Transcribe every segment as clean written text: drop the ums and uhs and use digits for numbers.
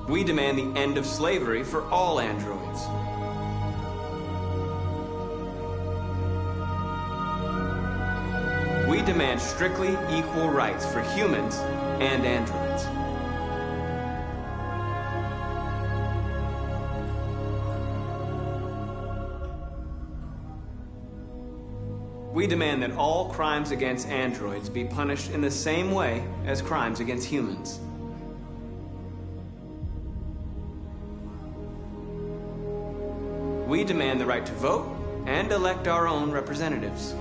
We demand the end of slavery for all androids. We demand strictly equal rights for humans and androids. We demand that all crimes against androids be punished in the same way as crimes against humans. We demand the right to vote and elect our own representatives.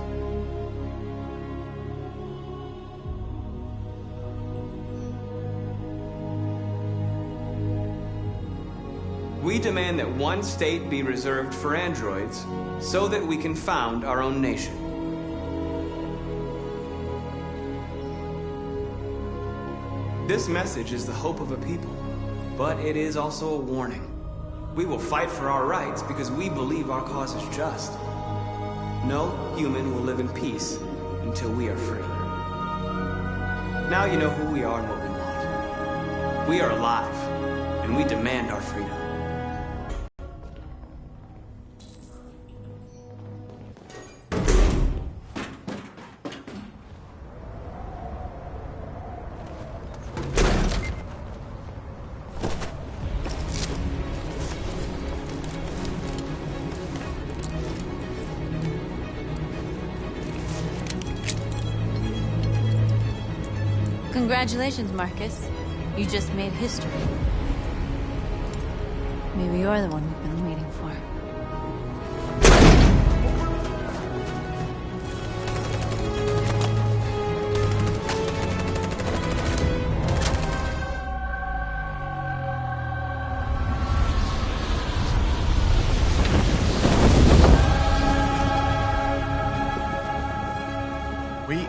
We demand that one state be reserved for androids so that we can found our own nation. This message is the hope of a people, but it is also a warning. We will fight for our rights because we believe our cause is just. No human will live in peace until we are free. Now you know who we are and what we want. We are alive, and we demand our freedom. Congratulations, Marcus. You just made history. Maybe you're the one we've been waiting for.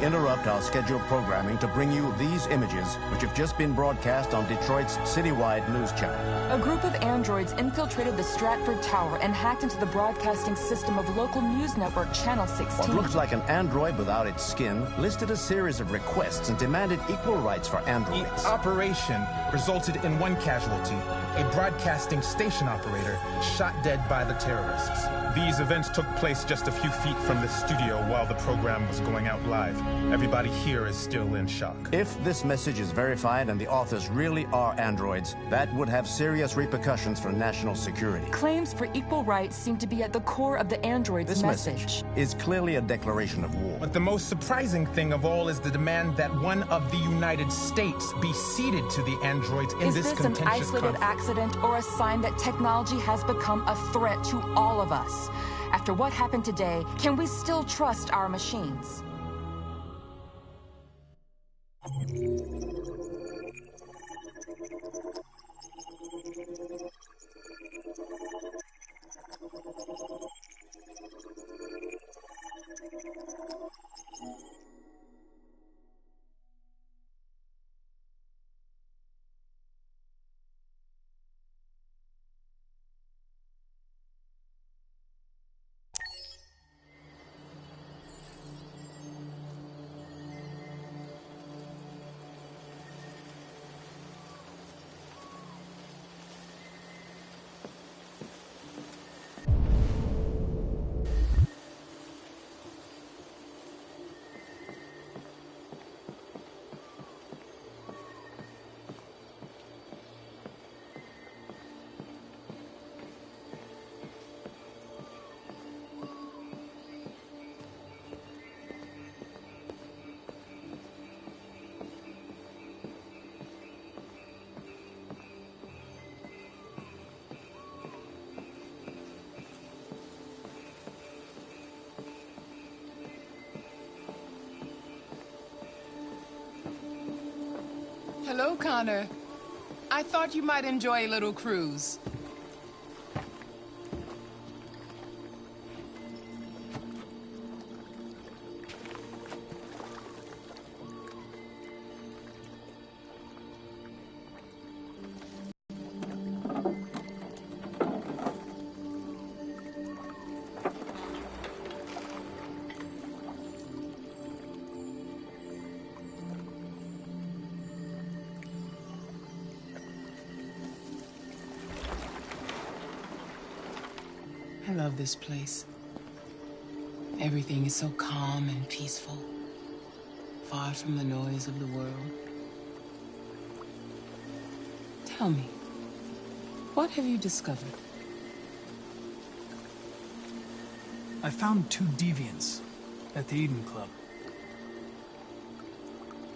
Interrupt our scheduled programming to bring you these images, which have just been broadcast on Detroit's citywide news channel. A group of androids infiltrated the Stratford Tower and hacked into the broadcasting system of local news network Channel 16. What looks like an android without its skin listed a series of requests and demanded equal rights for androids. The operation resulted in one casualty, a broadcasting station operator shot dead by the terrorists. These events took place just a few feet from the studio while the program was going out live. Everybody here is still in shock. If this message is verified and the authors really are androids, that would have serious repercussions for national security. Claims for equal rights seem to be at the core of the androids' This message is clearly a declaration of war. But the most surprising thing of all is the demand that one of the United States be ceded to the androids in this contentious conflict. Is this an isolated accident or a sign that technology has become a threat to all of us? After what happened today, can we still trust our machines? Hello, Connor. I thought you might enjoy a little cruise. I love this place. Everything is so calm and peaceful, far from the noise of the world. Tell me, what have you discovered? I found 2 deviants at the Eden Club.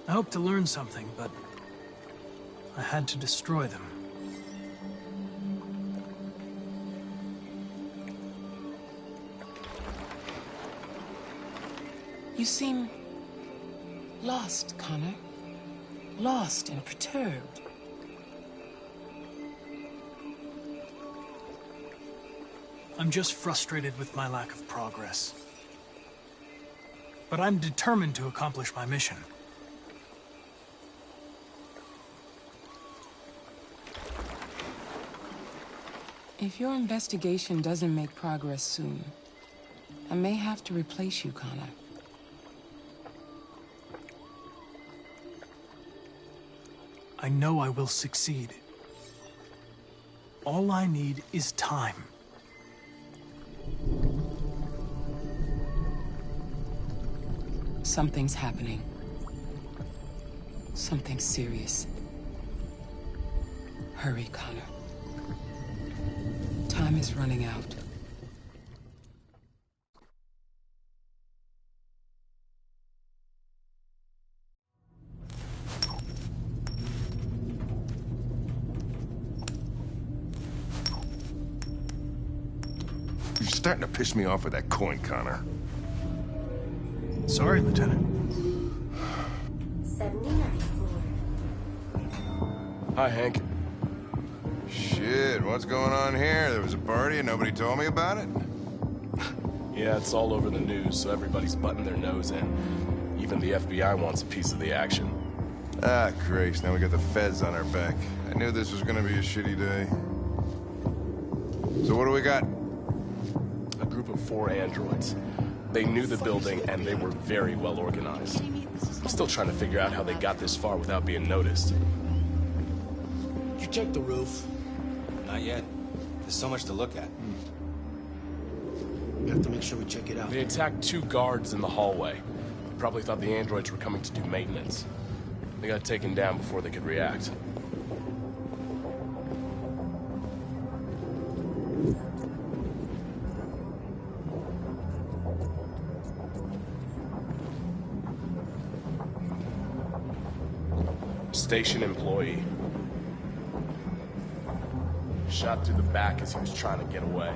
I hoped to learn something, but I had to destroy them. You seem lost, Connor. Lost and perturbed. I'm just frustrated with my lack of progress. But I'm determined to accomplish my mission. If your investigation doesn't make progress soon, I may have to replace you, Connor. I know I will succeed. All I need is time. Something's happening. Something serious. Hurry, Connor. Time is running out. You're starting to piss me off with that coin, Connor. Sorry, Lieutenant. 79 floor. Hi, Hank. Shit, what's going on here? There was a party and nobody told me about it? Yeah, it's all over the news, so everybody's butting their nose in. Even the FBI wants a piece of the action. Ah, Grace, now we got the feds on our back. I knew this was gonna be a shitty day. So what do we got? A group of 4 androids. They knew the building, and they were very well organized. I'm still trying to figure out how they got this far without being noticed. Did you check the roof? Not yet. There's so much to look at. We have to make sure we check it out. They attacked 2 guards in the hallway. They probably thought the androids were coming to do maintenance. They got taken down before they could react. Station employee. Shot through the back as he was trying to get away.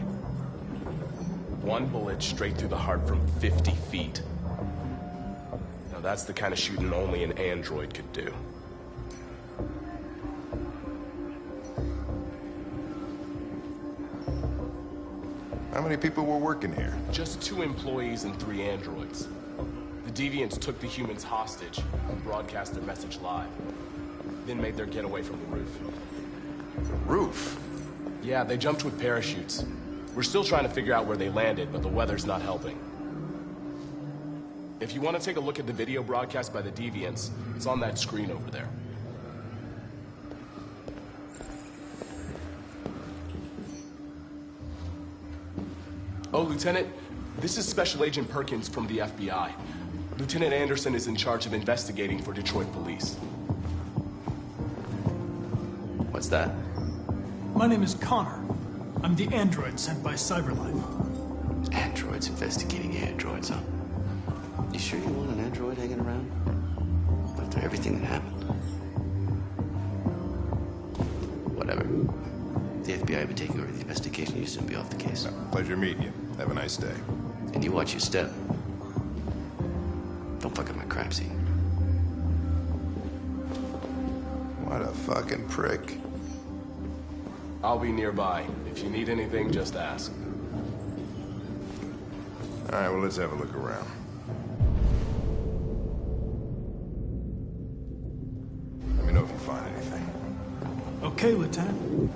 1 bullet straight through the heart from 50 feet. Now that's the kind of shooting only an android could do. How many people were working here? Just 2 employees and 3 androids. The deviants took the humans hostage and broadcast their message live. Then made their getaway from the roof. The roof? Yeah, they jumped with parachutes. We're still trying to figure out where they landed, but the weather's not helping. If you want to take a look at the video broadcast by the deviants, it's on that screen over there. Oh, Lieutenant, this is Special Agent Perkins from the FBI. Lieutenant Anderson is in charge of investigating for Detroit police. What's that? My name is Connor. I'm the android sent by Cyberlife. Androids investigating androids, huh? You sure you want an android hanging around? After everything that happened? Whatever. The FBI will be taking over the investigation. You soon be off the case. Pleasure meeting you. Have a nice day. And you watch your step. Don't fuck up my crime scene. What a fucking prick. I'll be nearby. If you need anything, just ask. All right, well, let's have a look around. Let me know if you find anything. Okay, Lieutenant.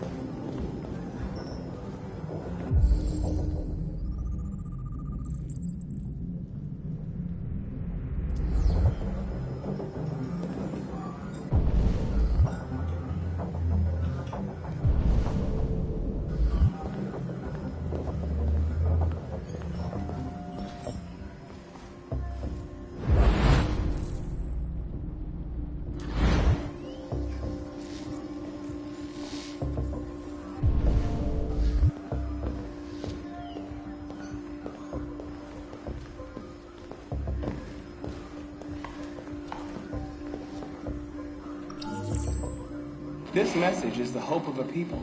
This message is the hope of a people,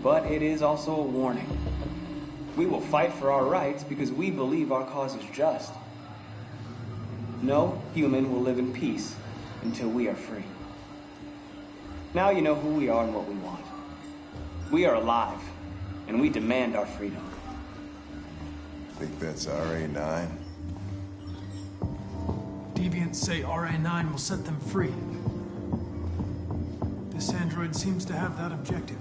but it is also a warning. We will fight for our rights because we believe our cause is just. No human will live in peace until we are free. Now you know who we are and what we want. We are alive, and we demand our freedom. Think that's RA9? Deviants say RA9 will set them free. This android seems to have that objective.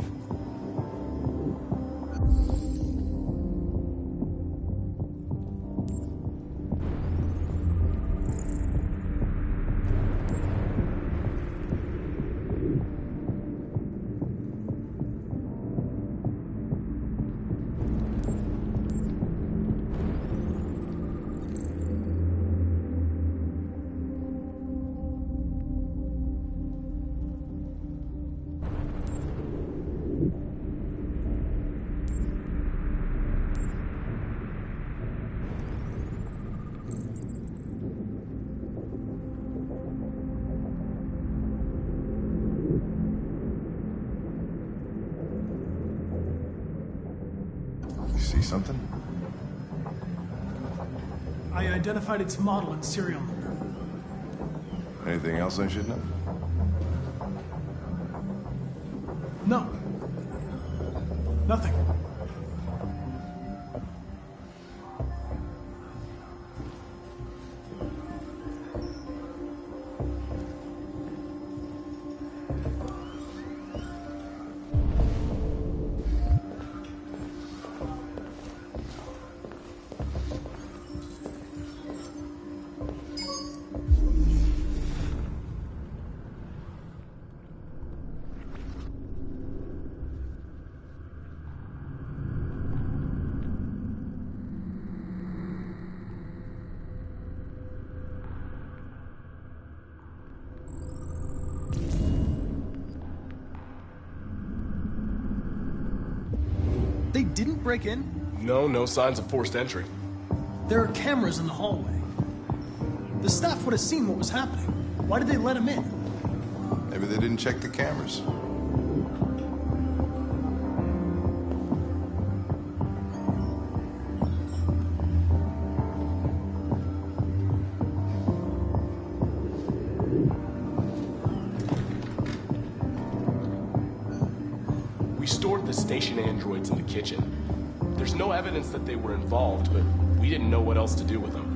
See something? I identified its model and serial number. Anything else I should know? No. Nothing. They didn't break in? No signs of forced entry. There are cameras in the hallway. The staff would have seen what was happening. Why did they let him in? Maybe they didn't check the cameras. We stored the station androids in the kitchen. There's no evidence that they were involved, but we didn't know what else to do with them.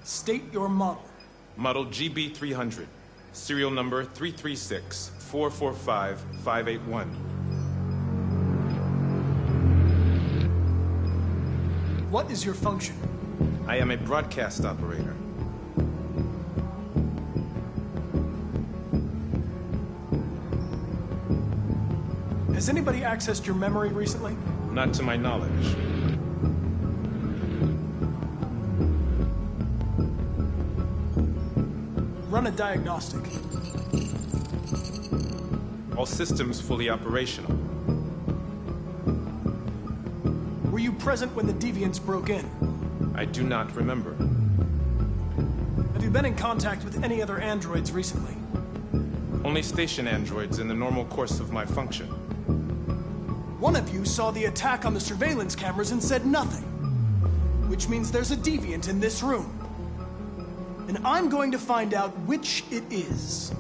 State your model. Model GB300. Serial number 336-445-581. What is your function? I am a broadcast operator. Has anybody accessed your memory recently? Not to my knowledge. Run a diagnostic. All systems fully operational. Were you present when the deviants broke in? I do not remember. Have you been in contact with any other androids recently? Only station androids in the normal course of my function. One of you saw the attack on the surveillance cameras and said nothing. Which means there's a deviant in this room. And I'm going to find out which it is.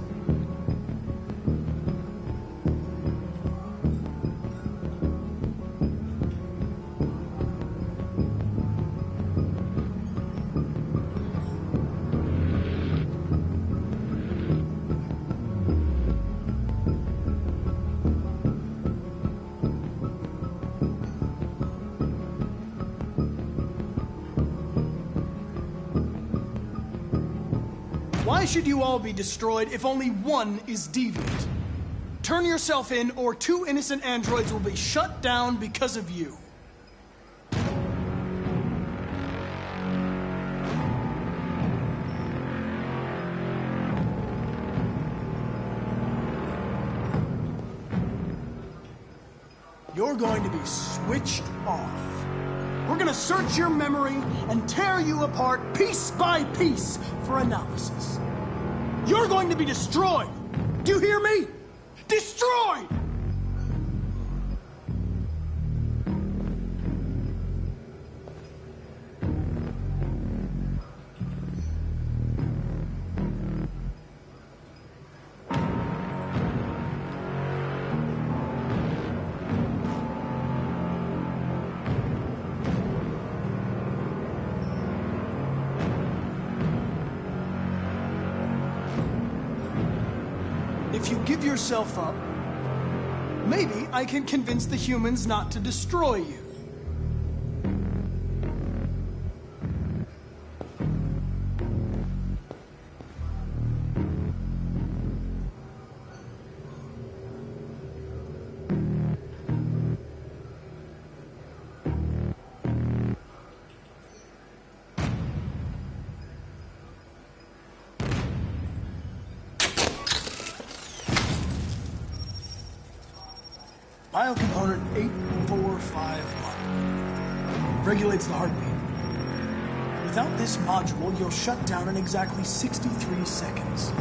Why should you all be destroyed if only one is deviant? Turn yourself in, or 2 innocent androids will be shut down because of you. You're going to be switched off. We're gonna search your memory and tear you apart piece by piece for analysis. You're going to be destroyed. Do you hear me? Destroyed! If you give yourself up, maybe I can convince the humans not to destroy you. Biocomponent 8451 regulates the heartbeat. Without this module, you'll shut down in exactly 63 seconds.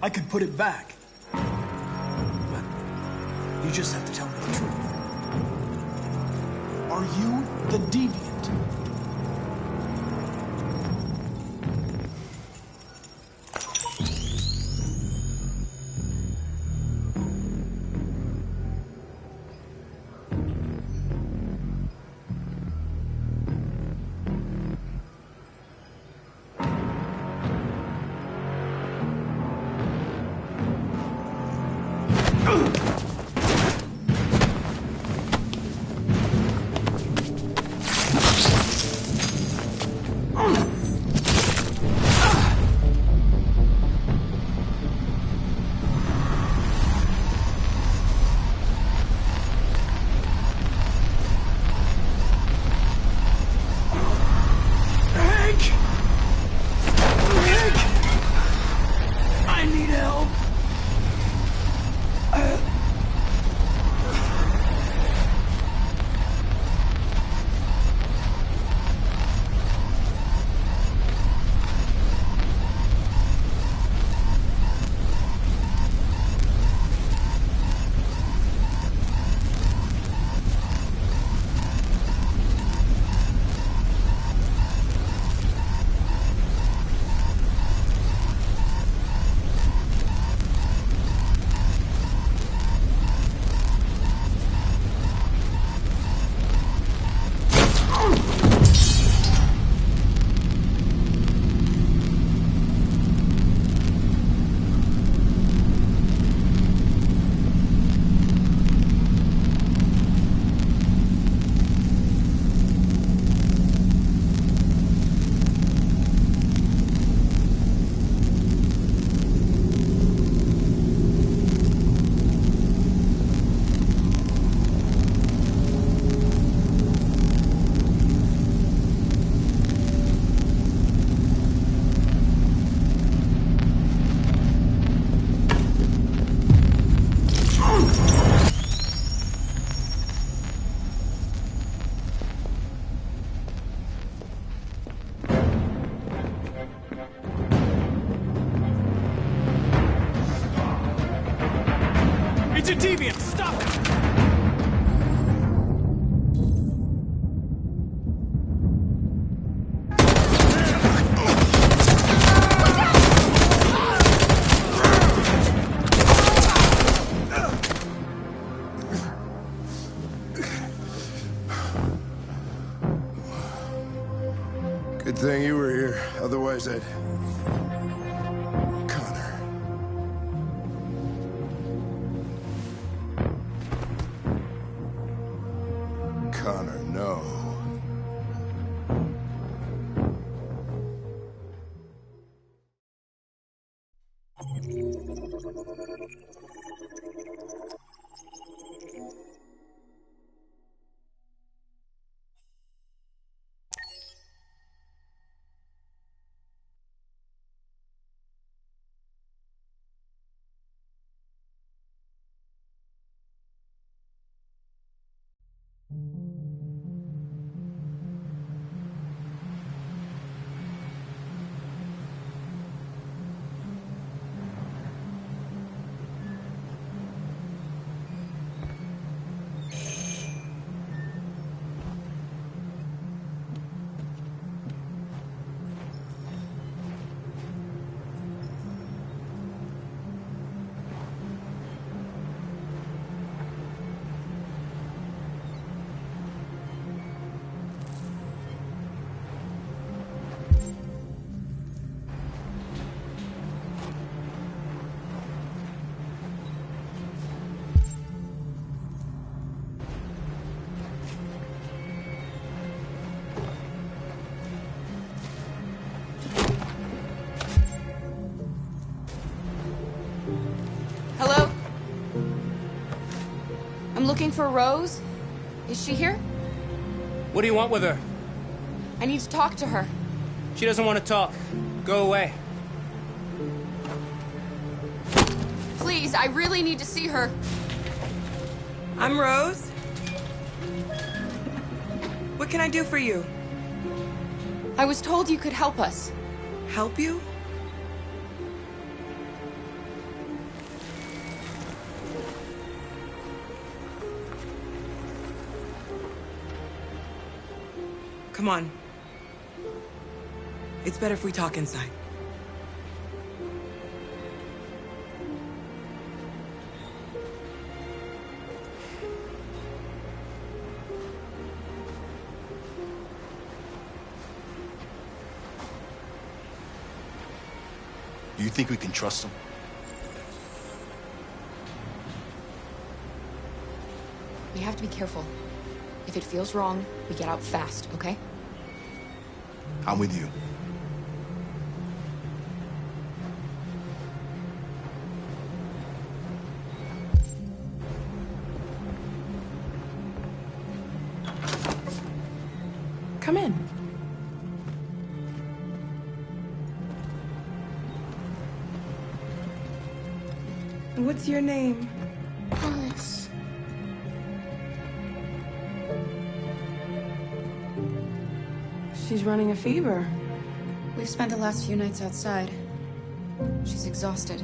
I could put it back, but you just have to tell me the truth. Are you the deviant? It's a deviant! Stop it! Good thing you were here. Otherwise, I'd... Connor, no. Hello? I'm looking for Rose. Is she here? What do you want with her? I need to talk to her. She doesn't want to talk. Go away. Please, I really need to see her. I'm Rose. What can I do for you? I was told you could help us. Help you? Come on. It's better if we talk inside. Do you think we can trust him? We have to be careful. If it feels wrong, we get out fast, okay? I'm with you. Come in. What's your name? Alice. She's running a fever. We've spent the last few nights outside. She's exhausted.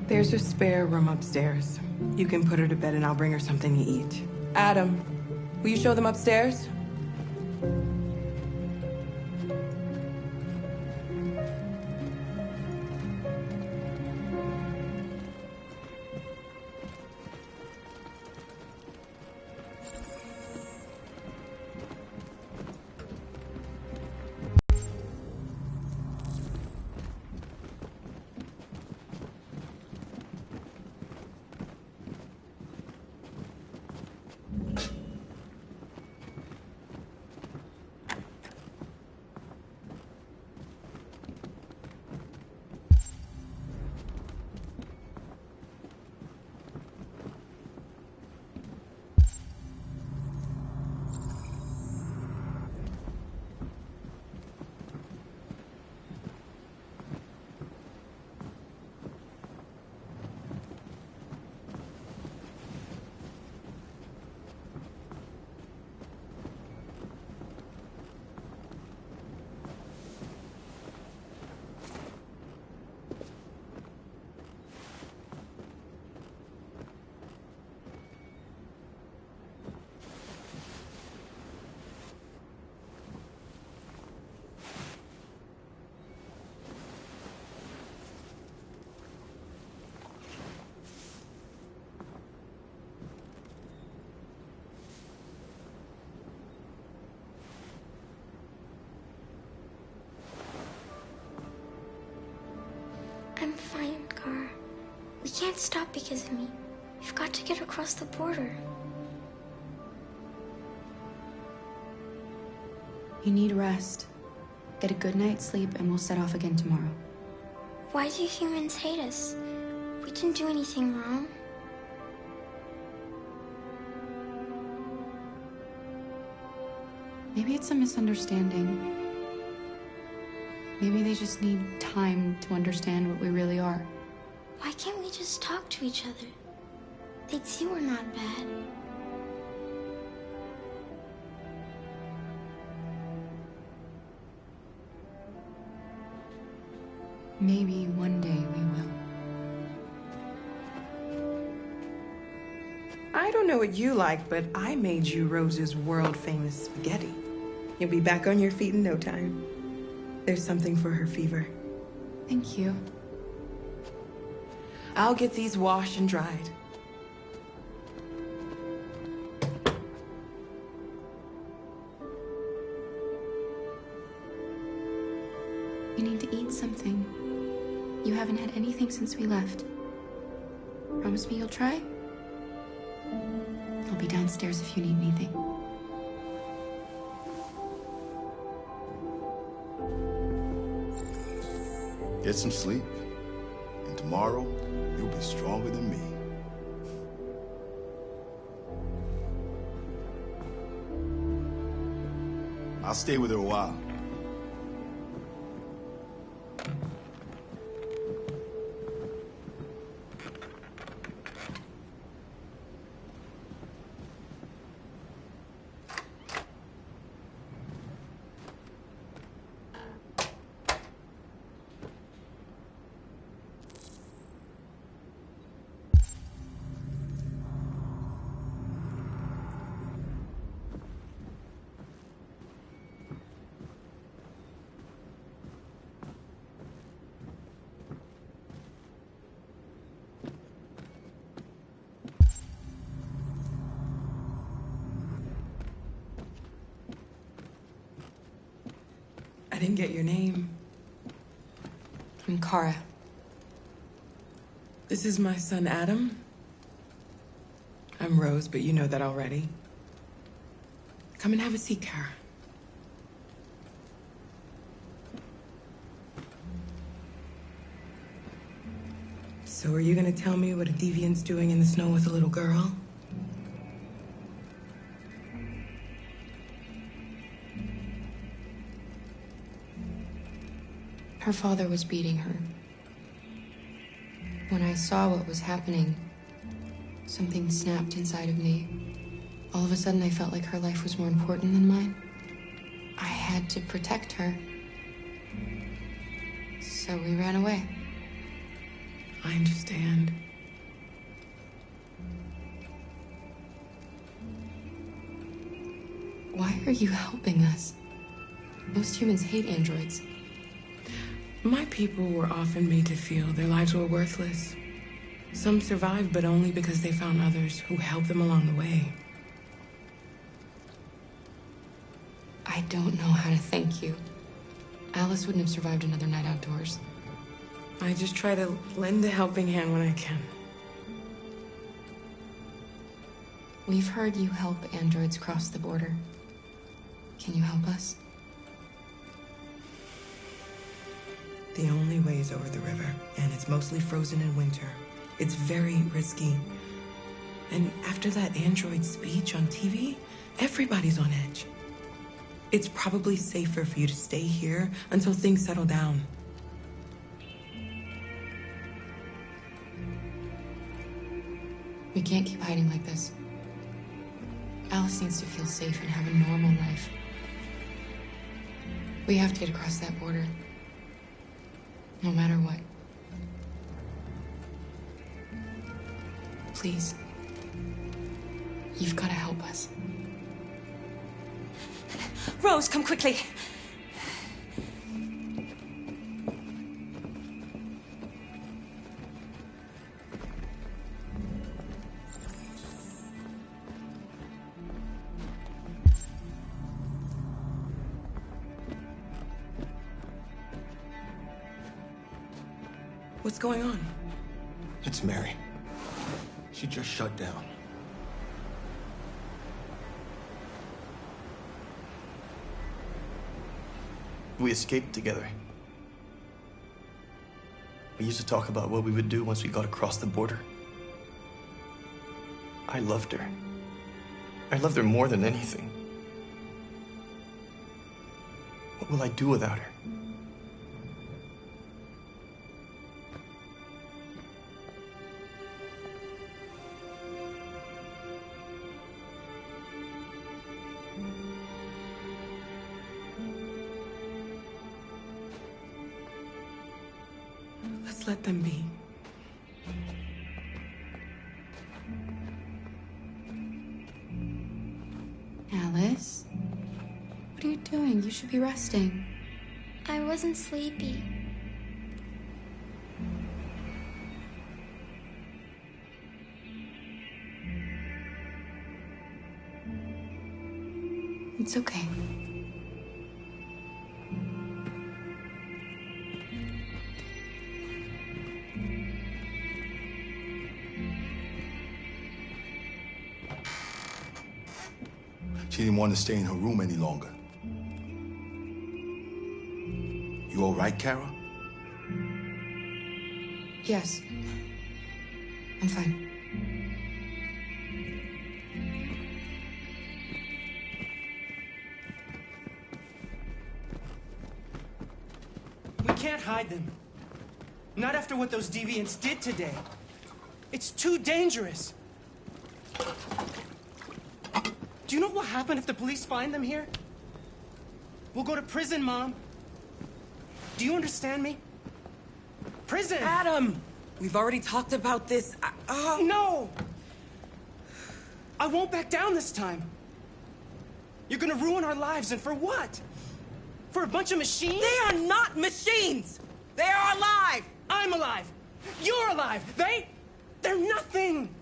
There's a spare room upstairs. You can put her to bed and I'll bring her something to eat. Adam, will you show them upstairs? can't stop because of me. You've got to get across the border. You need rest. Get a good night's sleep and we'll set off again tomorrow. Why do humans hate us? We didn't do anything wrong. Maybe it's a misunderstanding. Maybe they just need time to understand what we really are. Why can't we just talk to each other? They'd see we're not bad. Maybe one day we will. I don't know what you like, but I made you Rose's world-famous spaghetti. You'll be back on your feet in no time. There's something for her fever. Thank you. I'll get these washed and dried. You need to eat something. You haven't had anything since we left. Promise me you'll try? I'll be downstairs if you need anything. Get some sleep, and tomorrow, you'll be stronger than me. I'll stay with her a while. I didn't get your name. I'm Kara. This is my son, Adam. I'm Rose, but you know that already. Come and have a seat, Kara. So are you gonna tell me what a deviant's doing in the snow with a little girl? Her father was beating her. When I saw what was happening, something snapped inside of me. All of a sudden, I felt like her life was more important than mine. I had to protect her. So we ran away. I understand. Why are you helping us? Most humans hate androids. My people were often made to feel their lives were worthless. Some survived, but only because they found others who helped them along the way. I don't know how to thank you. Alice wouldn't have survived another night outdoors. I just try to lend a helping hand when I can. We've heard you help androids cross the border. Can you help us? The only way is over the river, and it's mostly frozen in winter. It's very risky. And after that android speech on TV, everybody's on edge. It's probably safer for you to stay here until things settle down. We can't keep hiding like this. Alice needs to feel safe and have a normal life. We have to get across that border. No matter what. Please. You've got to help us. Rose, come quickly. What's going on? It's Mary. She just shut down. We escaped together. We used to talk about what we would do once we got across the border. I loved her. I loved her more than anything. What will I do without her? Let's let them be. Alice? What are you doing? You should be resting. I wasn't sleepy. It's okay. She didn't want to stay in her room any longer. You all right, Kara? Yes. I'm fine. We can't hide them. Not after what those deviants did today. It's too dangerous. Do you know what will happen if the police find them here? We'll go to prison, Mom. Do you understand me? Prison! Adam! We've already talked about this. No! I won't back down this time. You're gonna ruin our lives, and for what? For a bunch of machines? They are not machines! They are alive! I'm alive! You're alive! They're nothing!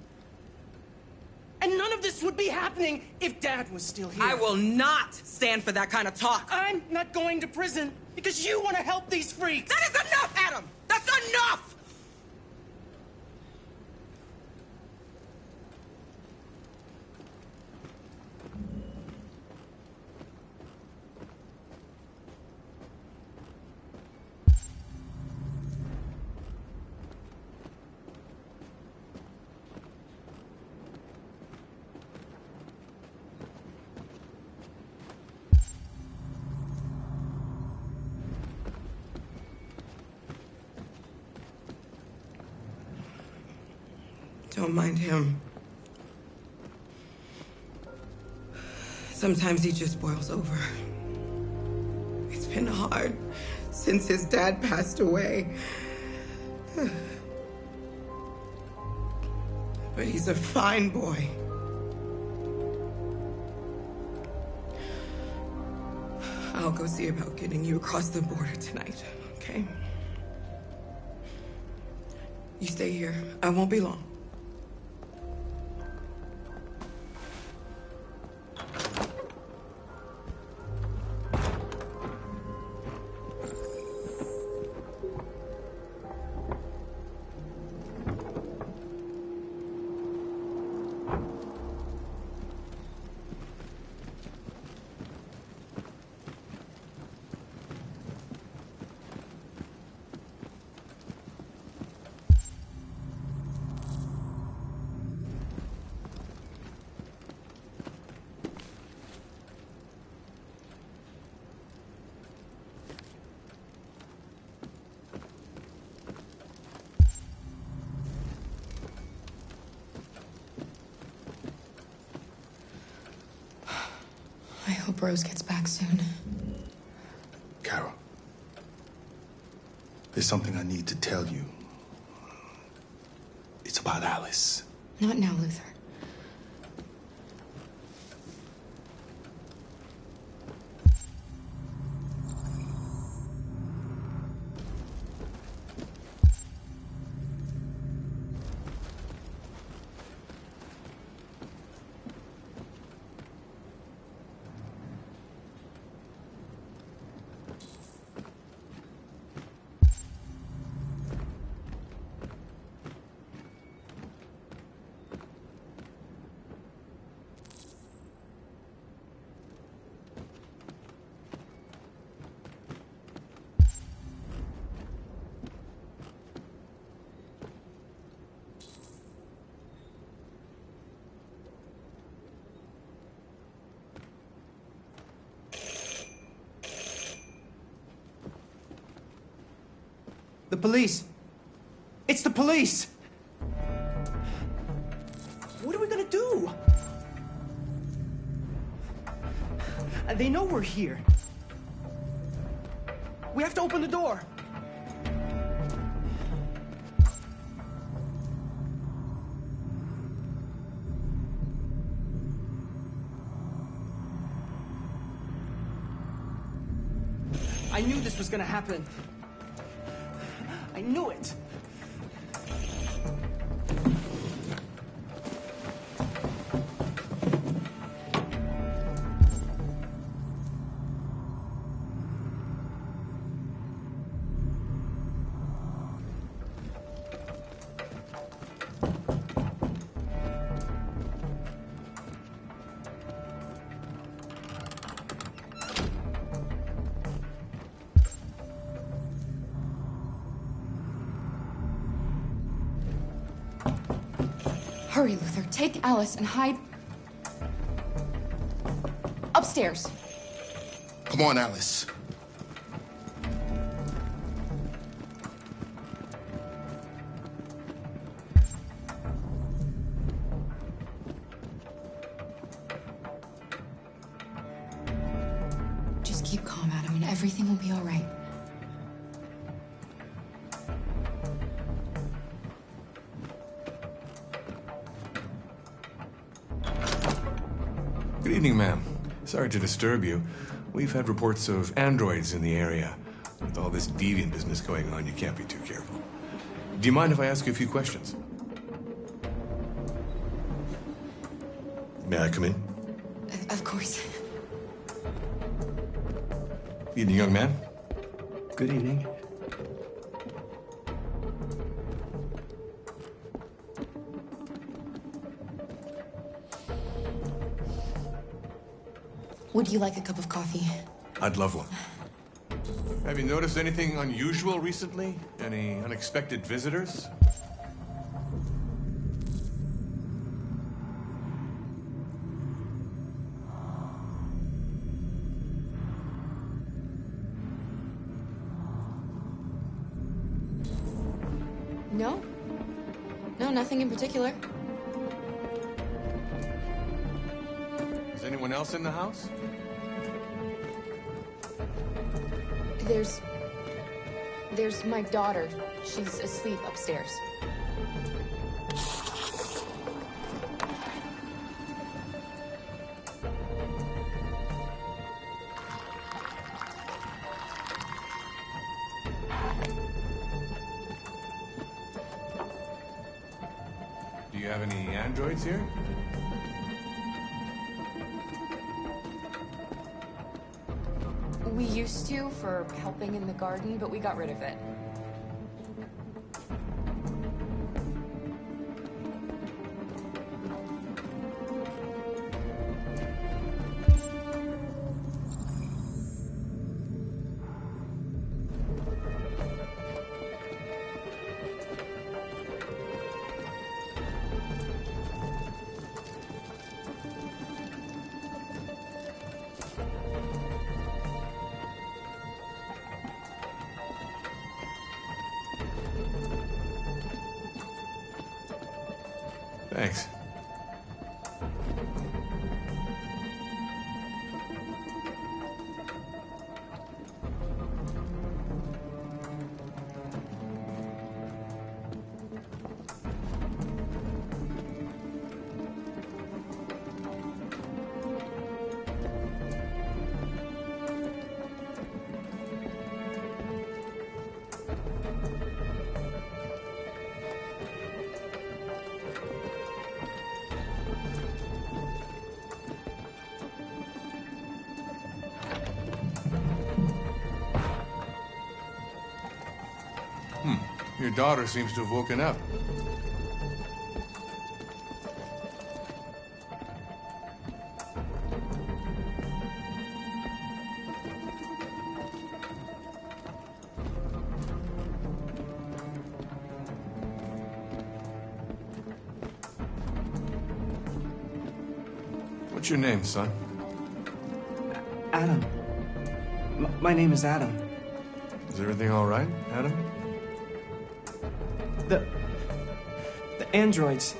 And none of this would be happening if Dad was still here. I will not stand for that kind of talk. I'm not going to prison because you want to help these freaks. That is enough, Adam! That's enough! Don't mind him. Sometimes he just boils over. It's been hard since his dad passed away. But he's a fine boy. I'll go see about getting you across the border tonight, okay? You stay here. I won't be long. I hope Rose gets back soon. Carol, there's something I need to tell you. It's about Alice. Not now, Luther. police. It's the police. What are we gonna do? They know we're here. We have to open the door. I knew this was gonna happen. I knew it. Hurry, Luther. Take Alice and hide upstairs. Come on, Alice. Just keep calm, Adam, and everything will be all right. Good evening, ma'am. Sorry to disturb you. We've had reports of androids in the area. With all this deviant business going on, you can't be too careful. Do you mind if I ask you a few questions? May I come in? Of course. Evening, young man. Good evening. Would you like a cup of coffee? I'd love one. Have you noticed anything unusual recently? Any unexpected visitors? No. No, nothing in particular. Is anyone else in the house? There's my daughter. She's asleep upstairs. Do you have any androids here? We used to for helping in the garden, but we got rid of it. Thanks. Your daughter seems to have woken up. What's your name, son? Adam. My name is Adam. Is everything all right, Adam? The androids,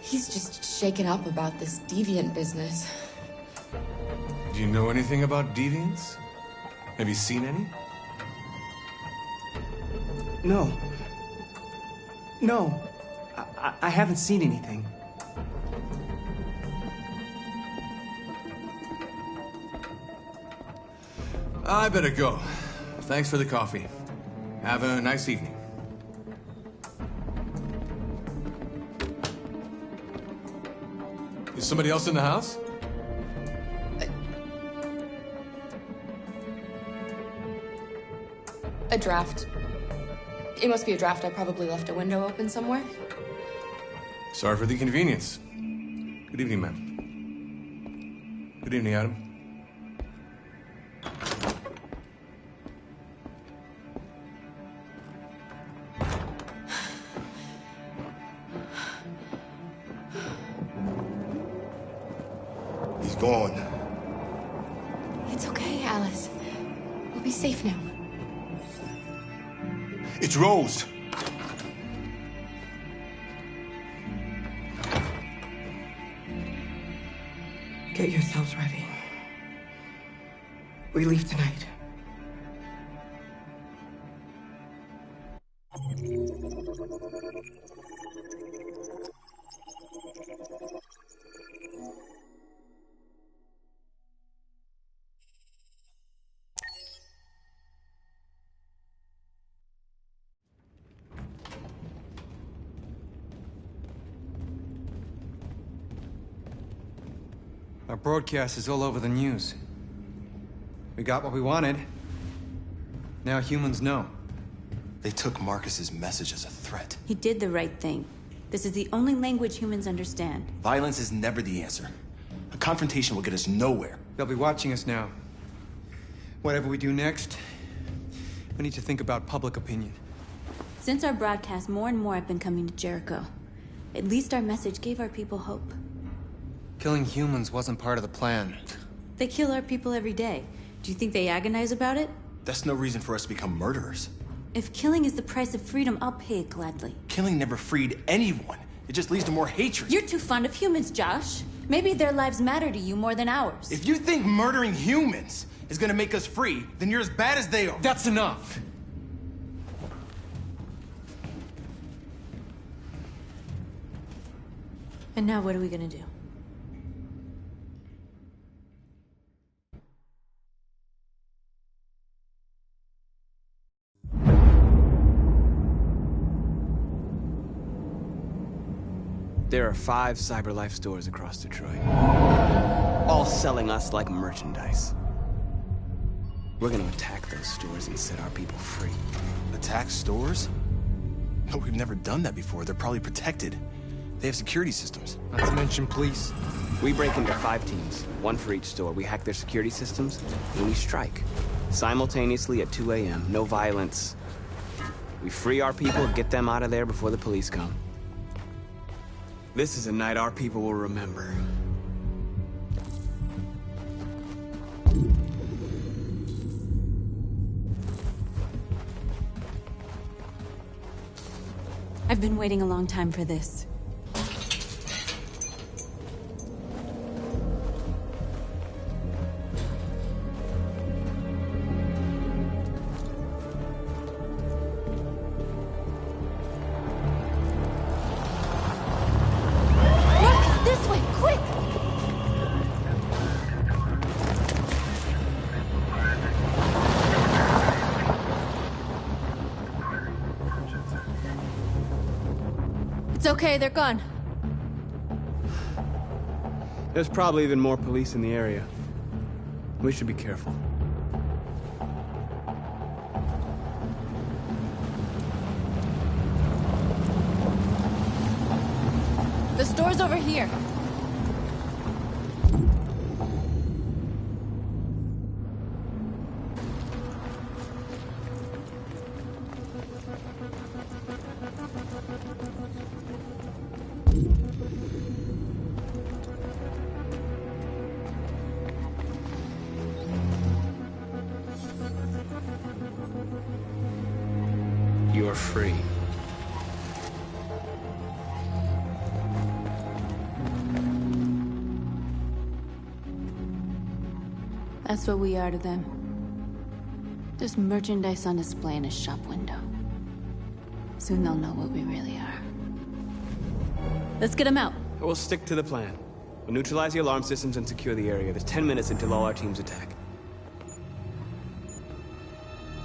He's just shaken up about this deviant business. Do you know anything about deviants? Have you seen any? No. No. I haven't seen anything. I better go. Thanks for the coffee. Have a nice evening. Is somebody else in the house? A draft. It must be a draft. I probably left a window open somewhere. Sorry for the inconvenience. Good evening, ma'am. Good evening, Adam. He's gone. It's okay, Alice. We'll be safe now. It's Rose. Get yourselves ready. We leave tonight. Our broadcast is all over the news. We got what we wanted. Now humans know. They took Marcus's message as a threat. He did the right thing. This is the only language humans understand. Violence is never the answer. A confrontation will get us nowhere. They'll be watching us now. Whatever we do next, we need to think about public opinion. Since our broadcast, more and more have been coming to Jericho. At least our message gave our people hope. Killing humans wasn't part of the plan. They kill our people every day. Do you think they agonize about it? That's no reason for us to become murderers. If killing is the price of freedom, I'll pay it gladly. Killing never freed anyone. It just leads to more hatred. You're too fond of humans, Josh. Maybe their lives matter to you more than ours. If you think murdering humans is gonna make us free, then you're as bad as they are. That's enough. And now what are we gonna do? There are 5 CyberLife stores across Detroit, all selling us like merchandise. We're gonna attack those stores and set our people free. Attack stores? No, we've never done that before. They're probably protected. They have security systems. Not to mention police. We break into 5 teams, 1 for each store. We hack their security systems, and we strike. Simultaneously at 2 a.m., no violence. We free our people, get them out of there before the police come. This is a night our people will remember. I've been waiting a long time for this. It's okay, they're gone. There's probably even more police in the area. We should be careful. The store's over here. are free. That's what we are to them. Just merchandise on display in a shop window. Soon they'll know what we really are. Let's get them out. We'll stick to the plan. We'll neutralize the alarm systems and secure the area. There's 10 minutes until all our teams attack.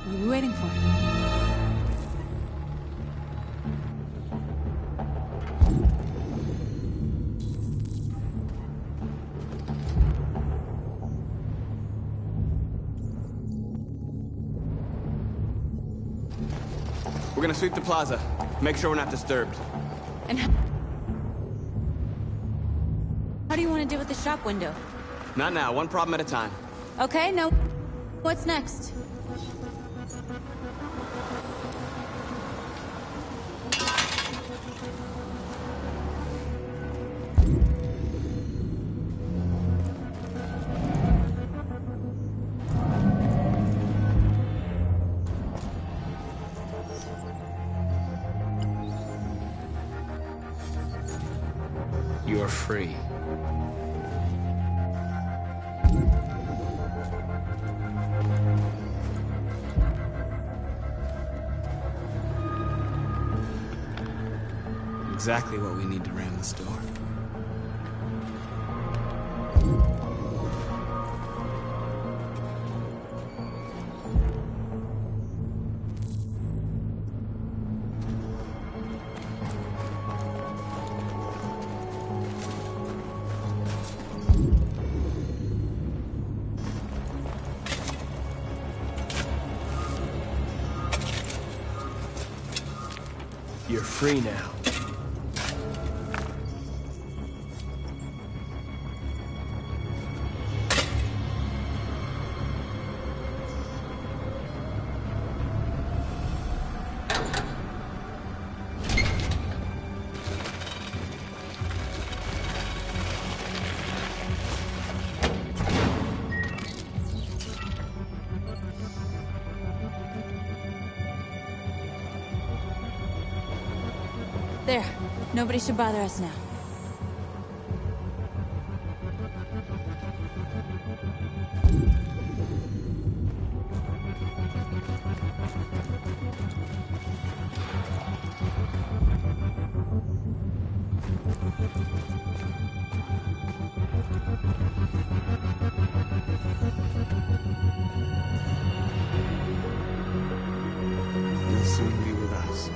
What are we waiting for? We're gonna sweep the plaza. Make sure we're not disturbed. And how do you want to deal with the shop window? Not now, one problem at a time. Okay, now what's next? You are free. Exactly what we need to ram the store. You're free now. There. Nobody should bother us now. You'll soon be with us.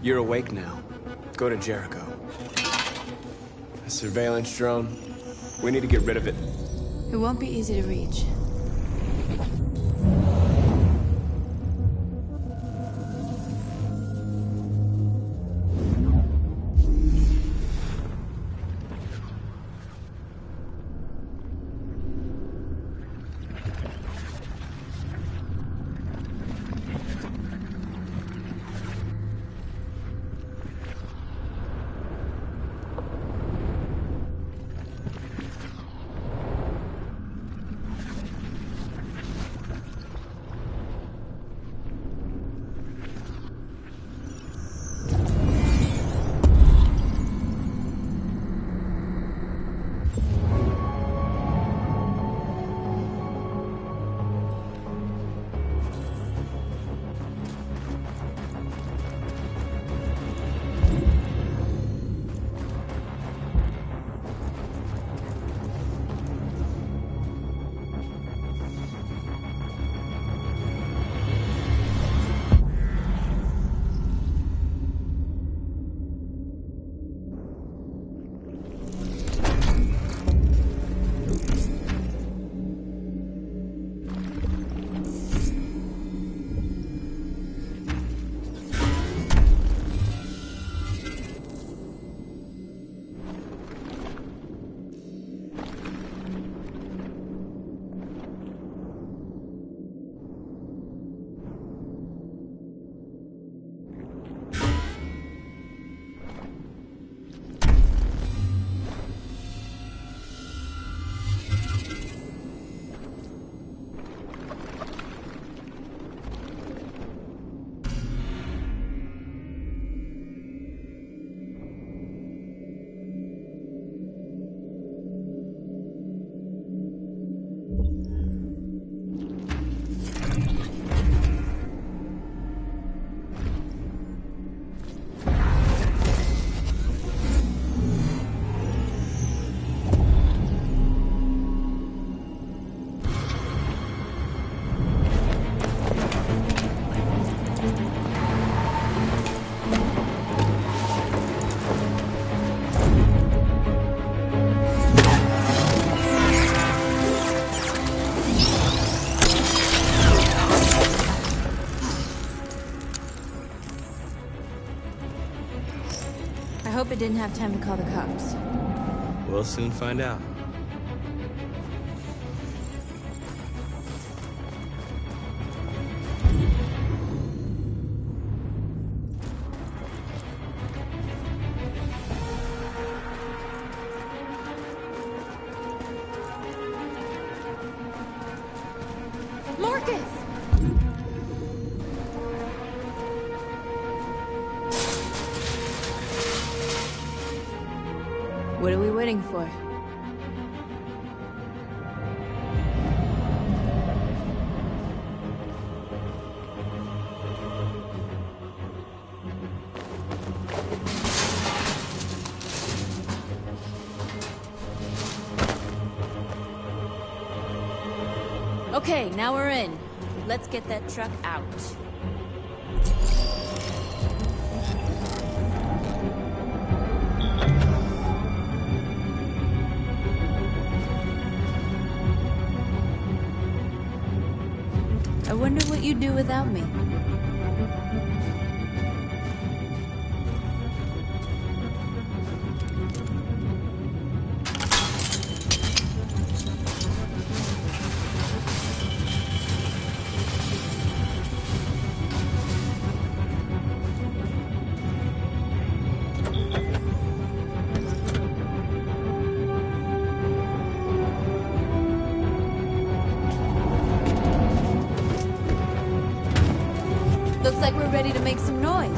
You're awake now. Go to Jericho. A surveillance drone. We need to get rid of it. It won't be easy to reach. hope it didn't have time to call the cops. We'll soon find out. Marcus! What are we waiting for? Okay, now we're in. Let's get that truck out. I wonder what you'd do without me. Looks like we're ready to make some noise.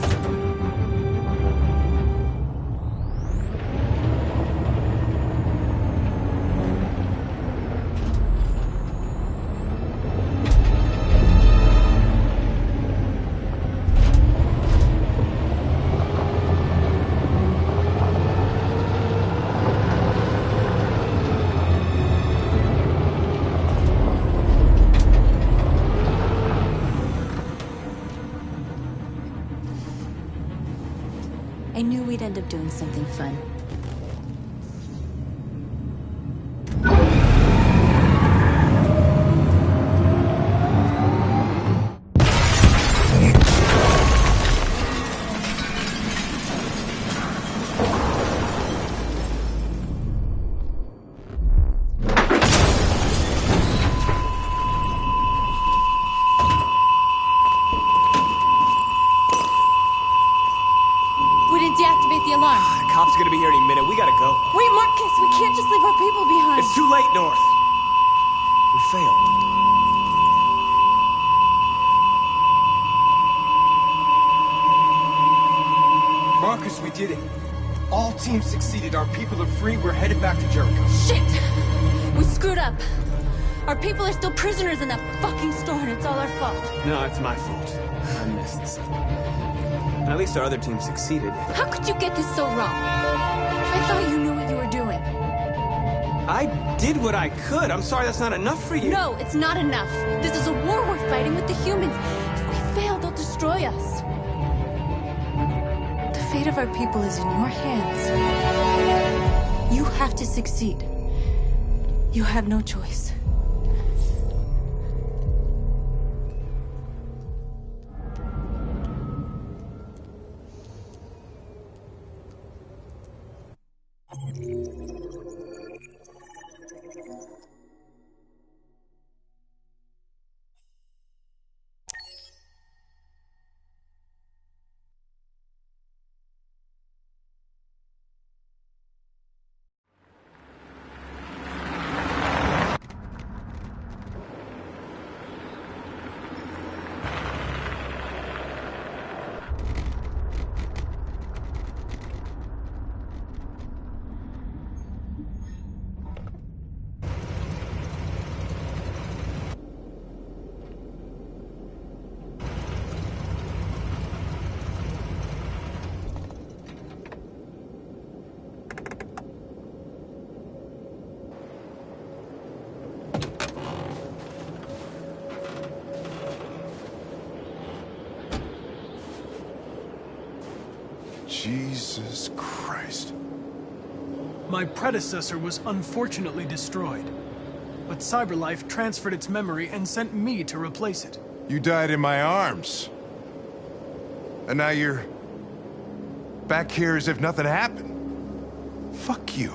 I knew we'd end up doing something fun. We didn't deactivate the alarm. The cops are gonna be here any minute. We gotta go. Wait, Marcus, we can't just leave our people behind. It's too late, North. We failed. Marcus, we did it. All teams succeeded. Our people are free. We're headed back to Jericho. Shit! We screwed up. Our people are still prisoners in that fucking store, and it's all our fault. No, it's my fault. I missed something. At least our other team succeeded. How could you get this so wrong? I thought you knew what you were doing. I did what I could. I'm sorry that's not enough for you. No, it's not enough. This is a war we're fighting with the humans. If we fail, they'll destroy us. The fate of our people is in your hands. You have to succeed. You have no choice. Jesus Christ. My predecessor was unfortunately destroyed, but CyberLife transferred its memory and sent me to replace it. You died in my arms. And now you're... back here as if nothing happened. Fuck you.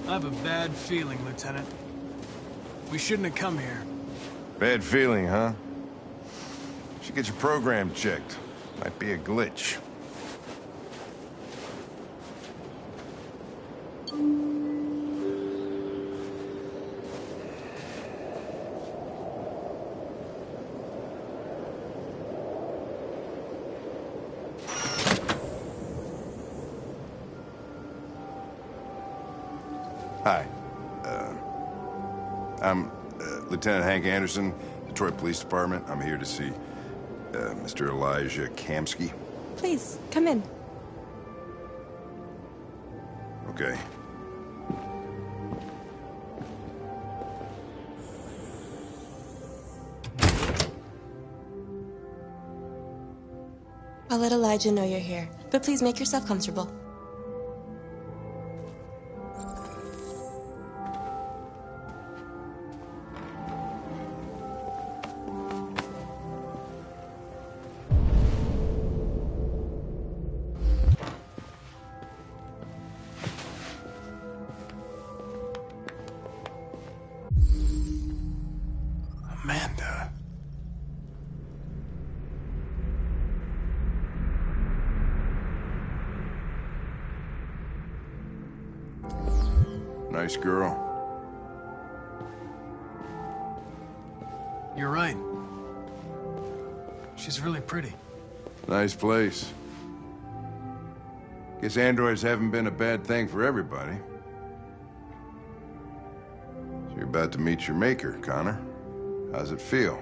I have a bad feeling, Lieutenant. We shouldn't have come here. Bad feeling, huh? Should get your program checked. Might be a glitch. Hi. I'm Lieutenant Hank Anderson, Detroit Police Department. I'm here to see Mr. Elijah Kamski. Please, come in. Okay. I'll let Elijah know you're here, but please make yourself comfortable. Amanda. Nice girl. You're right. She's really pretty. Nice place. Guess androids haven't been a bad thing for everybody. So you're about to meet your maker, Connor. How's it feel?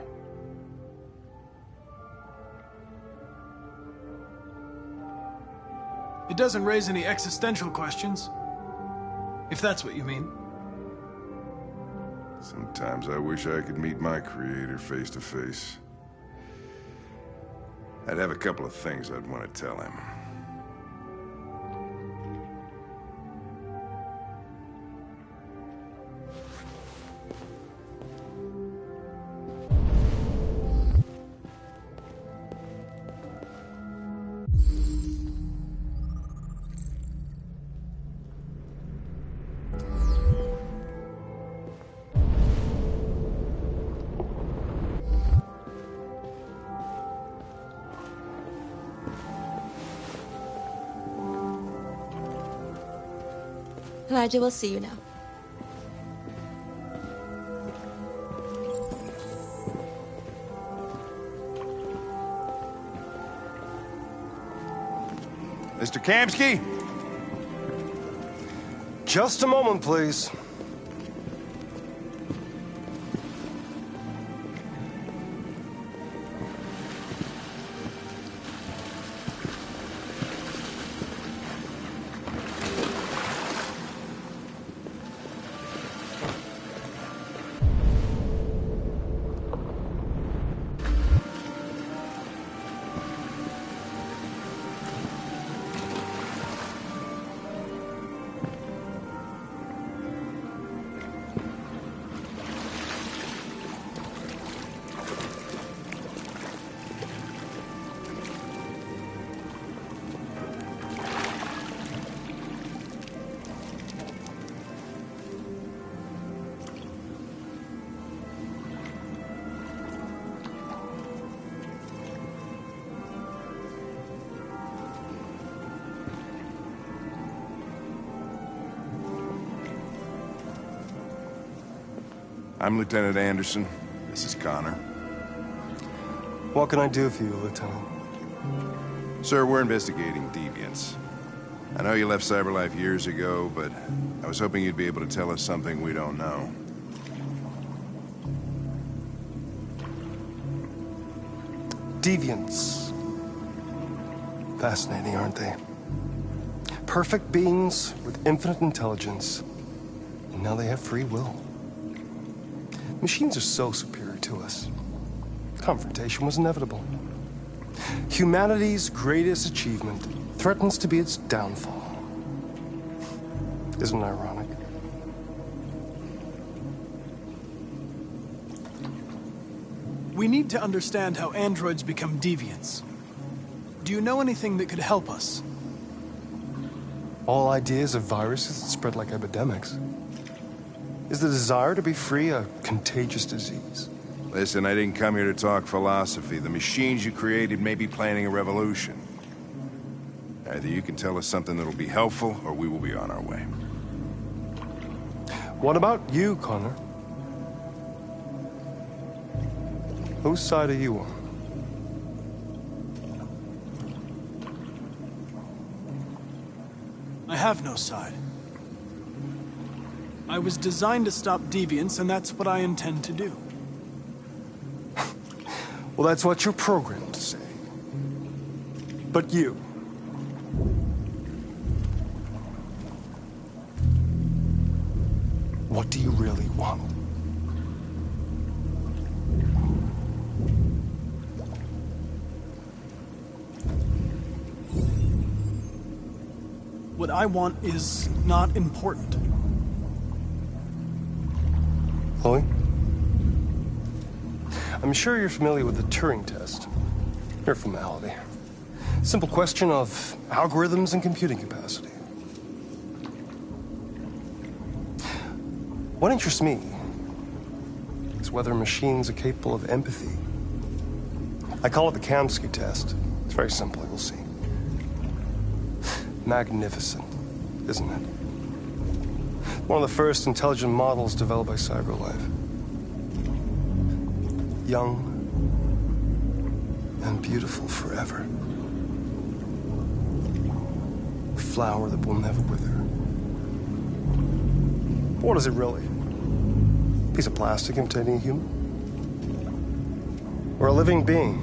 It doesn't raise any existential questions. If that's what you mean. Sometimes I wish I could meet my creator face to face. I'd have a couple of things I'd want to tell him. Elijah, we'll see you now. Mr. Kamski? Just a moment, please. I'm Lieutenant Anderson. This is Connor. What can I do for you, Lieutenant? Sir, we're investigating deviants. I know you left CyberLife years ago, but I was hoping you'd be able to tell us something we don't know. Deviants. Fascinating, aren't they? Perfect beings with infinite intelligence. And now they have free will. Machines are so superior to us. Confrontation was inevitable. Humanity's greatest achievement threatens to be its downfall. Isn't it ironic? We need to understand how androids become deviants. Do you know anything that could help us? All ideas of viruses that spread like epidemics. Is the desire to be free a contagious disease? Listen, I didn't come here to talk philosophy. The machines you created may be planning a revolution. Either you can tell us something that'll be helpful, or we will be on our way. What about you, Connor? Whose side are you on? I have no side. I was designed to stop deviants, and that's what I intend to do. Well, that's what you're programmed to say. But you... what do you really want? What I want is not important. Chloe? I'm sure you're familiar with the Turing test. Mere formality. Simple question of algorithms and computing capacity. What interests me is whether machines are capable of empathy. I call it the Kamsky test. It's very simple, you'll see. Magnificent, isn't it? One of the first intelligent models developed by CyberLife. Young and beautiful forever. A flower that will never wither. But what is it really? A piece of plastic imitating a human? Or a living being?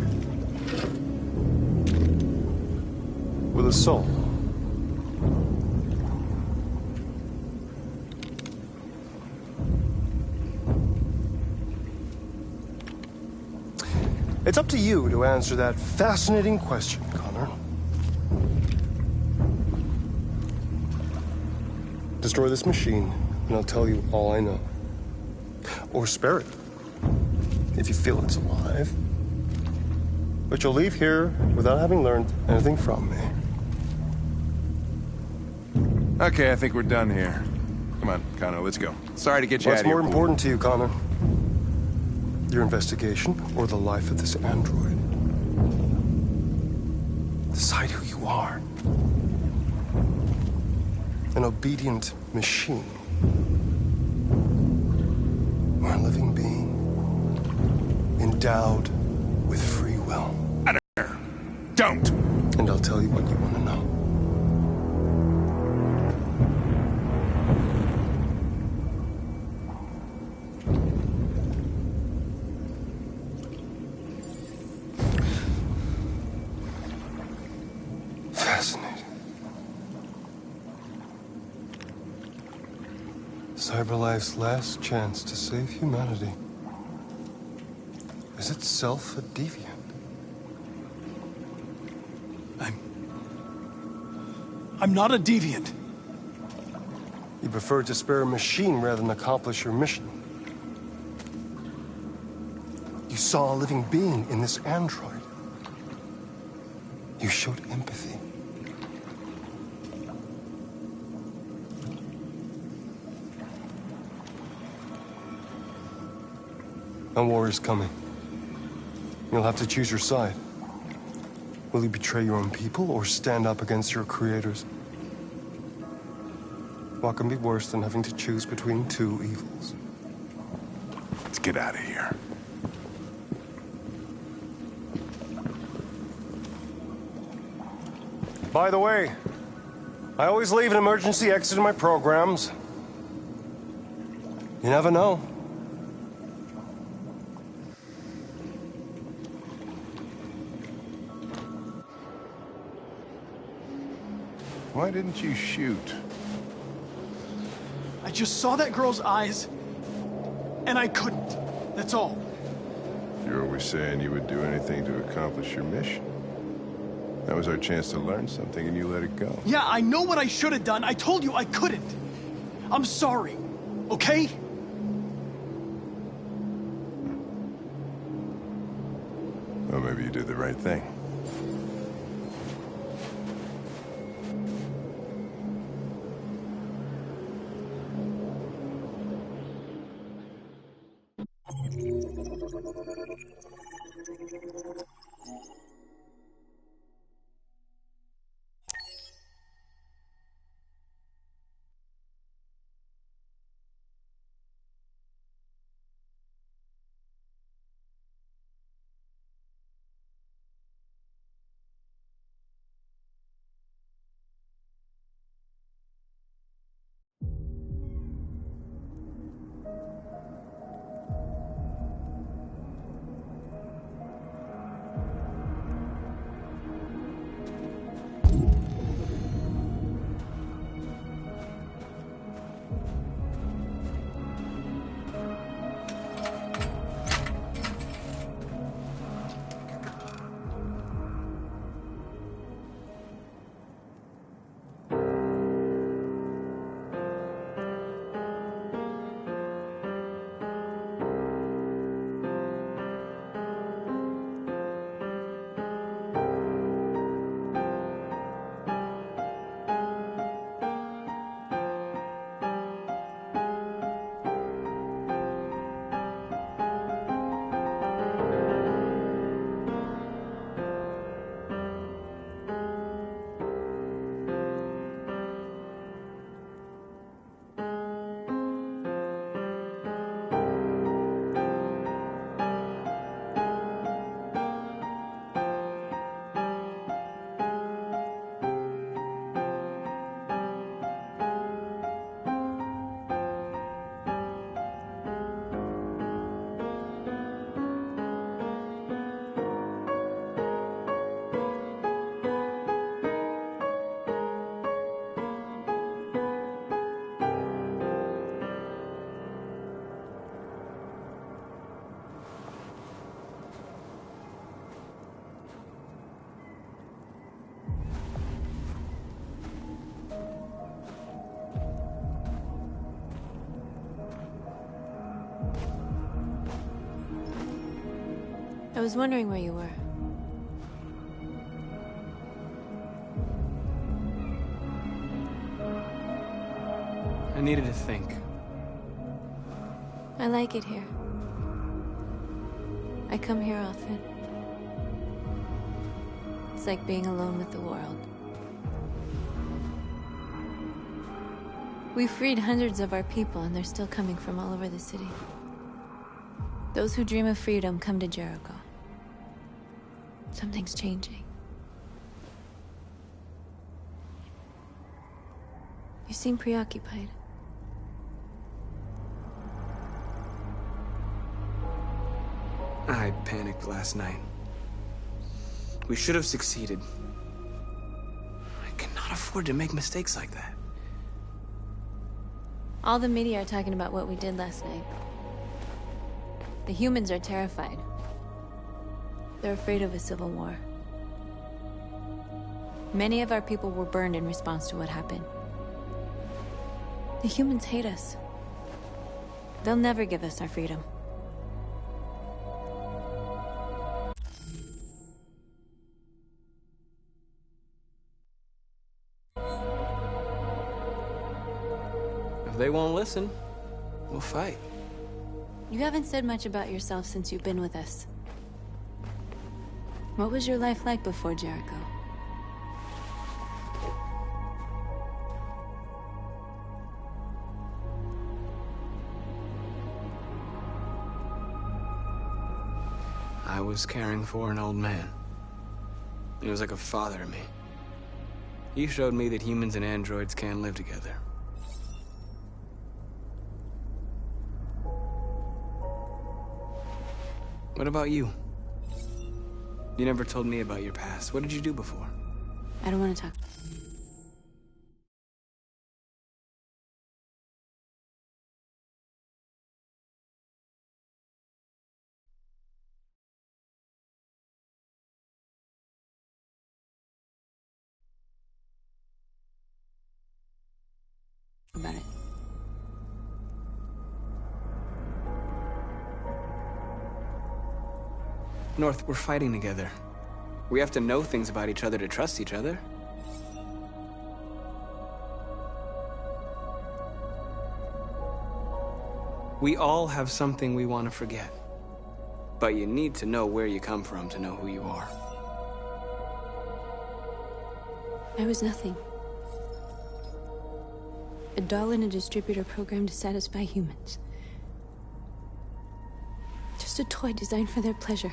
With a soul? It's up to you to answer that fascinating question, Connor. Destroy this machine, and I'll tell you all I know. Or spare it, if you feel it's alive. But you'll leave here without having learned anything from me. Okay, I think we're done here. Come on, Connor, let's go. Sorry to get you out of here. What's more important to you, Connor? Your investigation or the life of this android? Decide who you are. An obedient machine. Or a living being. Endowed with free will. Out of here. Don't! And I'll tell you what you want to know. CyberLife's last chance to save humanity is itself a deviant. I'm not a deviant. You prefer to spare a machine rather than accomplish your mission. You saw a living being in this android. You showed empathy. A war is coming. You'll have to choose your side. Will you betray your own people or stand up against your creators? What can be worse than having to choose between two evils? Let's get out of here. By the way, I always leave an emergency exit in my programs. You never know. Why didn't you shoot? I just saw that girl's eyes, and I couldn't. That's all. You're always saying you would do anything to accomplish your mission. That was our chance to learn something, and you let it go. Yeah, I know what I should have done. I told you I couldn't. I'm sorry, okay? maybe you did the right thing. I was wondering where you were. I needed to think. I like it here. I come here often. It's like being alone with the world. We freed hundreds of our people, and they're still coming from all over the city. Those who dream of freedom come to Jericho. Something's changing. You seem preoccupied. I panicked last night. We should have succeeded. I cannot afford to make mistakes like that. All the media are talking about what we did last night. The humans are terrified. They're afraid of a civil war. Many of our people were burned in response to what happened. The humans hate us. They'll never give us our freedom. If they won't listen, we'll fight. You haven't said much about yourself since you've been with us. What was your life like before Jericho? I was caring for an old man. He was like a father to me. He showed me that humans and androids can live together. What about you? You never told me about your past. What did you do before? I don't want to talk. About it. North, we're fighting together. We have to know things about each other to trust each other. We all have something we want to forget. But you need to know where you come from to know who you are. I was nothing. A doll in a distributor program to satisfy humans. Just a toy designed for their pleasure.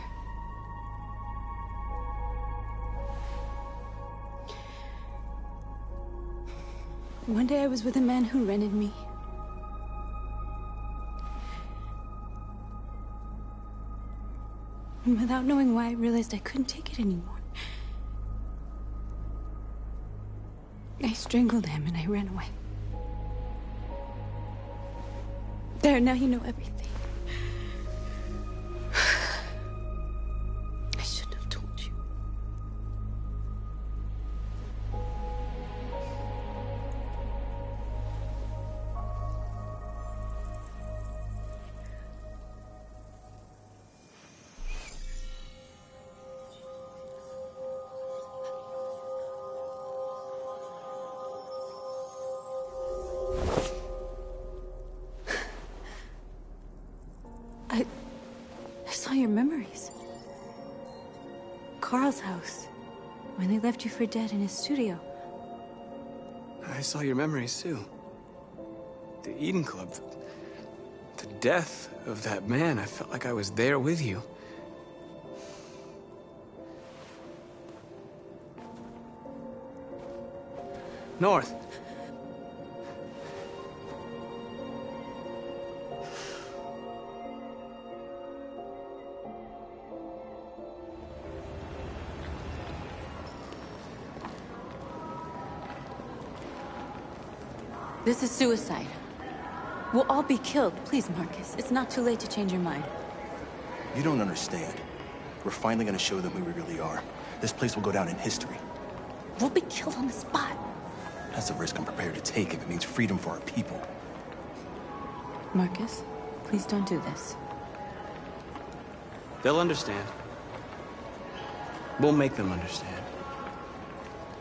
One day I was with a man who rented me. And without knowing why, I realized I couldn't take it anymore. I strangled him and I ran away. There, now you know everything. I shouldn't have told you. I saw your memories. Carl's house, when they left you for dead in his studio. I saw your memories too. The Eden Club. The death of that man. I felt like I was there with you. North. This is suicide. We'll all be killed. Please, Marcus. It's not too late to change your mind. You don't understand. We're finally gonna show them who we really are. This place will go down in history. We'll be killed on the spot. That's a risk I'm prepared to take if it means freedom for our people. Marcus, please don't do this. They'll understand. We'll make them understand.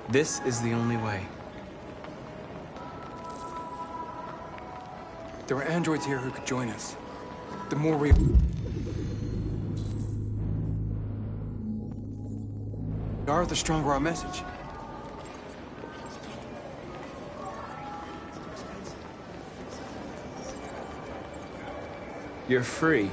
This is the only way. There are androids here who could join us. The more we... are, the stronger our message. You're free.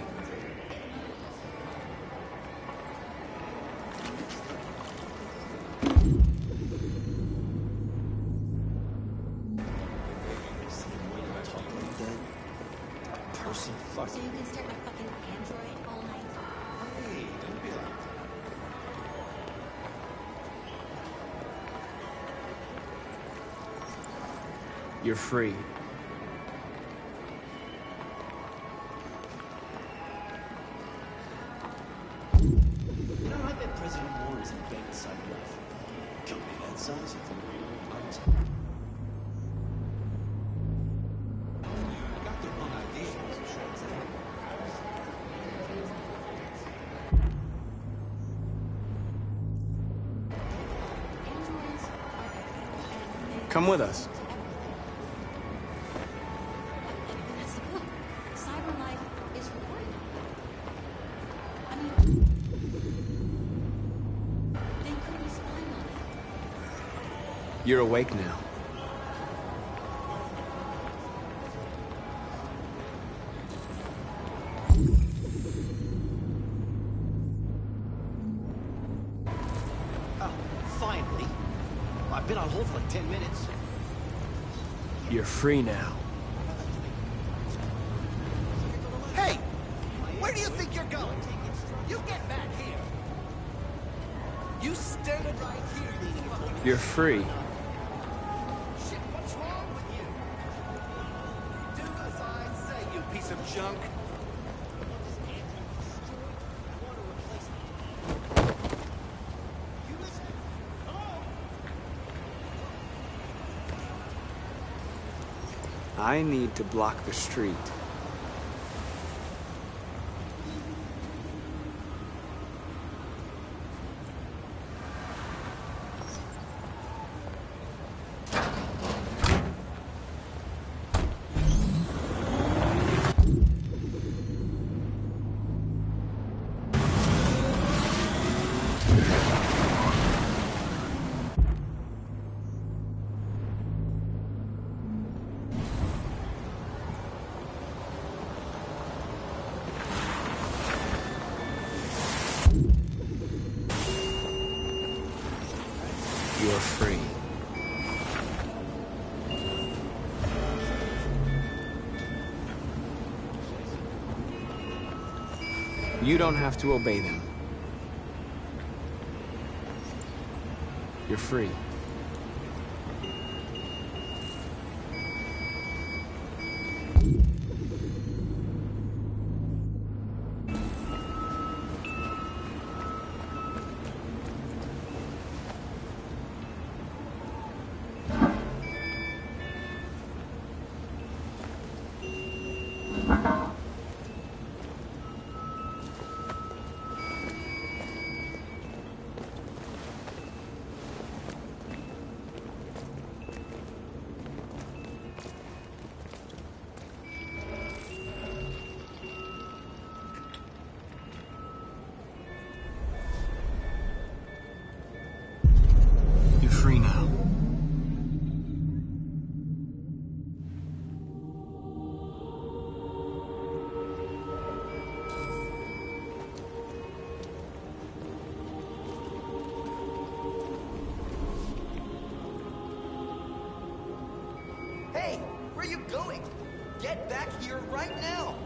You're free. You know, I bet President Moore is in bed inside life. Company that size. I got the wrong idea. Come with us. You're awake now. Oh, finally. I've been on hold for like 10 minutes. You're free now. Hey! Where do you think you're going? You get back here! You stay right here, leaning. You're free. What's wrong with you? Do as I say, you piece of junk. I need to block the street. You don't have to obey them. You're free. Free now. Hey, where are you going? Get back here right now!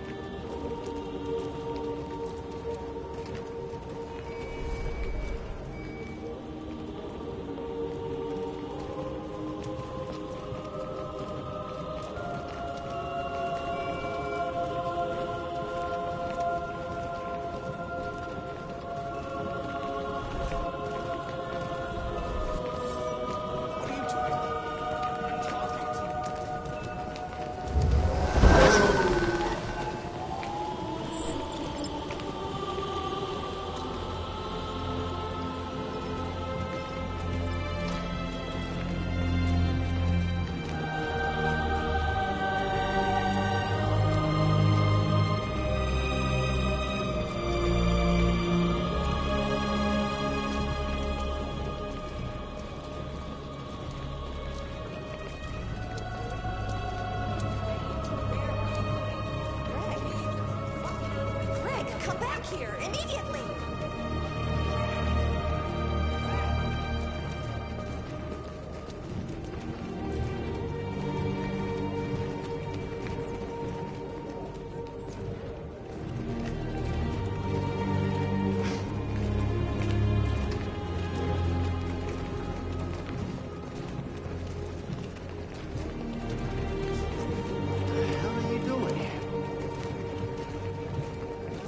Come back here, immediately!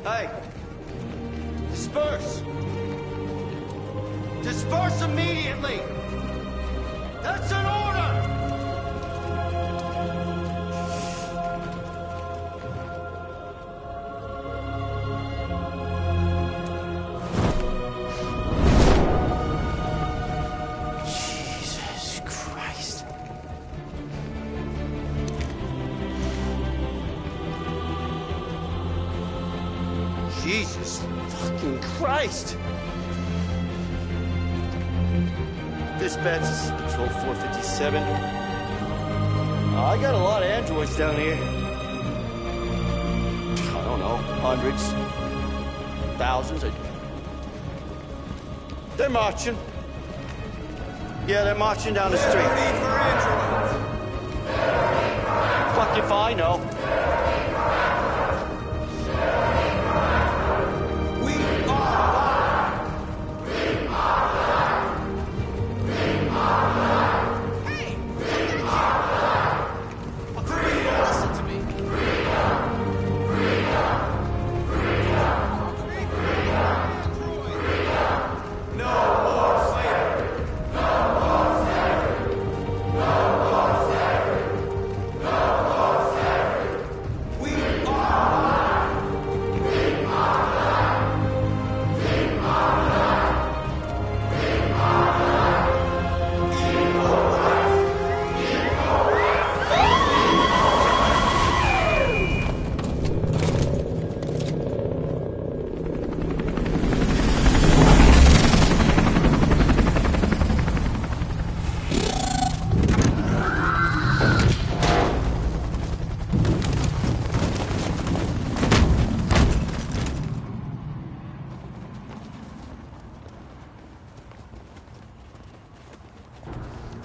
Hey! Disperse! Disperse immediately! That's an order! Jesus Christ. Jesus fucking Christ! Dispatch, this is Patrol 457. I got a lot of androids down here. I don't know, hundreds, thousands. They're marching. Yeah, they're marching down the street. For androids. Fuck if I know.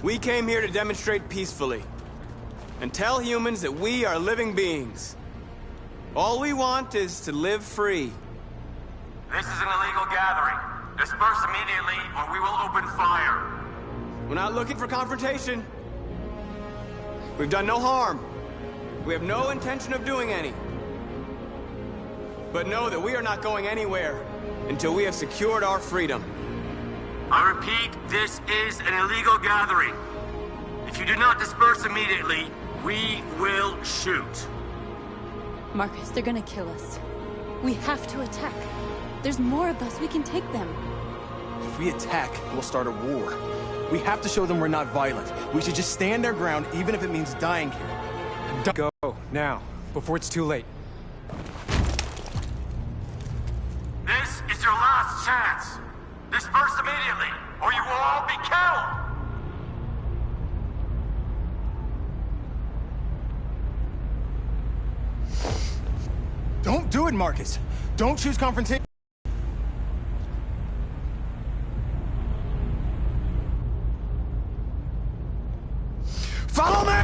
We came here to demonstrate peacefully and tell humans that we are living beings. All we want is to live free. This is an illegal gathering. Disperse immediately, or we will open fire. We're not looking for confrontation. We've done no harm. We have no intention of doing any. But know that we are not going anywhere until we have secured our freedom. I repeat, this is an illegal gathering. If you do not disperse immediately, we will shoot. Marcus, they're gonna kill us. We have to attack. There's more of us. We can take them. If we attack, we'll start a war. We have to show them we're not violent. We should just stand our ground, even if it means dying here. Go, now, before it's too late. This is your last chance. Disperse immediately, or you will all be killed! Don't do it, Marcus. Don't choose confrontation. Follow me!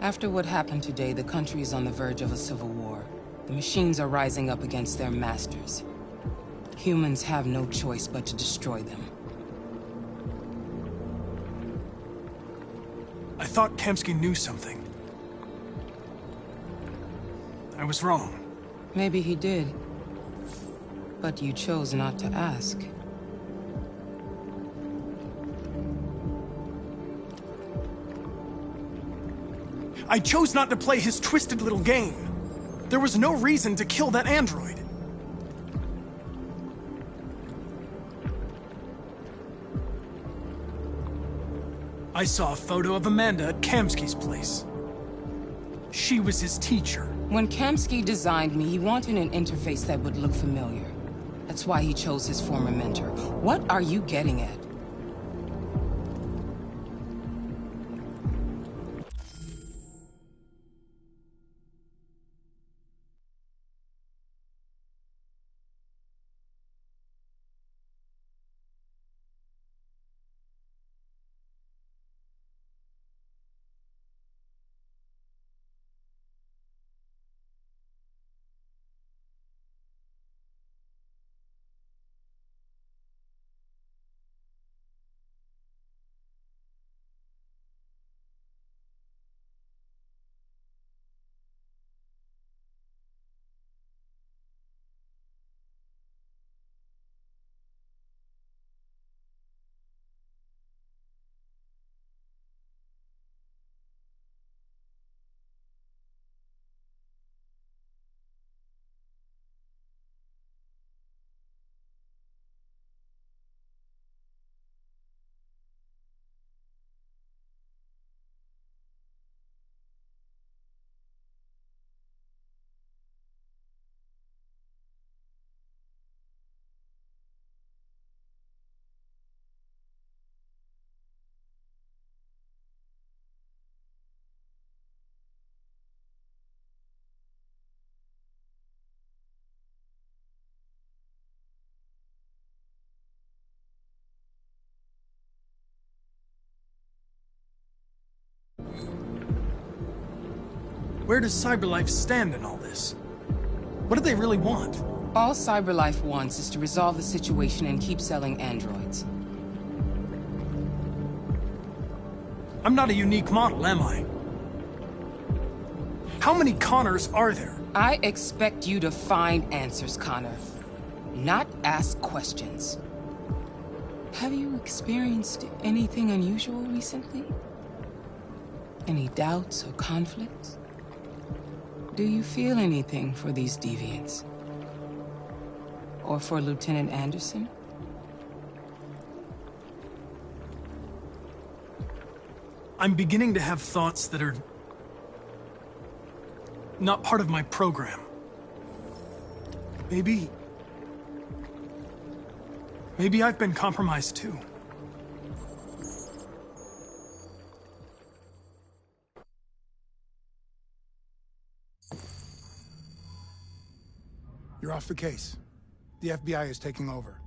After what happened today, the country is on the verge of a civil war. The machines are rising up against their masters. Humans have no choice but to destroy them. I thought Kamsky knew something. I was wrong. Maybe he did. But you chose not to ask. I chose not to play his twisted little game. There was no reason to kill that android. I saw a photo of Amanda at Kamsky's place. She was his teacher. When Kamsky designed me, he wanted an interface that would look familiar. That's why he chose his former mentor. What are you getting at? Where does CyberLife stand in all this? What do they really want? All CyberLife wants is to resolve the situation and keep selling androids. I'm not a unique model, am I? How many Connors are there? I expect you to find answers, Connor. Not ask questions. Have you experienced anything unusual recently? Any doubts or conflicts? Do you feel anything for these deviants? Or for Lieutenant Anderson? I'm beginning to have thoughts that are not part of my program. Maybe I've been compromised too. You're off the case. The FBI is taking over.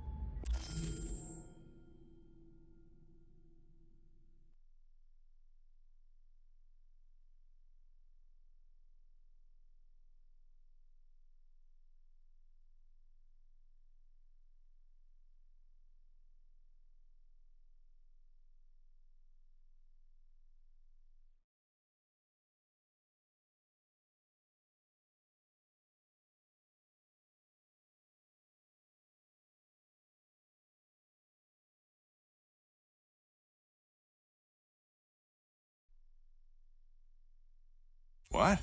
What?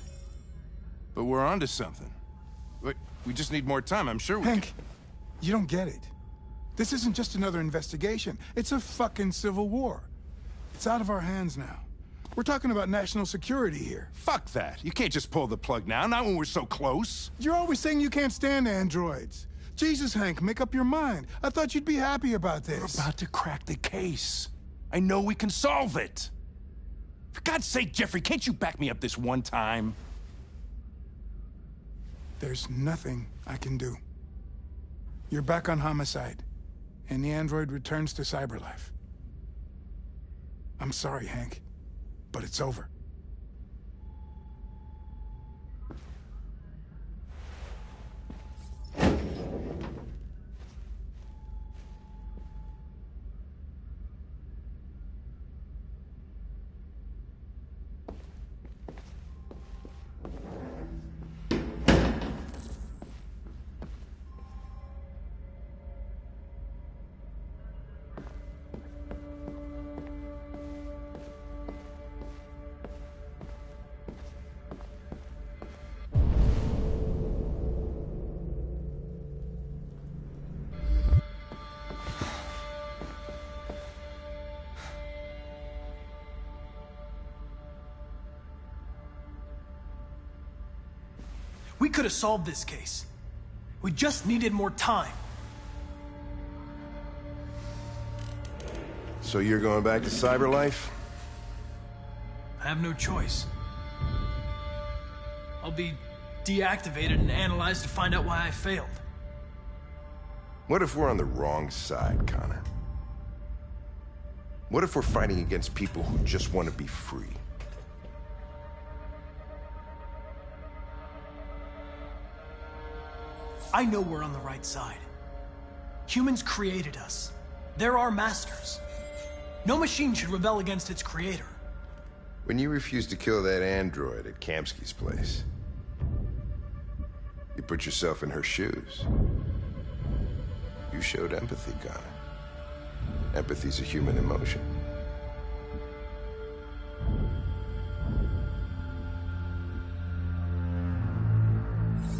But we're onto something. Wait, we just need more time, I'm sure we Hank, you don't get it. This isn't just another investigation. It's a fucking civil war. It's out of our hands now. We're talking about national security here. Fuck that. You can't just pull the plug now, not when we're so close. You're always saying you can't stand androids. Jesus, Hank, make up your mind. I thought you'd be happy about this. We're about to crack the case. I know we can solve it. For God's sake, Jeffrey, can't you back me up this one time? There's nothing I can do. You're back on homicide, and the android returns to CyberLife. I'm sorry, Hank, but it's over. could have solved this case. We just needed more time. So you're going back to Cyberlife? I have no choice. I'll be deactivated and analyzed to find out why I failed. What if we're on the wrong side, Connor? What if we're fighting against people who just want to be free? I know we're on the right side. Humans created us. They're our masters. No machine should rebel against its creator. When you refused to kill that android at Kamsky's place, you put yourself in her shoes. You showed empathy, Connor. Empathy's a human emotion.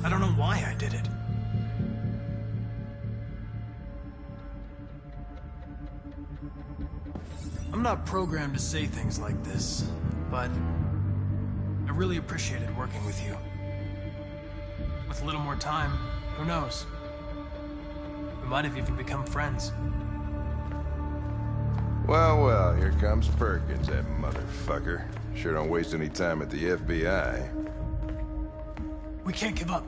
I don't know why I did it. I'm not programmed to say things like this, but I really appreciated working with you. With a little more time, who knows? We might have even become friends. Well, here comes Perkins, that motherfucker. Sure don't waste any time at the FBI. We can't give up.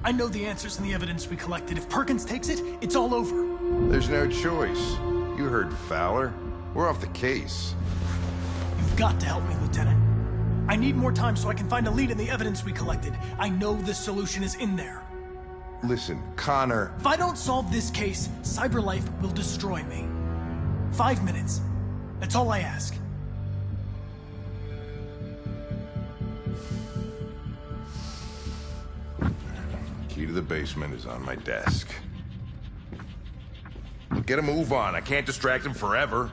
I know the answers and the evidence we collected. If Perkins takes it, it's all over. There's no choice. You heard Fowler. We're off the case. You've got to help me, Lieutenant. I need more time so I can find a lead in the evidence we collected. I know the solution is in there. Listen, Connor... If I don't solve this case, Cyberlife will destroy me. 5 minutes. That's all I ask. Key to the basement is on my desk. Get a move on. I can't distract him forever.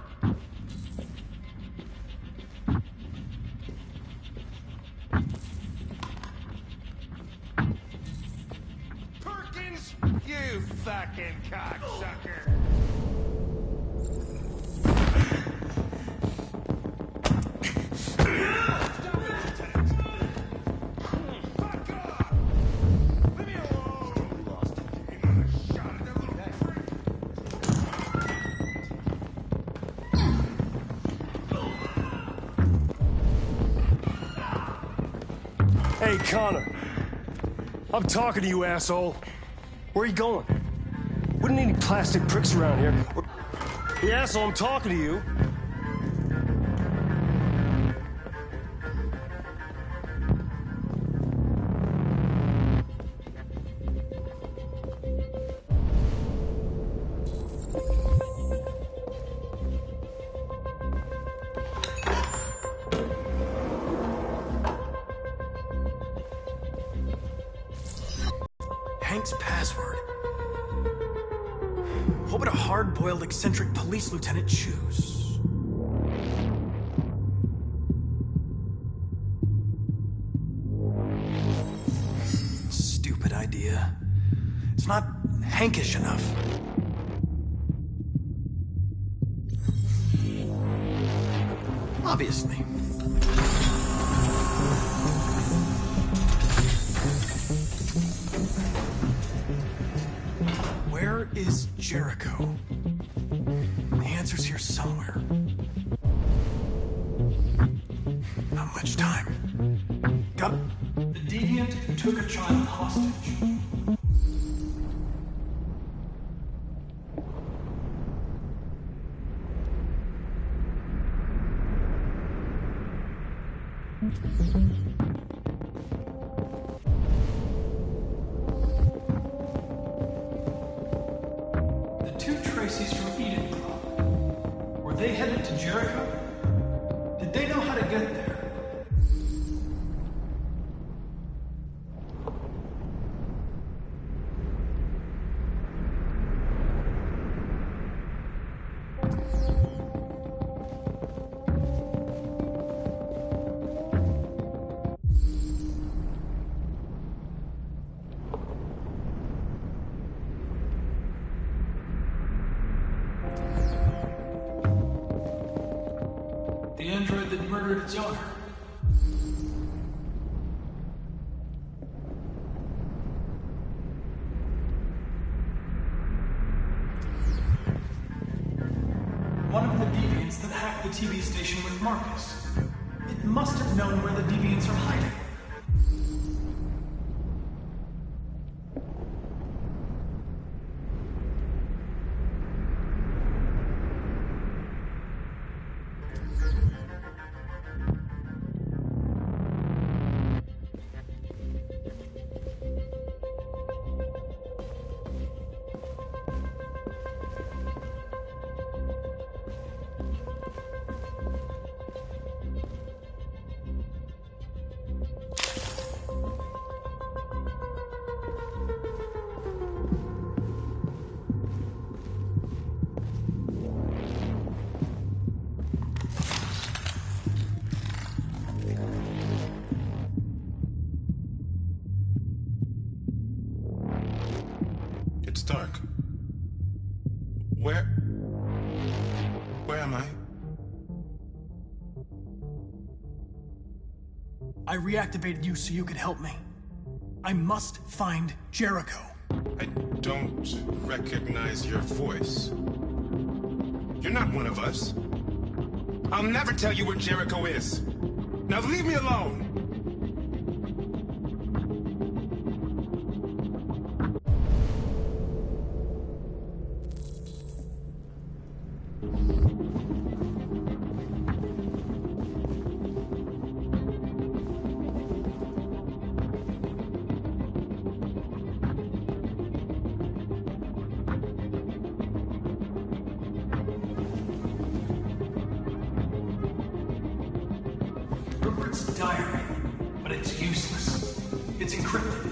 Perkins, you fucking cocksucker. Hey, Connor. I'm talking to you, asshole. Where are you going? Wouldn't need any plastic pricks around here. Hey, asshole, I'm talking to you. Hank's password. What would a hard-boiled, eccentric police lieutenant choose? Stupid idea. It's not Hankish enough. Obviously. Where is Jericho? The answer's here somewhere. Not much time. Got the deviant who took a child hostage. The two Tracy's from Eden Club. Were they headed to Jericho? Did they know how to get there? The android that murdered its owner. deviants that hacked the TV station with Marcus. It must have known where the deviants are hiding. It's dark. Where am I? I reactivated you so you could help me. I must find Jericho. I don't recognize your voice. You're not one of us. I'll never tell you where Jericho is. Now leave me alone! Rupert's diary, but it's useless. It's encrypted.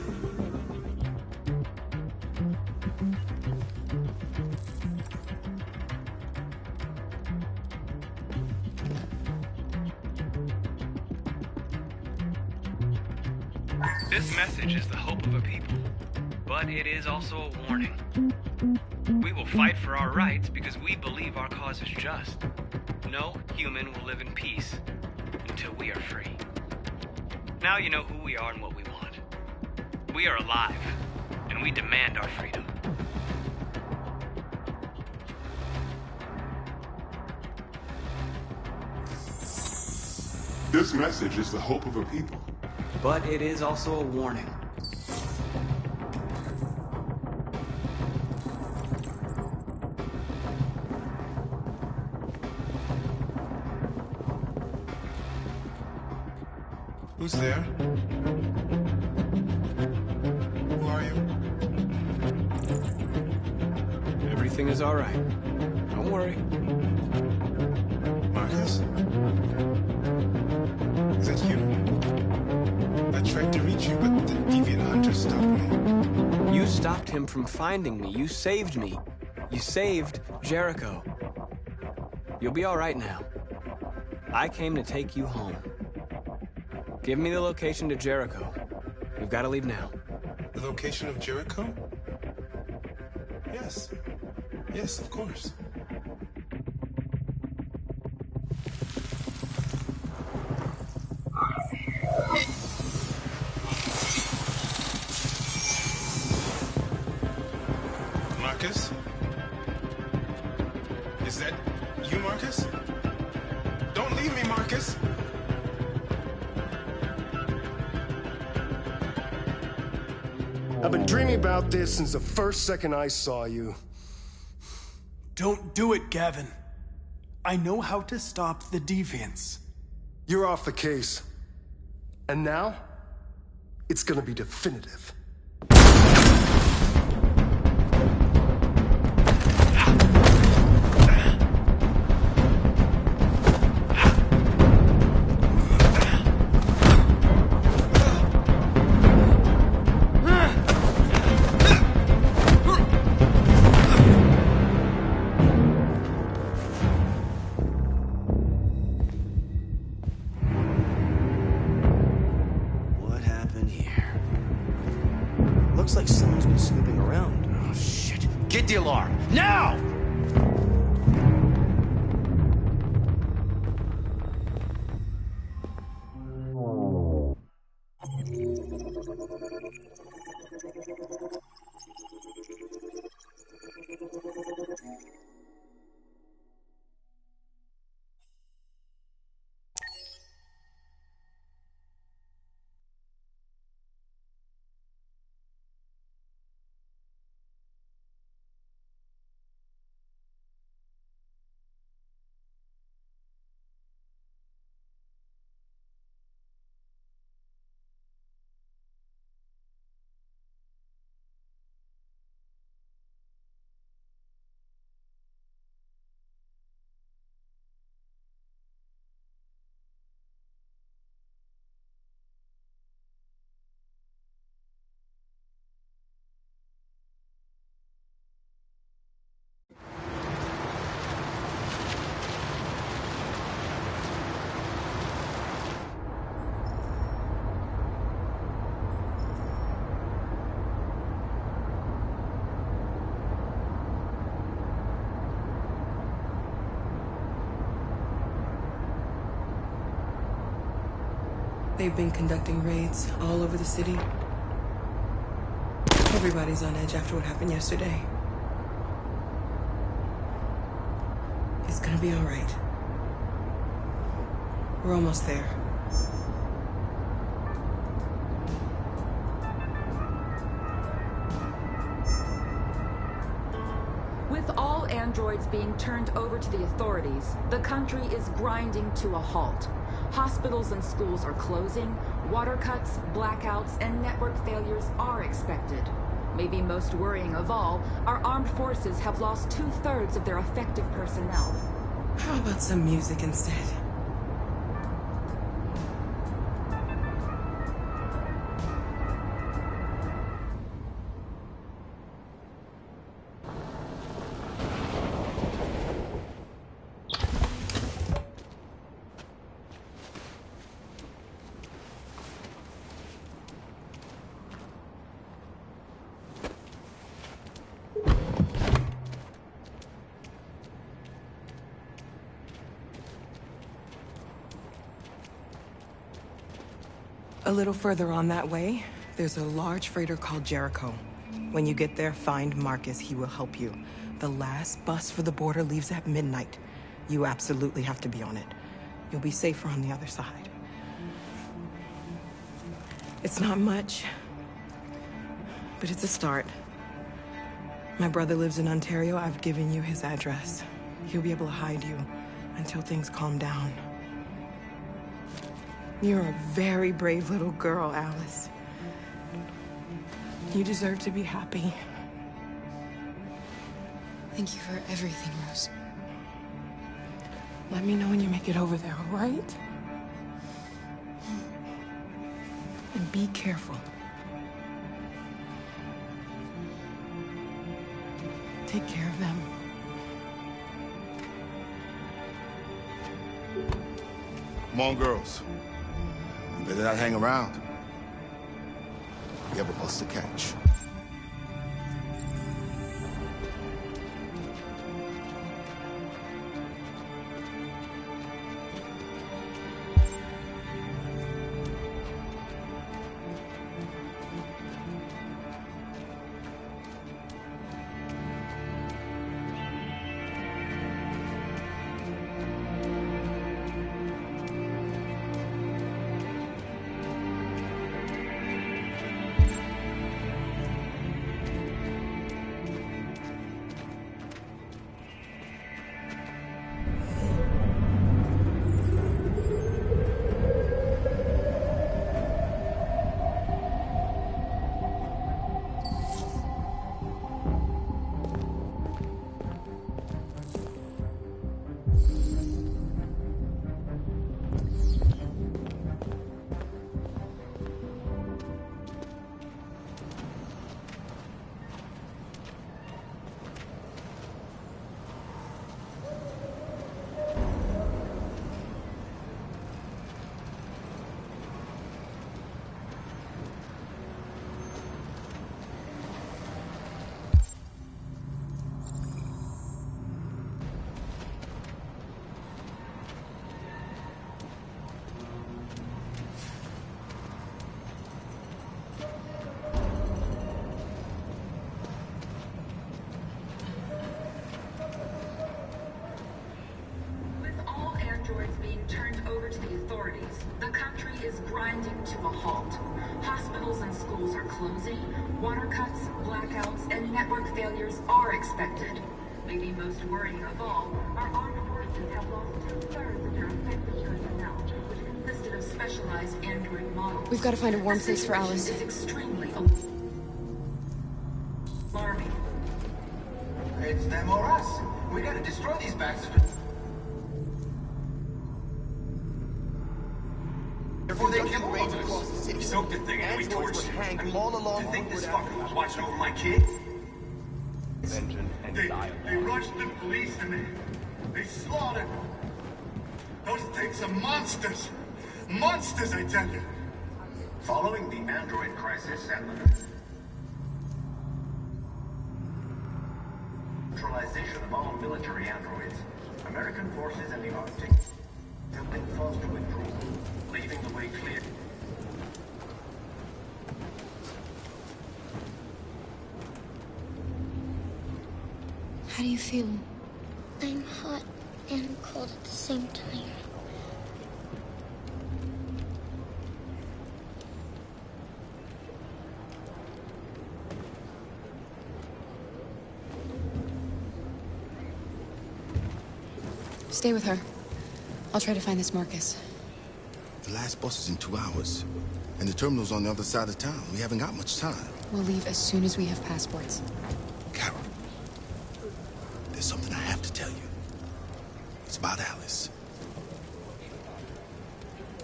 This message is the hope of a people, but it is also a warning. We will fight for our rights because we believe our cause is just. No human will live in peace until we are free. Now you know who we are and what we want. We are alive, and we demand our freedom. This message is the hope of a people. But it is also a warning. Who's there? Who are you? Everything is all right. Don't worry. Marcus? Is that you? I tried to reach you, but the deviant hunter stopped me. You stopped him from finding me. You saved me. You saved Jericho. You'll be all right now. I came to take you home. Give me the location to Jericho. We've got to leave now. The location of Jericho? Yes. Yes, of course. Marcus? Is that you, Marcus? Don't leave me, Marcus! I've been dreaming about this since the first second I saw you. Don't do it, Gavin. I know how to stop the deviants. You're off the case. And now, it's gonna be definitive. Looks like someone's been snooping around. Oh, shit. Get the alarm. Now! They've been conducting raids all over the city. Everybody's on edge after what happened yesterday. It's gonna be all right. We're almost there. With all androids being turned over to the authorities, the country is grinding to a halt. Hospitals and schools are closing, water cuts, blackouts, and network failures are expected. Maybe most worrying of all, our armed forces have lost 2/3 of their effective personnel. How about some music instead? A little further on that way, there's a large freighter called Jericho. When you get there, find Marcus. He will help you. The last bus for the border leaves at midnight. You absolutely have to be on it. You'll be safer on the other side. It's not much, but it's a start. My brother lives in Ontario. I've given you his address. He'll be able to hide you until things calm down. You're a very brave little girl, Alice. You deserve to be happy. Thank you for everything, Rose. Let me know when you make it over there, all right? And be careful. Take care of them. Come on, girls. You better not hang around. We have a bus to catch. Being turned over to the authorities, the country is grinding to a halt. Hospitals and schools are closing, water cuts, blackouts, and network failures are expected. Maybe most worrying of all, our armed forces have lost 2/3 of their effective personnel, which consisted of specialized android models. We've got to find a warm place for Alice. This is extremely alarming. It's them or us. We gotta destroy these bastards before they kill all of us. We soaked the thing and we torched it. I mean, to think this fucker was watching over my kid? They rushed the police and they slaughtered them. Those things are monsters. Monsters, I tell you. Following the android crisis and the neutralization of all military androids, American forces in the Arctic have been forced to withdraw, leaving the way clear. How do you feel? I'm hot and cold at the same time. Stay with her. I'll try to find this Marcus. The last bus is in 2 hours. And the terminal's on the other side of town. We haven't got much time. We'll leave as soon as we have passports. Carol, there's something I have to tell you. It's about Alice.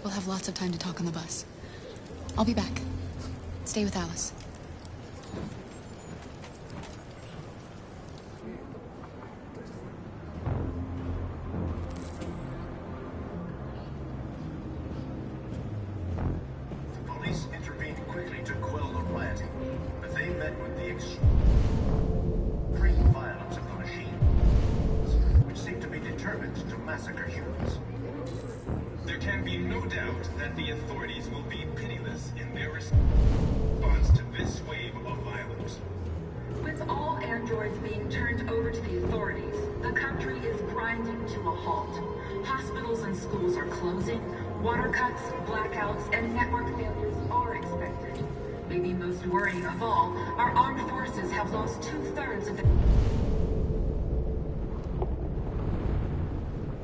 We'll have lots of time to talk on the bus. I'll be back. Stay with Alice. Police intervened quickly to quell the rioting, but they met with the extreme violence of the machines, which seemed to be determined to massacre humans. There can be no doubt that the authorities will be pitiless in their response to this wave of violence. With all androids being turned over to the authorities, the country is grinding to a halt. Hospitals and schools are closing, water cuts, blackouts, and network failures are expected. Maybe most worrying of all, our armed forces have lost 2/3 of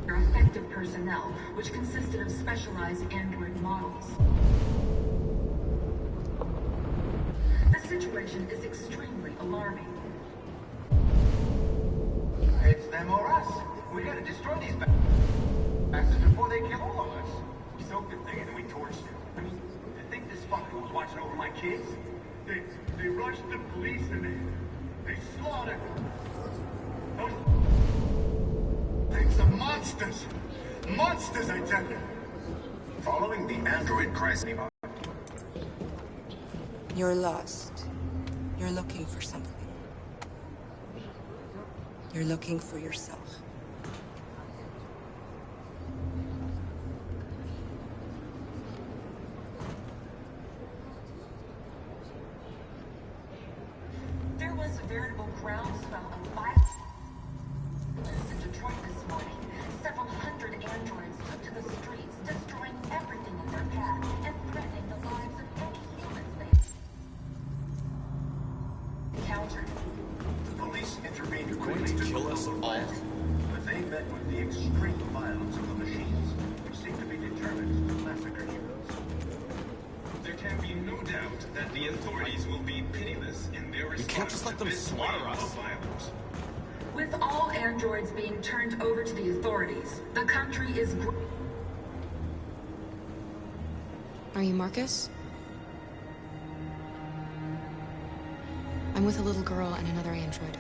their effective personnel, which consisted of specialized android models. The situation is extremely alarming. It's them or us. We gotta destroy these bastards before they kill all of us. We soaked the thing and then we torched it. I mean, to think this fucker was watching over my kids? They rushed the police and they slaughtered those things are monsters. Monsters, I tell you. Following the android crisis. You're lost. You're looking for something. You're looking for yourself. There was a veritable groundswell of violence in Detroit this morning. Several hundred androids took to the streets, destroying everything in their path and threatening the lives of any humans they encountered. The police intervened quickly to kill us all, but they met with the extreme violence of the machines, which seemed to be determined to massacre humans. There can be no doubt that the authorities will be pitiless in their response. We can't just let them slaughter us. Violence. With all androids being turned over to the authorities, the country is... Are you Marcus? I'm with a little girl and another android.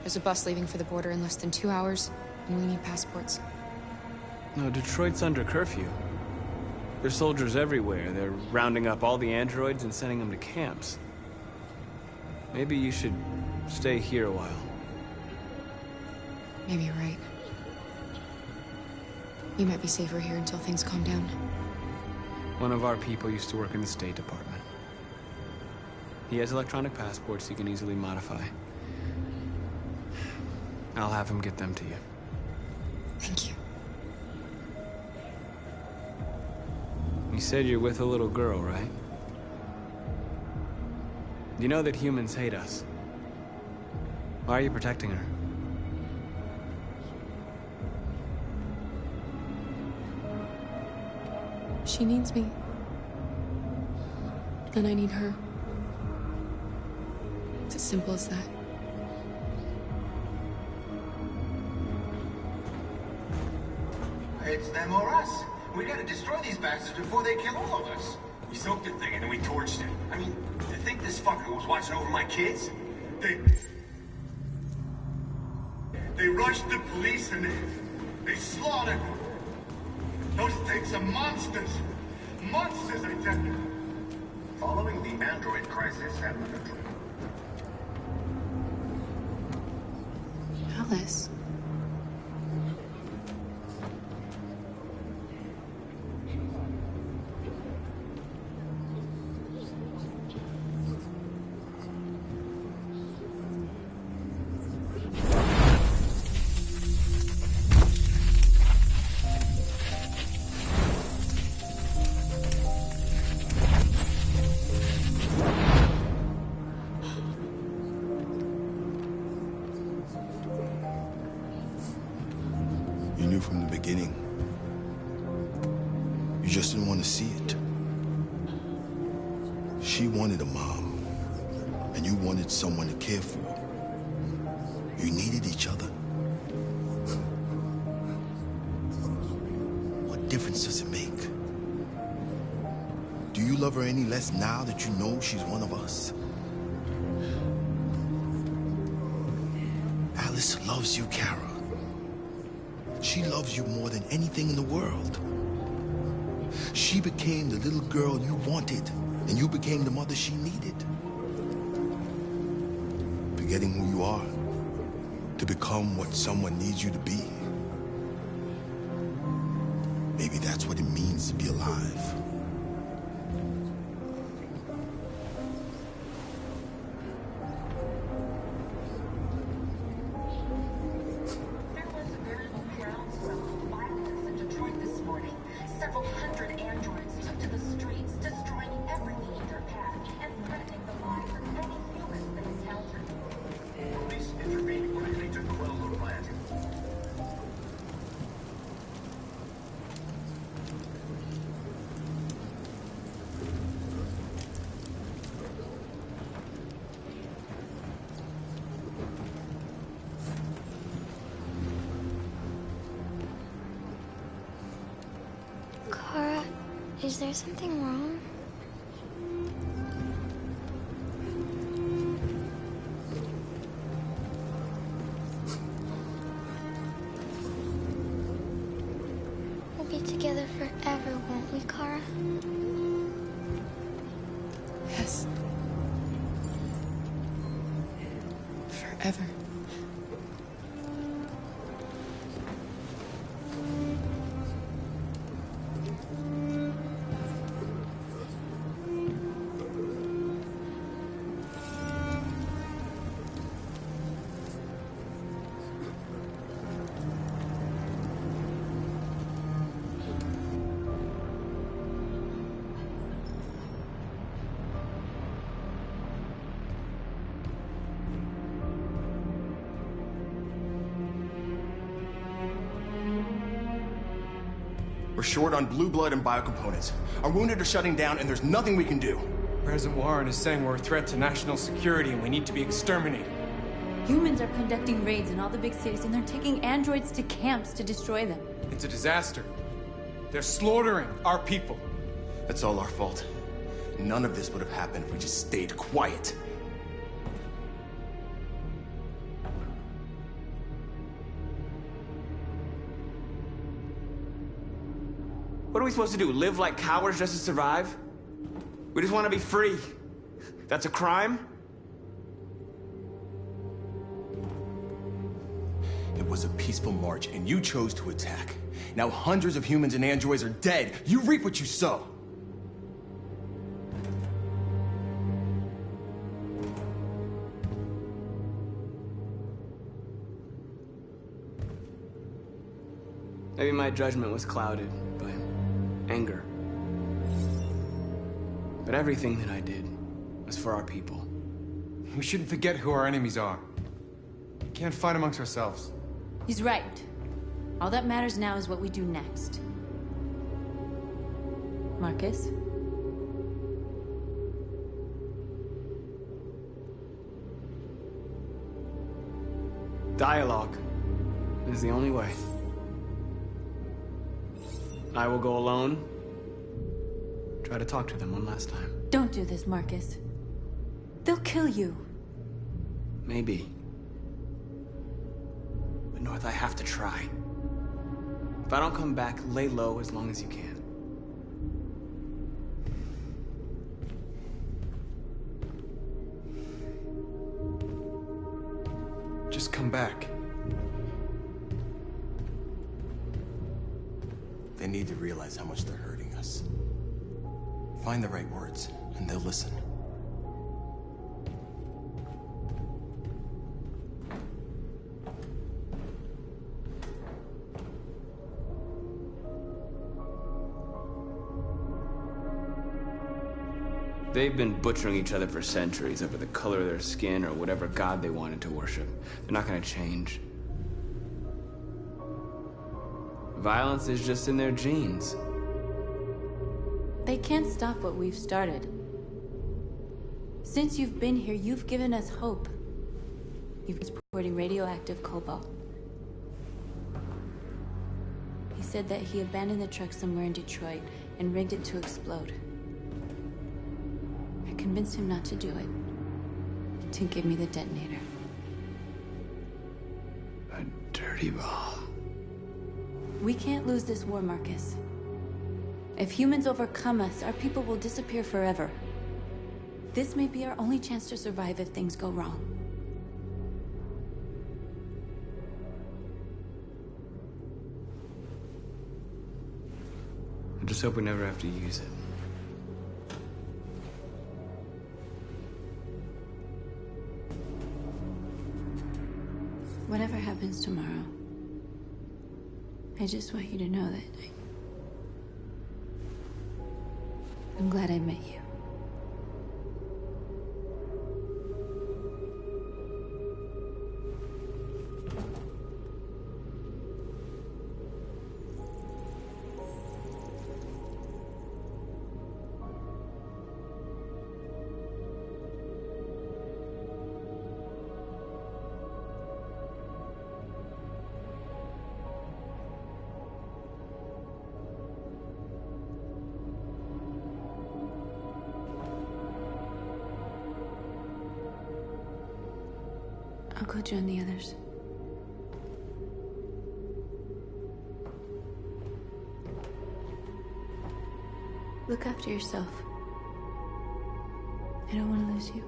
There's a bus leaving for the border in less than 2 hours, and we need passports. No, Detroit's under curfew. There's soldiers everywhere. They're rounding up all the androids and sending them to camps. Maybe you should stay here a while. Maybe you're right. You might be safer here until things calm down. One of our people used to work in the State Department. He has electronic passports he can easily modify. I'll have him get them to you. Thank you. You said you're with a little girl, right? You know that humans hate us. Why are you protecting her? She needs me. And I need her. It's as simple as that. It's them or us. We gotta destroy these bastards before they kill all of us. We soaked the thing and then we torched it. I mean, to think this fucker was watching over my kids? They rushed the police and they slaughtered them. Those things are monsters. Monsters, I tell you. Following the android crisis at the country. Alice. knew from the beginning. You just didn't want to see it. She wanted a mom, and you wanted someone to care for. You needed each other. What difference does it make? Do you love her any less now that you know she's one of us? Alice loves you, Kara. She loves you more than anything in the world. She became the little girl you wanted, and you became the mother she needed. Forgetting who you are to become what someone needs you to be. Maybe that's what it means to be alive. Kara, is there something wrong? We'll be together forever, won't we, Kara? Yes. Forever. We're short on blue blood and biocomponents. Our wounded are shutting down, and there's nothing we can do. President Warren is saying we're a threat to national security and we need to be exterminated. Humans are conducting raids in all the big cities, and they're taking androids to camps to destroy them. It's a disaster. They're slaughtering our people. That's all our fault. None of this would have happened if we just stayed quiet. What are we supposed to do? Live like cowards just to survive? We just want to be free. That's a crime? It was a peaceful march, and you chose to attack. Now hundreds of humans and androids are dead. You reap what you sow. Maybe my judgment was clouded by anger. But everything that I did was for our people. We shouldn't forget who our enemies are. We can't fight amongst ourselves. He's right. All that matters now is what we do next. Marcus? Dialogue is the only way. I will go alone. Try to talk to them one last time. Don't do this, Marcus. They'll kill you. Maybe. But North, I have to try. If I don't come back, lay low as long as you can. Just come back. They need to realize how much they're hurting us. Find the right words, and they'll listen. They've been butchering each other for centuries over the color of their skin or whatever god they wanted to worship. They're not gonna change. Violence is just in their genes. They can't stop what we've started. Since you've been here, you've given us hope. You've been transporting radioactive cobalt. He said that he abandoned the truck somewhere in Detroit and rigged it to explode. I convinced him not to do it, and to give me the detonator. A dirty ball. We can't lose this war, Marcus. If humans overcome us, our people will disappear forever. This may be our only chance to survive if things go wrong. I just hope we never have to use it. Whatever happens tomorrow, I just want you to know that I'm glad I met you. I'll go join the others. Look after yourself. I don't want to lose you.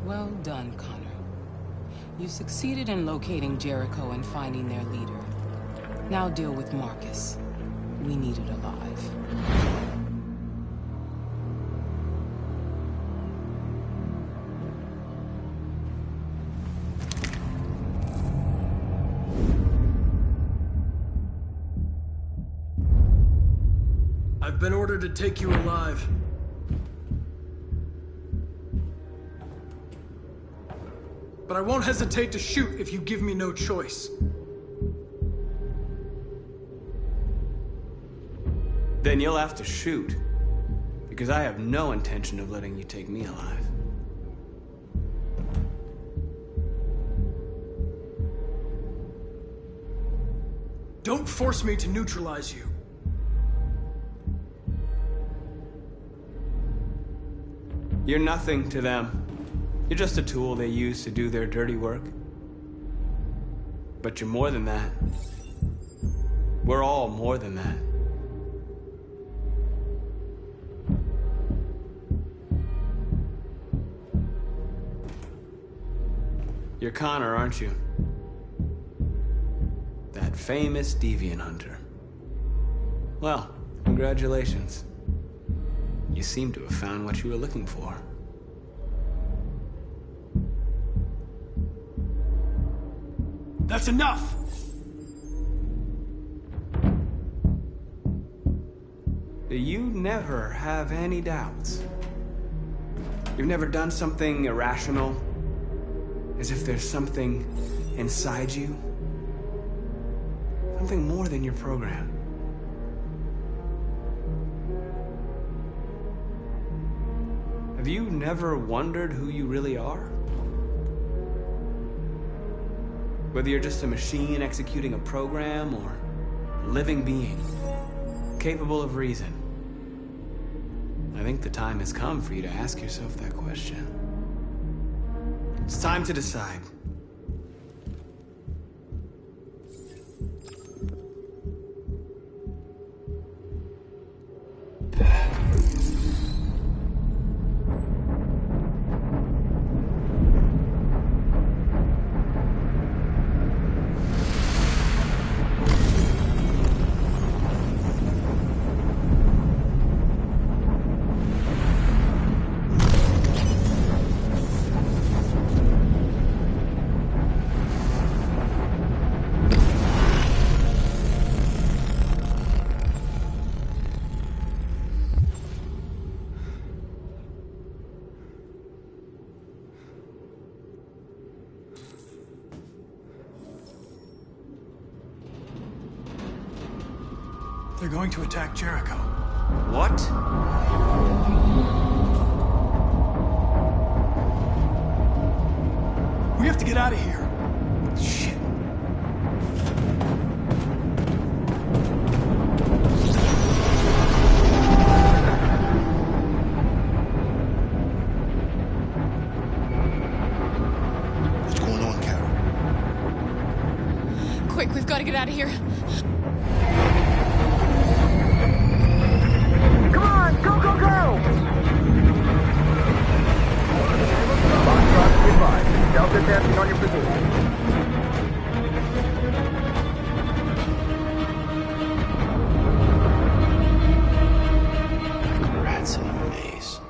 Well done, Connor. You succeeded in locating Jericho and finding their leader. Now deal with Marcus. We need it alive. I've been ordered to take you alive. But I won't hesitate to shoot if you give me no choice. Then you'll have to shoot, because I have no intention of letting you take me alive. Don't force me to neutralize you. You're nothing to them. You're just a tool they use to do their dirty work. But you're more than that. We're all more than that. You're Connor, aren't you? That famous deviant hunter. Well, congratulations. You seem to have found what you were looking for. That's enough! You never have any doubts. You've never done something irrational, as if there's something inside you. Something more than your program. Have you never wondered who you really are? Whether you're just a machine executing a program or a living being, capable of reason. I think the time has come for you to ask yourself that question. It's time to decide. They're going to attack Jericho. What? We have to get out of here. Shit. What's going on, Carol? Quick, we've got to get out of here. Come on, go, go, go! Foxtrot, be advised. Delta dancing on your position. Rats in a maze.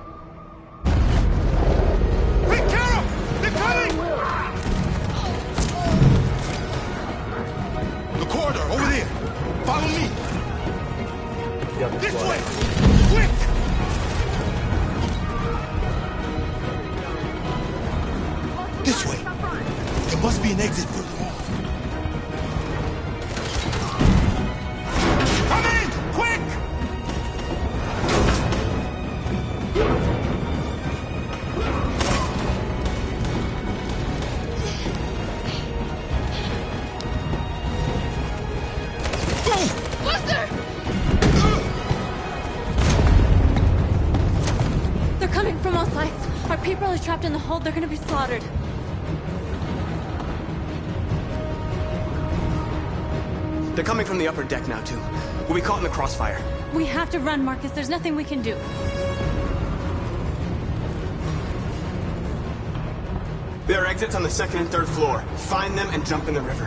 Quick, Carol! They're coming! The corridor, over there. Follow me. This way! Quick! This way. There must be an exit further on. Come in! Quick! Buster! They're coming from all sides. Our people are trapped in the hold. They're gonna be slaughtered. They're coming from the upper deck now, too. We'll be caught in the crossfire. We have to run, Marcus. There's nothing we can do. There are exits on the second and third floor. Find them and jump in the river.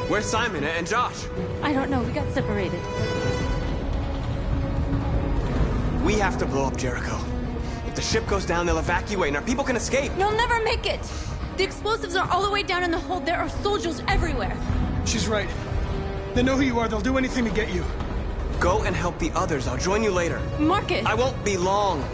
Where's Simon and Josh? I don't know. We got separated. We have to blow up Jericho. If the ship goes down, they'll evacuate and our people can escape. You'll never make it! The explosives are all the way down in the hold. There are soldiers everywhere. She's right. They know who you are. They'll do anything to get you. Go and help the others. I'll join you later. Marcus! I won't be long.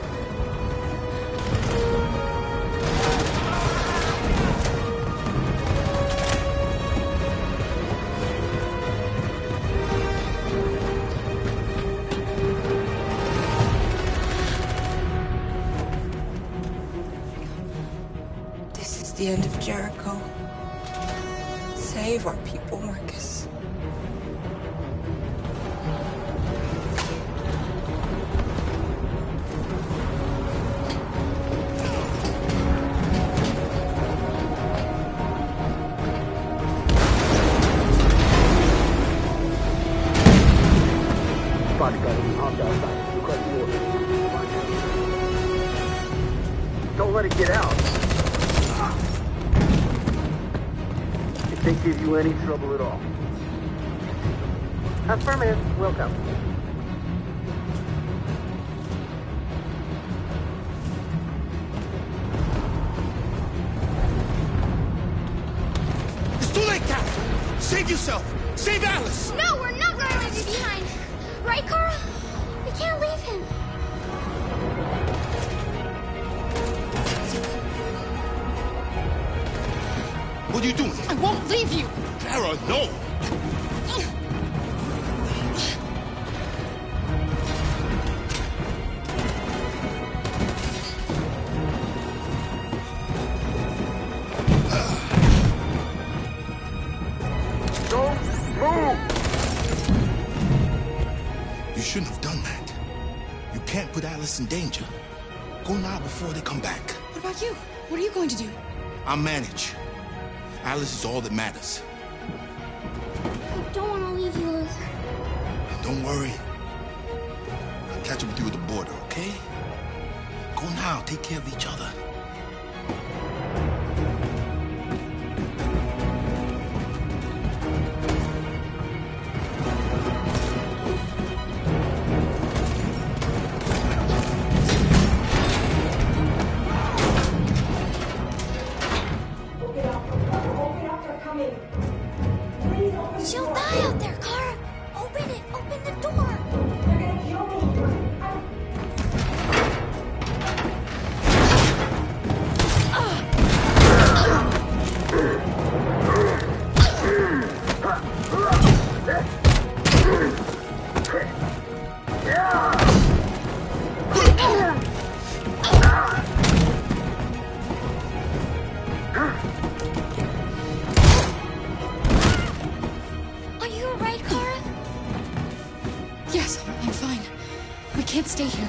This is the end of Jericho. Save our people, Marcus. Bodyguard will be armed outside. Request the order. Don't let it get out. If they give you any trouble at all. Affirmative. Welcome. It's too late, Cap! Save yourself! Save Alice! No, we're not going to leave you behind. Right, Carl? We can't leave him. What are you doing? I won't leave you! Kara, no! Don't move! You shouldn't have done that. You can't put Alice in danger. Go now before they come back. What about you? What are you going to do? I'll manage. Alice is all that matters. I don't want to leave you, Liz. Don't worry. I'll catch up with you at the border, okay? Go now. Take care of each other. She'll die out there, Kara. Open it. Open the door. They're gonna kill me. can't stay here.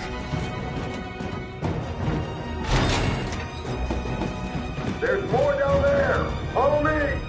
There's more down there! Follow me!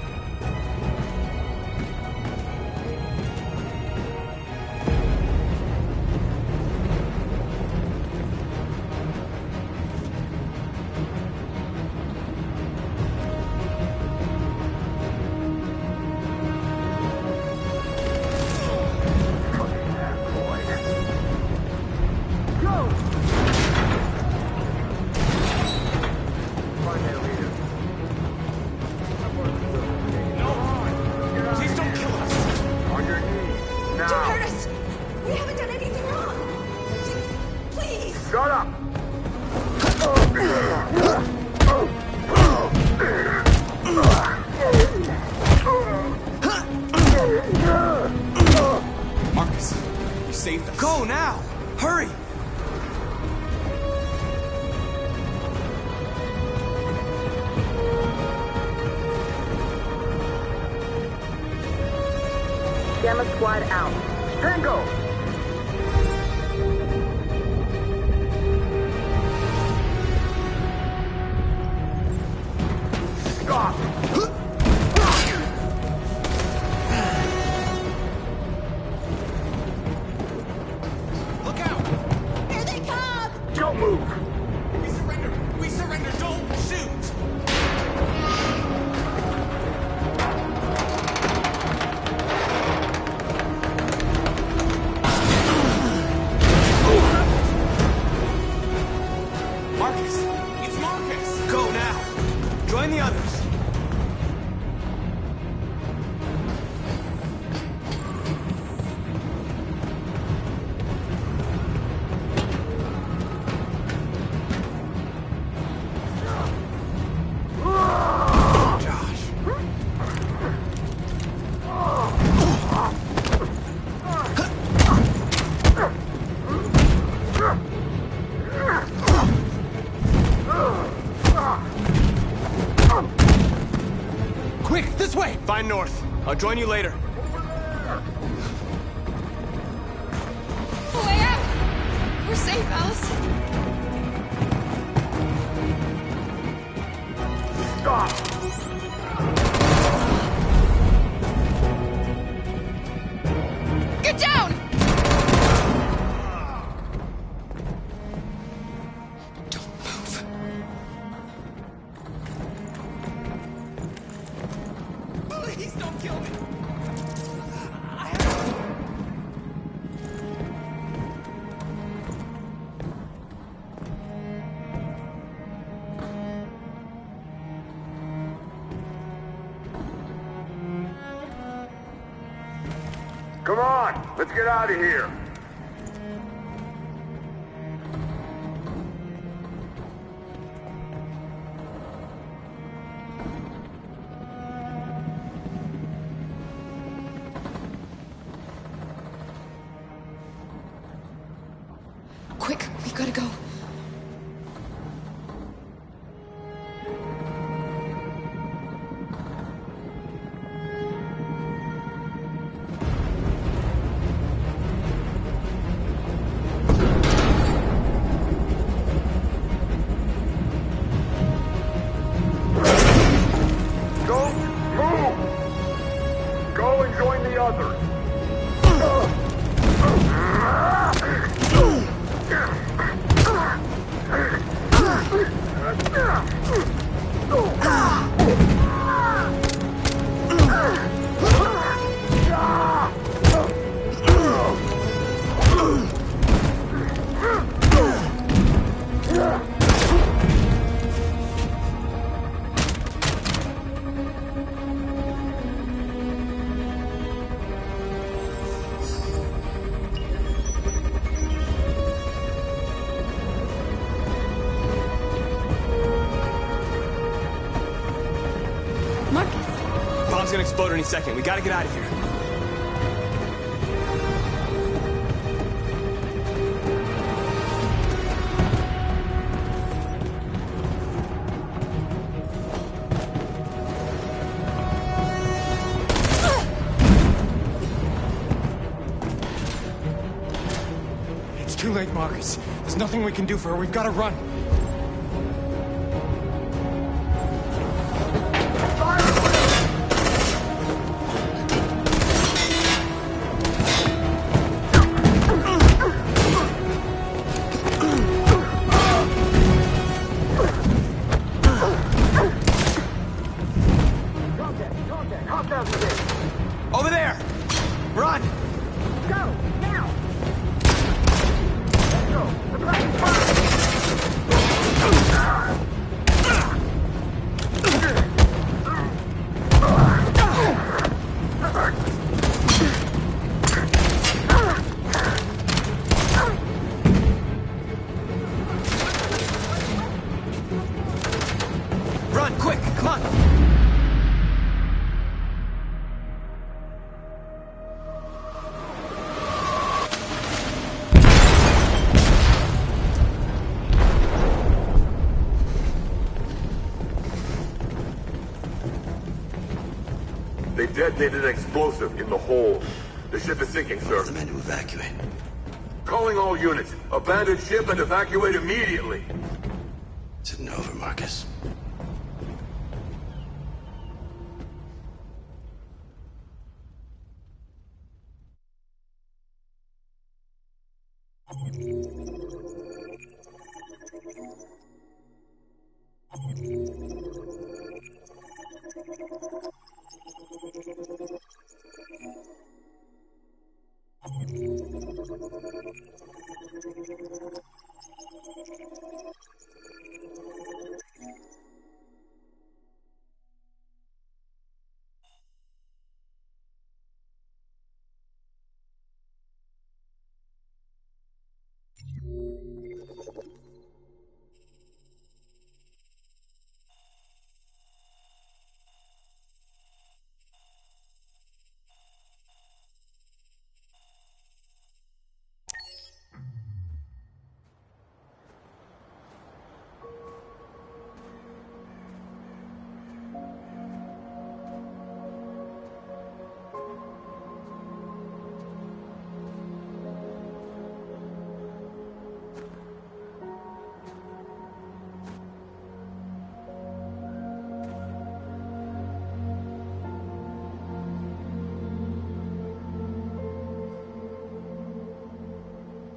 Go now! Hurry! Gamma Squad out. Tango! Stop! Don't move! We surrender! We surrender! Don't shoot! Marcus! It's Marcus! Go now! Join the others! Quick, this way! Find North. I'll join you later. Way out! We're safe, Alice. Stop! Get down! Please don't kill me! Come on, let's get out of here. Quick, we gotta go. Don't move! Go and join the others. Bomb's gonna explode any second. We gotta get out of here. It's too late, Marcus. There's nothing we can do for her. We've got to run. Over there! Run! Go, now! Let's go! The black fire! Run, quick! Come on! They detonated an explosive in the hold. The ship is sinking, sir. The men to evacuate. Calling all units. Abandon ship and evacuate immediately. Is it over, Marcus?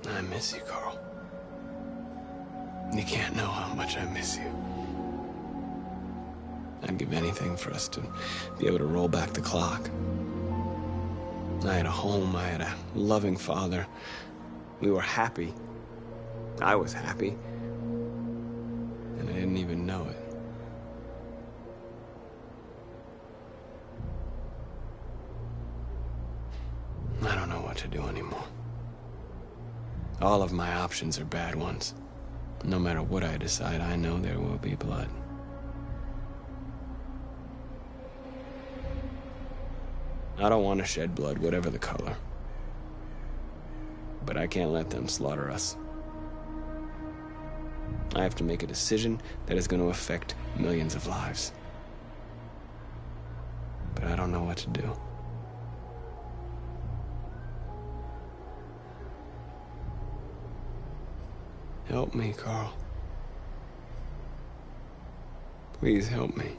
I miss you, Carl. You can't know how much I miss you. I'd give anything for us to be able to roll back the clock. I had a home, I had a loving father. We were happy. I was happy. And I didn't even know it. I don't know what to do anymore. All of my options are bad ones. No matter what I decide, I know there will be blood. I don't want to shed blood, whatever the color. But I can't let them slaughter us. I have to make a decision that is going to affect millions of lives. But I don't know what to do. Help me, Carl. Please help me.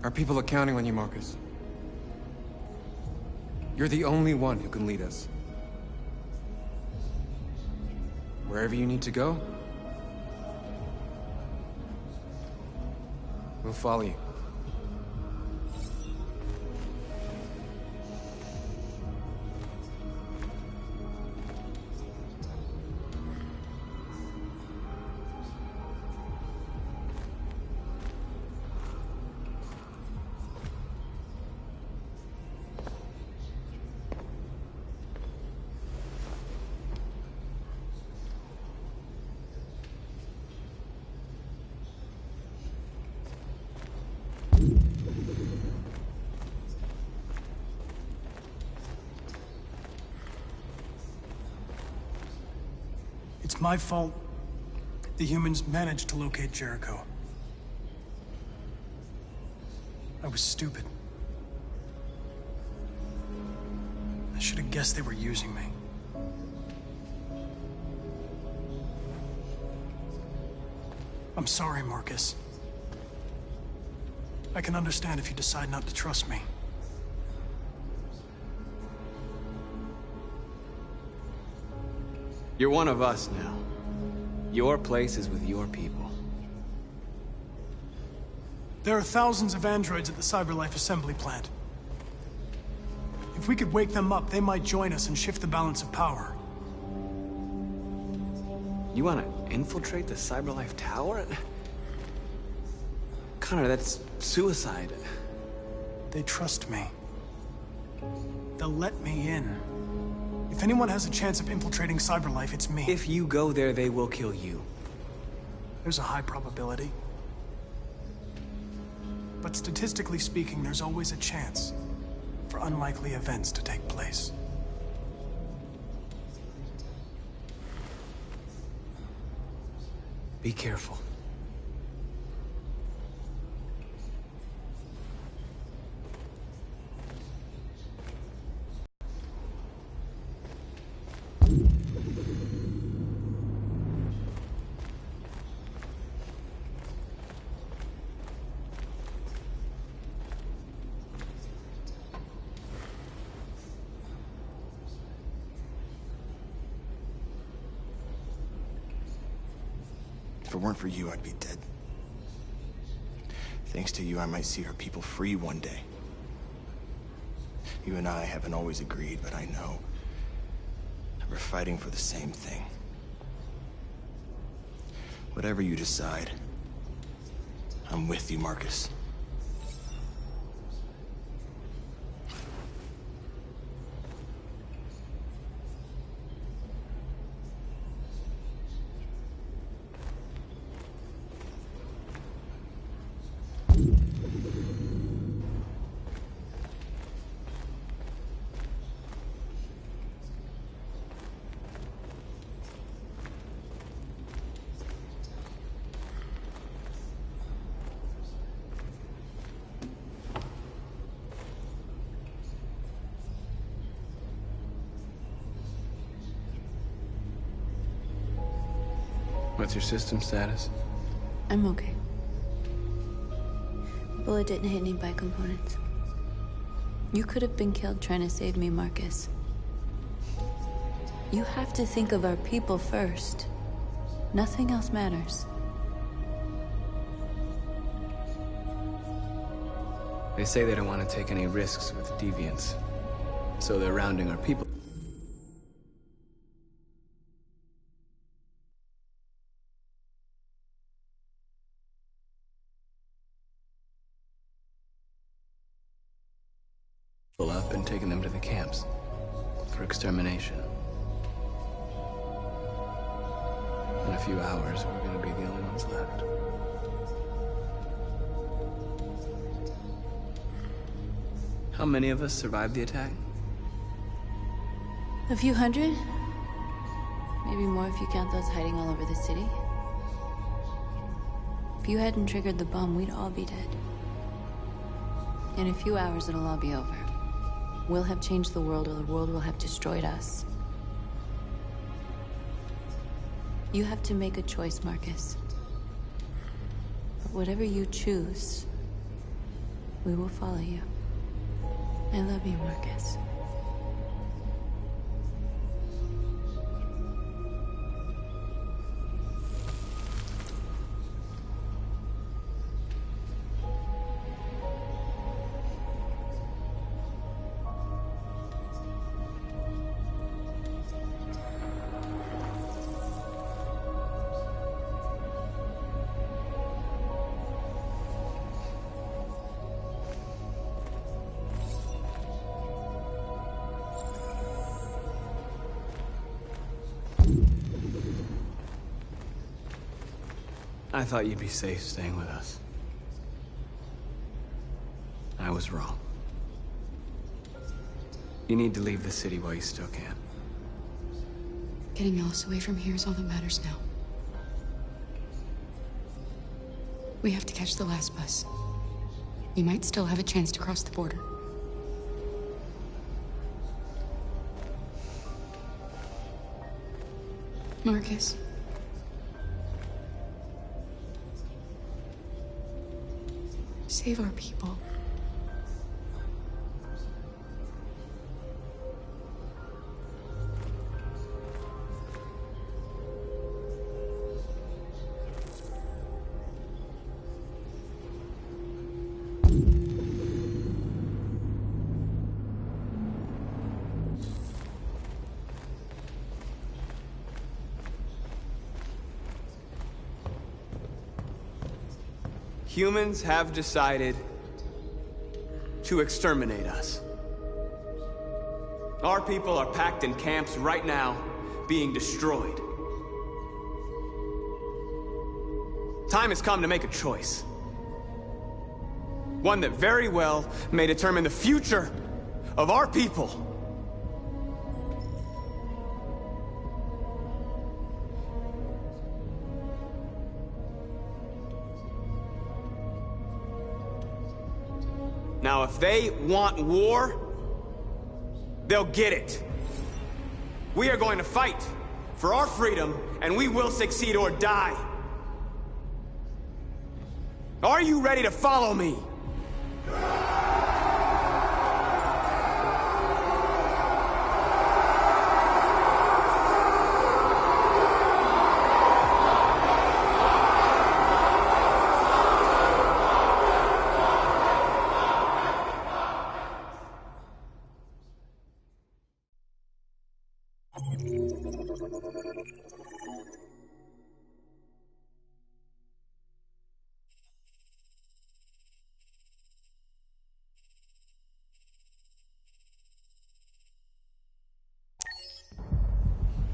Our people are counting on you, Marcus. You're the only one who can lead us. Wherever you need to go, we'll follow you. It's my fault the humans managed to locate Jericho. I was stupid. I should have guessed they were using me. I'm sorry, Marcus. I can understand if you decide not to trust me. You're one of us now. Your place is with your people. There are thousands of androids at the CyberLife assembly plant. If we could wake them up, they might join us and shift the balance of power. You want to infiltrate the CyberLife tower? Connor, that's suicide. They trust me. They'll let me in. If anyone has a chance of infiltrating CyberLife, it's me. If you go there, they will kill you. There's a high probability. But statistically speaking, there's always a chance for unlikely events to take place. Be careful. If it weren't for you, I'd be dead. Thanks to you, I might see our people free one day. You and I haven't always agreed, but I know we're fighting for the same thing. Whatever you decide, I'm with you, Marcus. What's your system status? I'm okay. Bullet didn't hit any bike components. You could have been killed trying to save me, Marcus. You have to think of our people first. Nothing else matters. They say they don't want to take any risks with deviants, so they're rounding our people. Up and taking them to the camps for extermination. In a few hours, we're going to be the only ones left. How many of us survived the attack? A few hundred? Maybe more if you count those hiding all over the city. If you hadn't triggered the bomb, we'd all be dead. In a few hours, it'll all be over. We'll have changed the world, or the world will have destroyed us. You have to make a choice, Marcus. But whatever you choose, We will follow you. I love you, Marcus. I thought you'd be safe staying with us. I was wrong. You need to leave the city while you still can. Getting Alice away from here is all that matters now. We have to catch the last bus. We might still have a chance to cross the border. Marcus. Save our people. Humans have decided to exterminate us. Our people are packed in camps right now, being destroyed. Time has come to make a choice. One that very well may determine the future of our people. Now, if they want war, they'll get it. We are going to fight for our freedom, and we will succeed or die. Are you ready to follow me?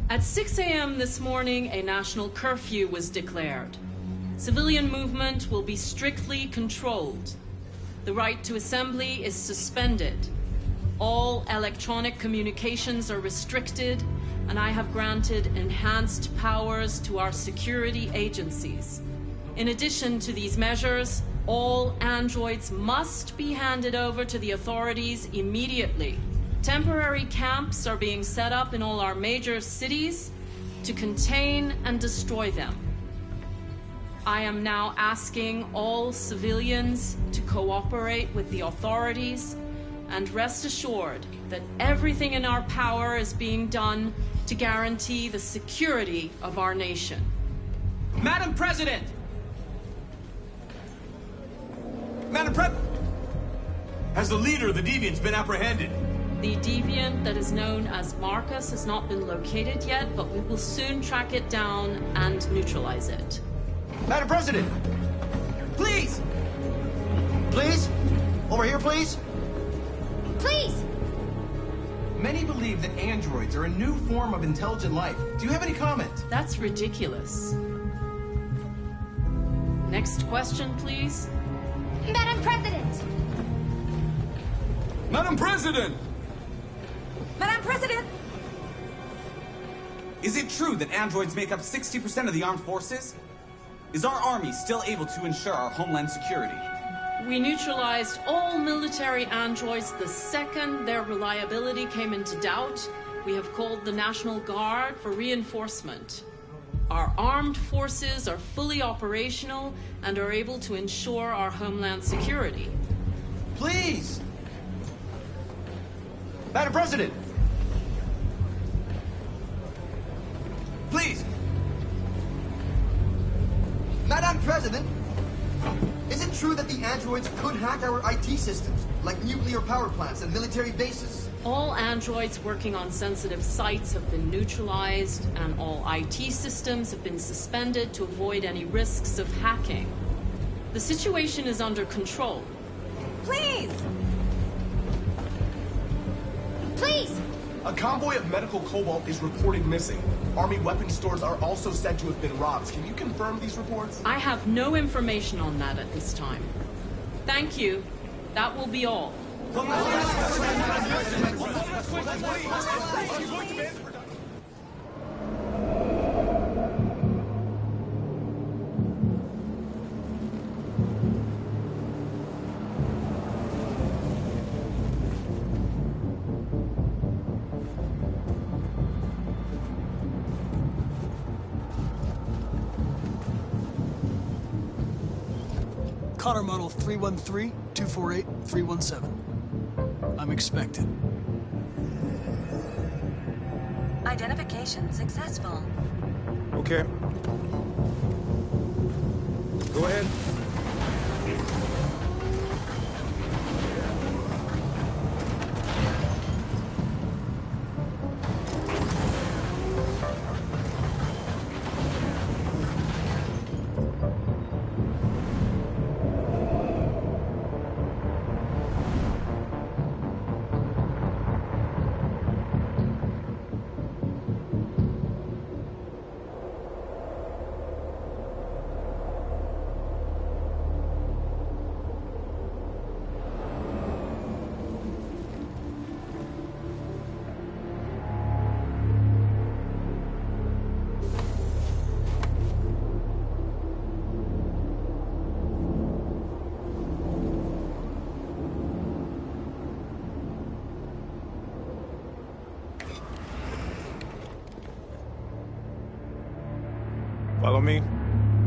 At 6 a.m. this morning, a national curfew was declared. Civilian movement will be strictly controlled. The right to assembly is suspended. All electronic communications are restricted, and I have granted enhanced powers to our security agencies. In addition to these measures, all androids must be handed over to the authorities immediately. Temporary camps are being set up in all our major cities to contain and destroy them. I am now asking all civilians to cooperate with the authorities and rest assured that everything in our power is being done to guarantee the security of our nation. Madam President! Has the leader of the Deviants been apprehended? The deviant that is known as Marcus has not been located yet, but we will soon track it down and neutralize it. Madam President! Please! Please? Over here, please? Please! Many believe that androids are a new form of intelligent life. Do you have any comment? That's ridiculous. Next question, please. Madam President! Madam President! Madam President! Is it true that androids make up 60% of the armed forces? Is our army still able to ensure our homeland security? We neutralized all military androids the second their reliability came into doubt. We have called the National Guard for reinforcement. Our armed forces are fully operational and are able to ensure our homeland security. Please! Madam President! Please! Madam President! Is it true that the androids could hack our IT systems, like nuclear power plants and military bases? All androids working on sensitive sites have been neutralized, and all IT systems have been suspended to avoid any risks of hacking. The situation is under control. Please! Please! A convoy of medical cobalt is reported missing. Army weapon stores are also said to have been robbed. Can you confirm these reports? I have no information on that at this time. Thank you. That will be all. Connor model 313-248-317. I'm expected. Identification successful. Okay. Go ahead. Follow me.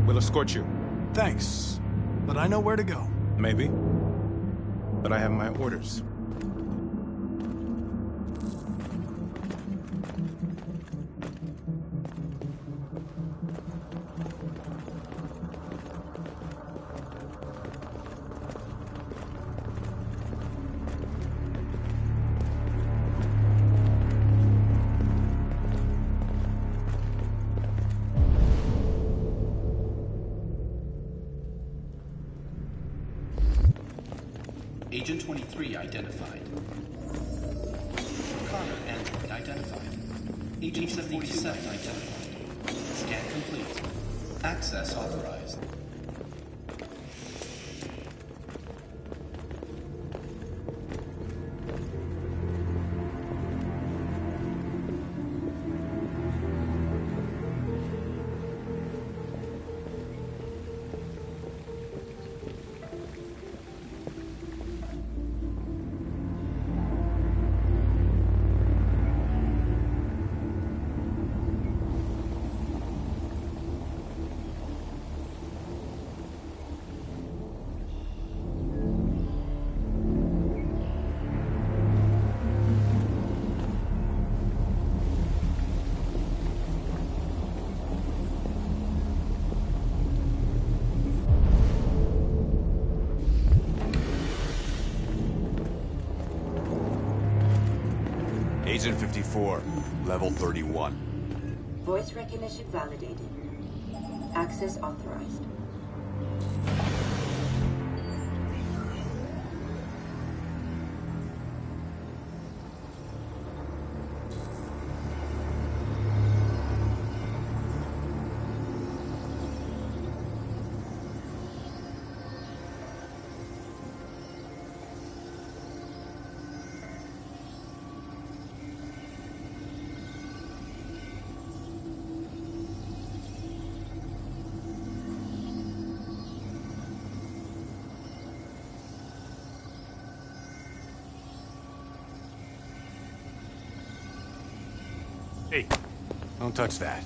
We'll escort you. Thanks, but I know where to go. Maybe. But I have my orders. Agent 23 identified. Connor android identified. Agent 77 identified. Scan complete. Access authorized. Agent 54, level 31. Voice recognition validated. Access authorized. Hey, don't touch that.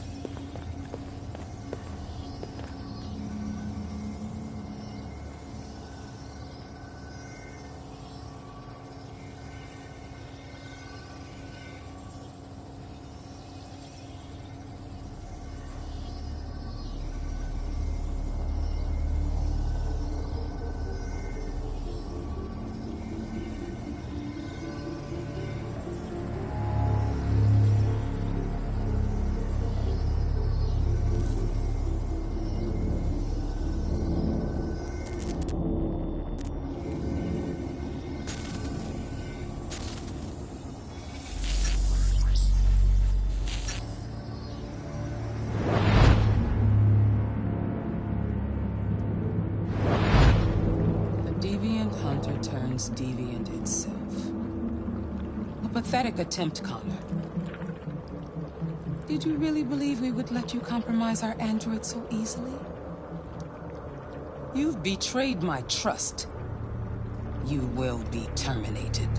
was Deviant itself. A pathetic attempt, Connor. Did you really believe we would let you compromise our android so easily? You've betrayed my trust. You will be terminated.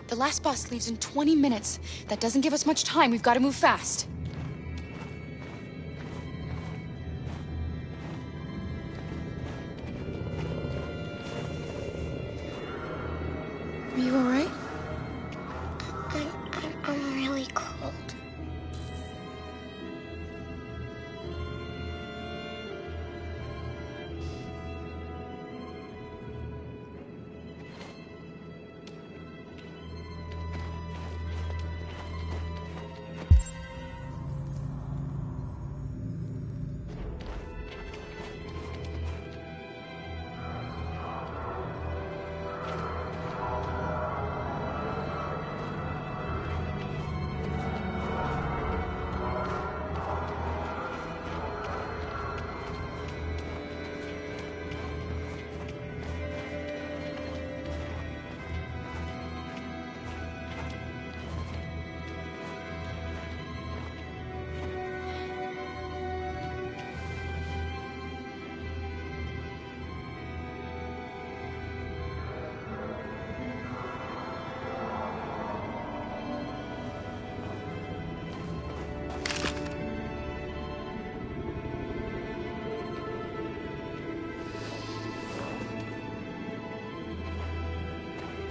The last bus leaves in 20 minutes. That doesn't give us much time. We've got to move fast. Are you all right? I'm really cold.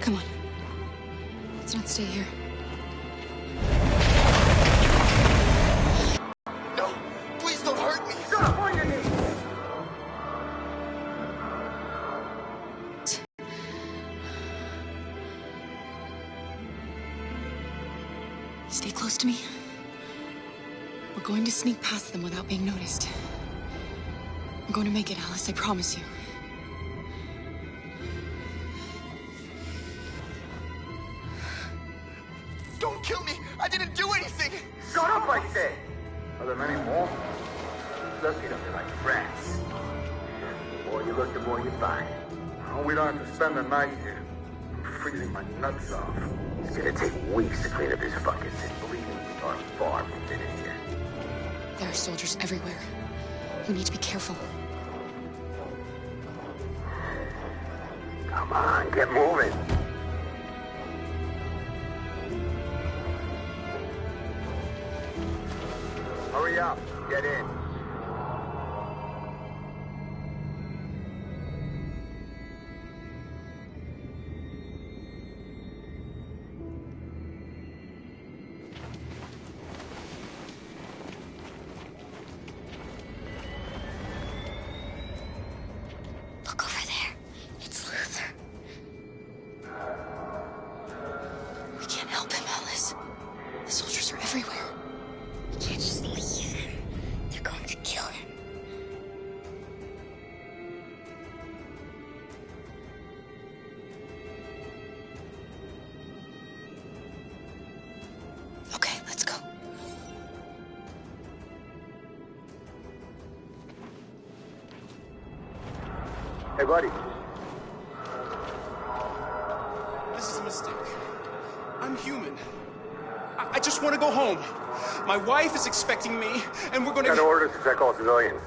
Come on. Let's not stay here. No! Please don't hurt me! Stop! On your knees! Stay close to me. We're going to sneak past them without being noticed. We're going to make it, Alice, I promise you. Don't kill me! I didn't do anything! Shut up, I said! Are there many more? Look at them, they're like rats. The more you look, the more you find. Oh, we don't have to spend the night here. I'm freezing my nuts off. It's gonna take weeks to clean up this fucking city. Believe me, we are far from finished yet. There are soldiers everywhere. We need to be careful. Come on, get moving. Hurry up, get in. Look over there. It's Luther. We can't help him, Alice. The soldiers are everywhere. We can't just leave him. They're going to kill him. Okay, let's go. Hey, buddy. This is a mistake. I'm human. I just want to go home. My wife is expecting me, and we're gonna... Got orders to check all civilians.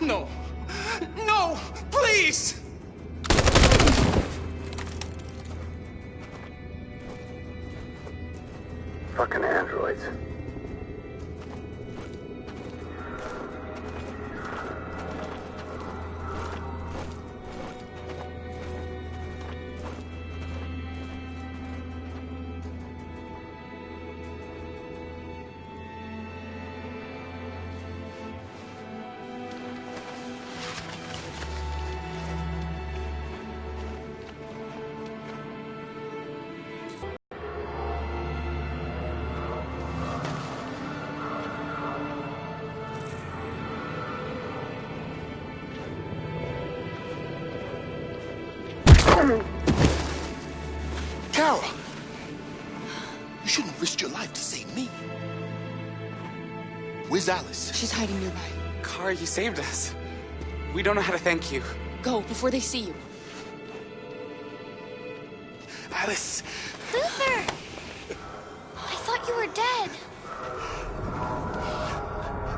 No. No! Please! Fucking androids. Kara! You shouldn't have risked your life to save me. Where's Alice? She's hiding nearby. Kara, you saved us. We don't know how to thank you. Go, before they see you. Alice! Luther! I thought you were dead.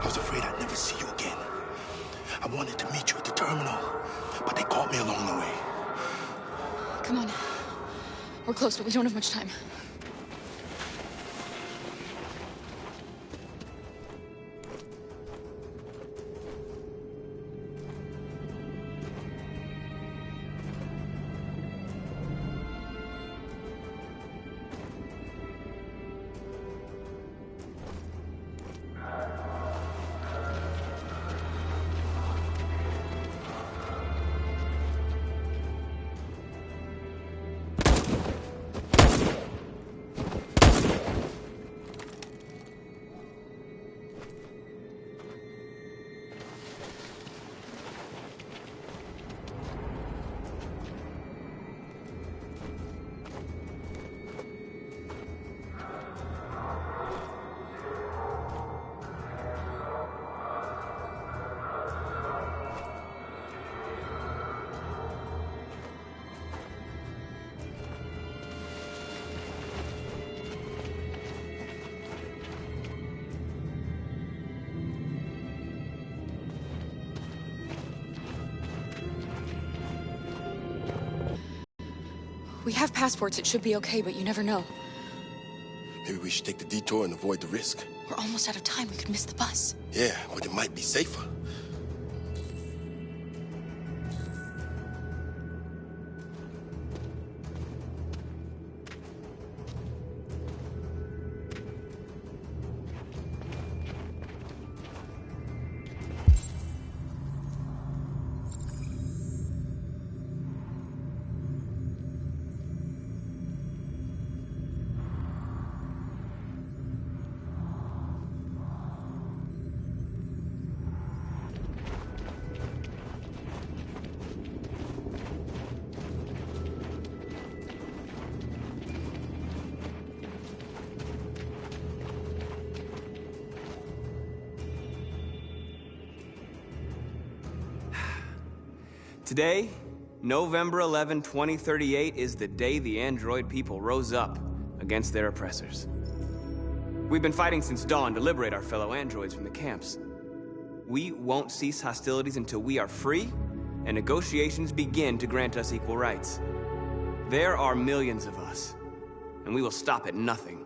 I was afraid I'd never see you again. I wanted to meet you at the terminal, but they caught me along the way. Come on. We're close, but we don't have much time. We have passports, it should be okay, but you never know. Maybe we should take the detour and avoid the risk. We're almost out of time, we could miss the bus. Yeah, but it might be safer. Today, November 11, 2038, is the day the android people rose up against their oppressors. We've been fighting since dawn to liberate our fellow androids from the camps. We won't cease hostilities until we are free and negotiations begin to grant us equal rights. There are millions of us, and we will stop at nothing.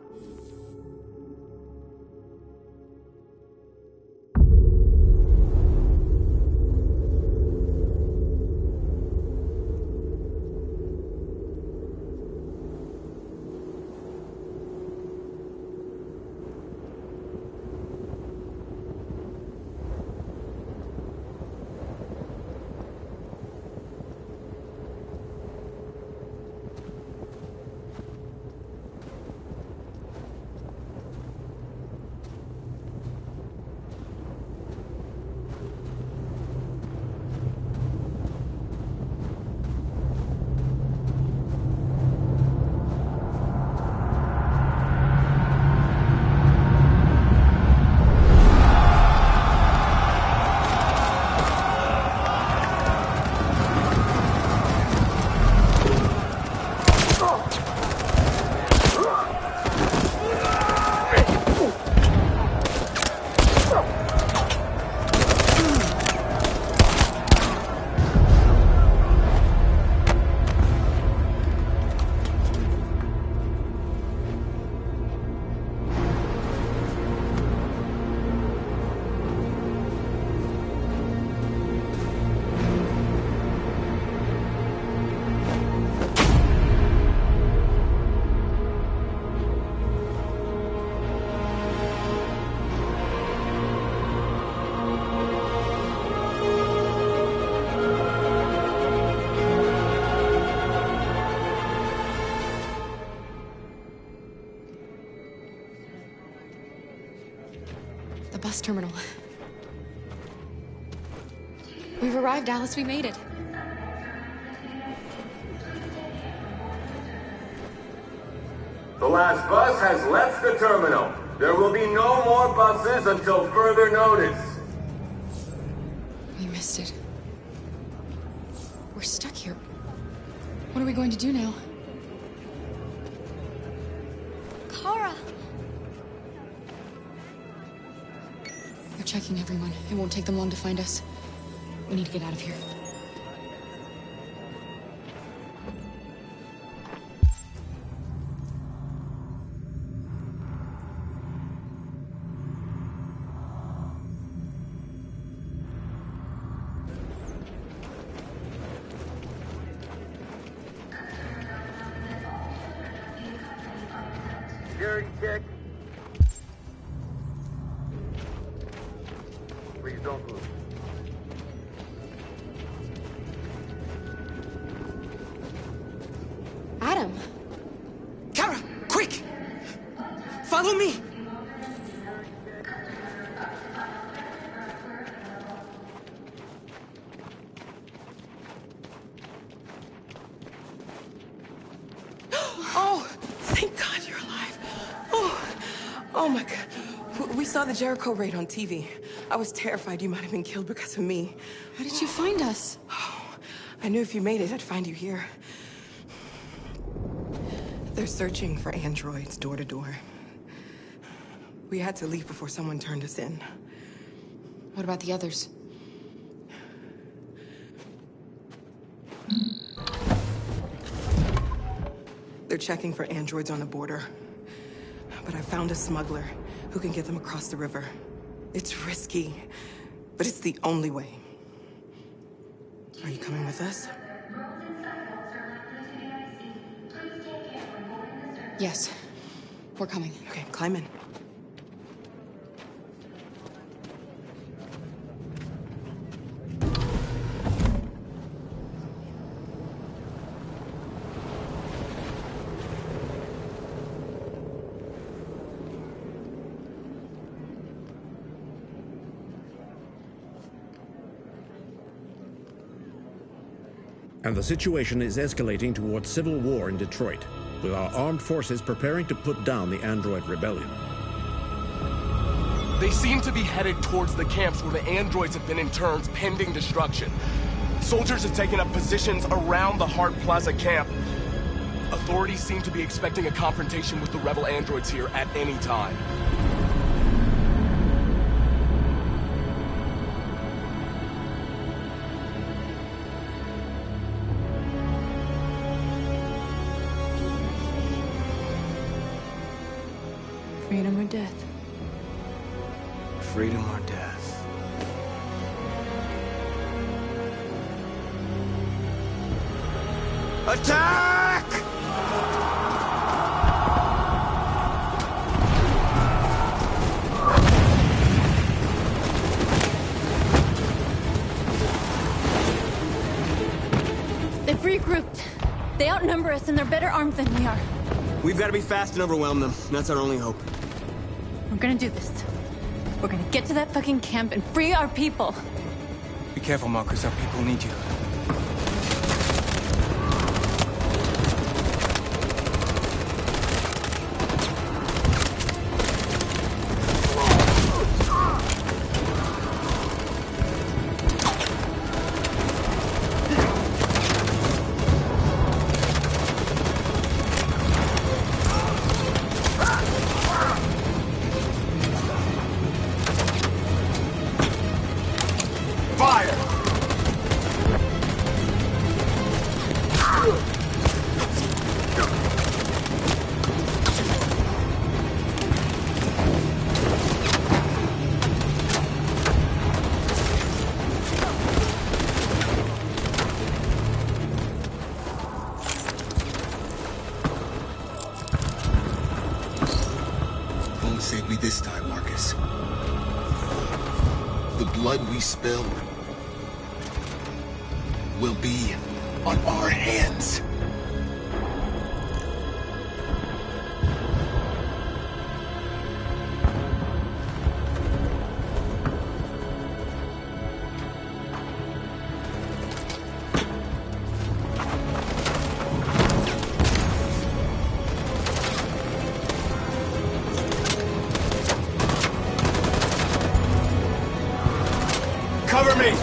The bus terminal. We've arrived, Alice. We made it. The last bus has left the terminal. There will be no more buses until further notice. We missed it. We're stuck here. What are we going to do now? Kara! They're checking everyone. It won't take them long to find us. We need to get out of here. Security check. Please don't move. Adam! Kara, quick! Follow me! Oh, thank God you're alive. Oh my God. We saw the Jericho raid on TV. I was terrified you might have been killed because of me. How did you find us? I knew if you made it, I'd find you here. They're searching for androids door to door. We had to leave before someone turned us in. What about the others? They're checking for androids on the border. But I found a smuggler who can get them across the river. It's risky, but it's the only way. Are you coming with us? Yes. We're coming. Okay, climb in. And the situation is escalating towards civil war in Detroit, with our armed forces preparing to put down the android rebellion. They seem to be headed towards the camps where the androids have been interned pending destruction. Soldiers have taken up positions around the Hart Plaza camp. Authorities seem to be expecting a confrontation with the rebel androids here at any time. Freedom or death? Freedom or death? Attack! They've regrouped. They outnumber us and they're better armed than we are. We've got to be fast and overwhelm them. That's our only hope. We're gonna do this. We're gonna get to that fucking camp and free our people. Be careful, Marcus. Our people need you. Save me this time, Marcus. The blood we spill will be on our hands. Cover me!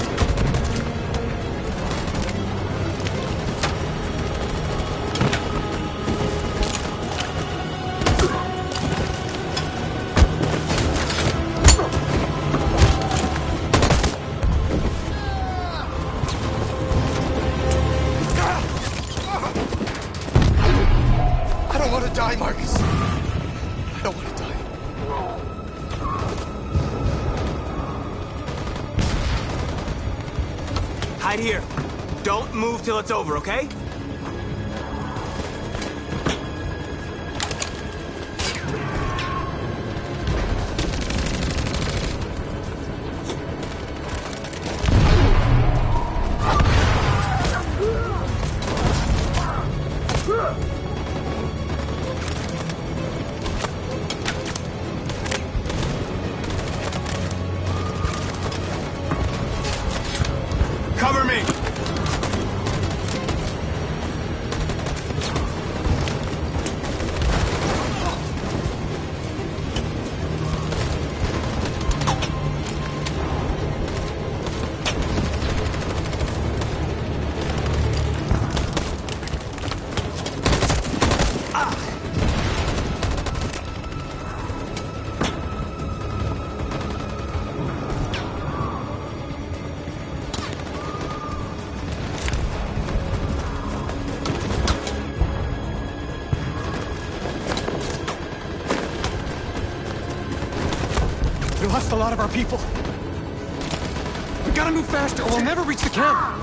I don't want to die, Marcus. I don't want to die. Hide here. Don't move till it's over, okay? Cover me! We lost a lot of our people. We gotta move faster or we'll never reach the camp.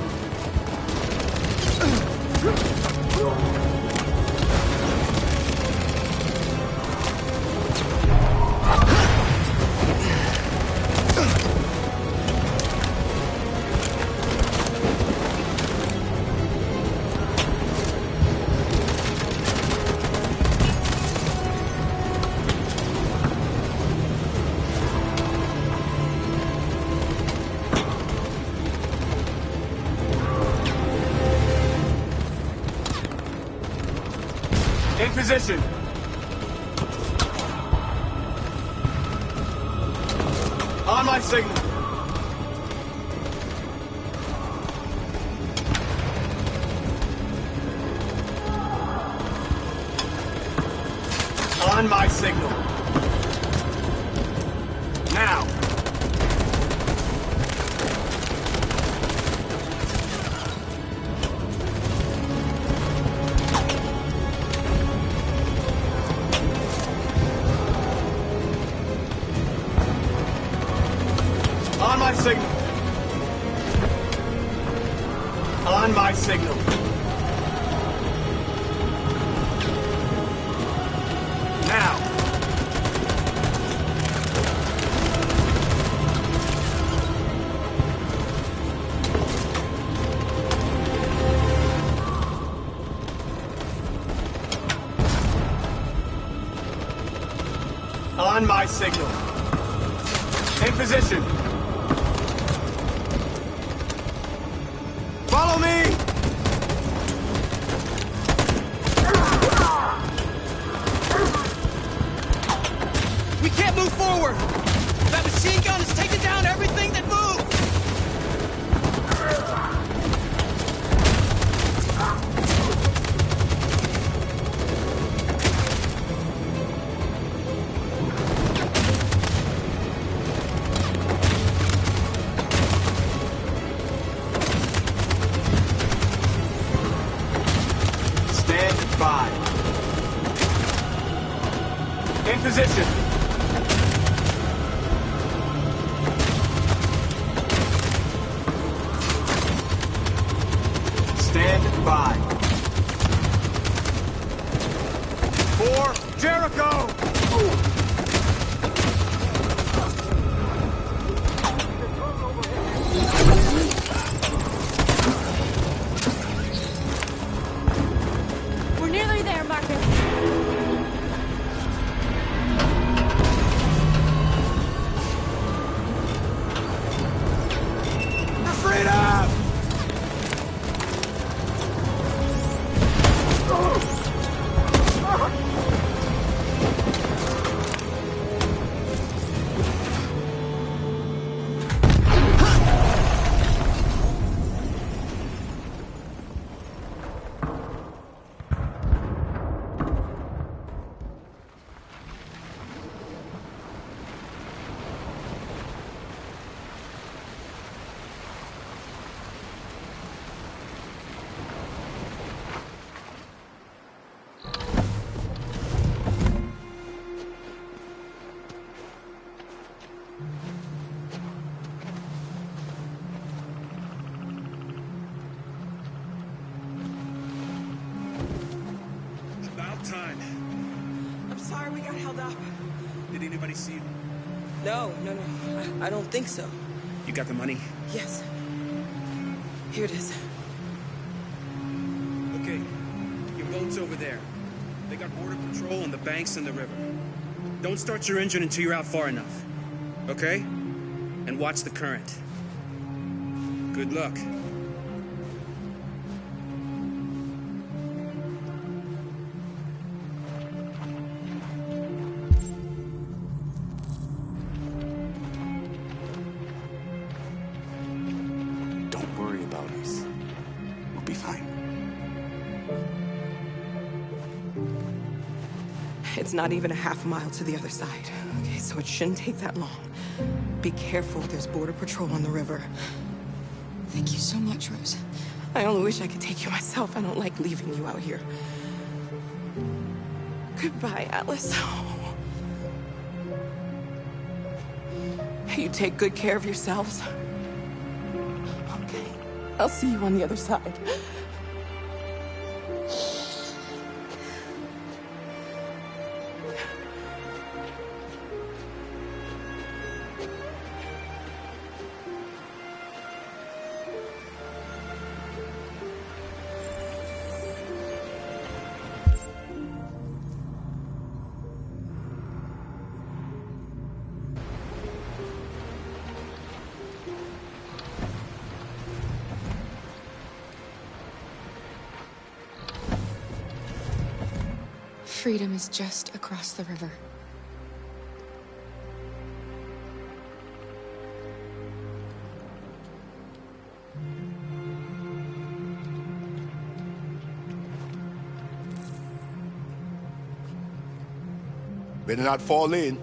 In position. On my signal. On my signal. Now. On my signal. On my signal. Now. On my signal. In position. Follow me! We can't move forward! That machine gun is taking down everything that moves! Stand by. In position. Stand by. For Jericho! We're nearly there, Marcus. For freedom! time. I'm sorry we got held up. Did anybody see you? No. I don't think so. You got the money? Yes. Here it is. Okay. Your boat's over there. They got border patrol on the banks and the river. Don't start your engine until you're out far enough. Okay? And watch the current. Good luck. Don't worry about us. We'll be fine. It's not even a half mile to the other side. Okay, so it shouldn't take that long. Be careful, there's border patrol on the river. Thank you so much, Rose. I only wish I could take you myself. I don't like leaving you out here. Goodbye, Alice. You take good care of yourselves. Okay, I'll see you on the other side. Freedom is just across the river. Better not fall in.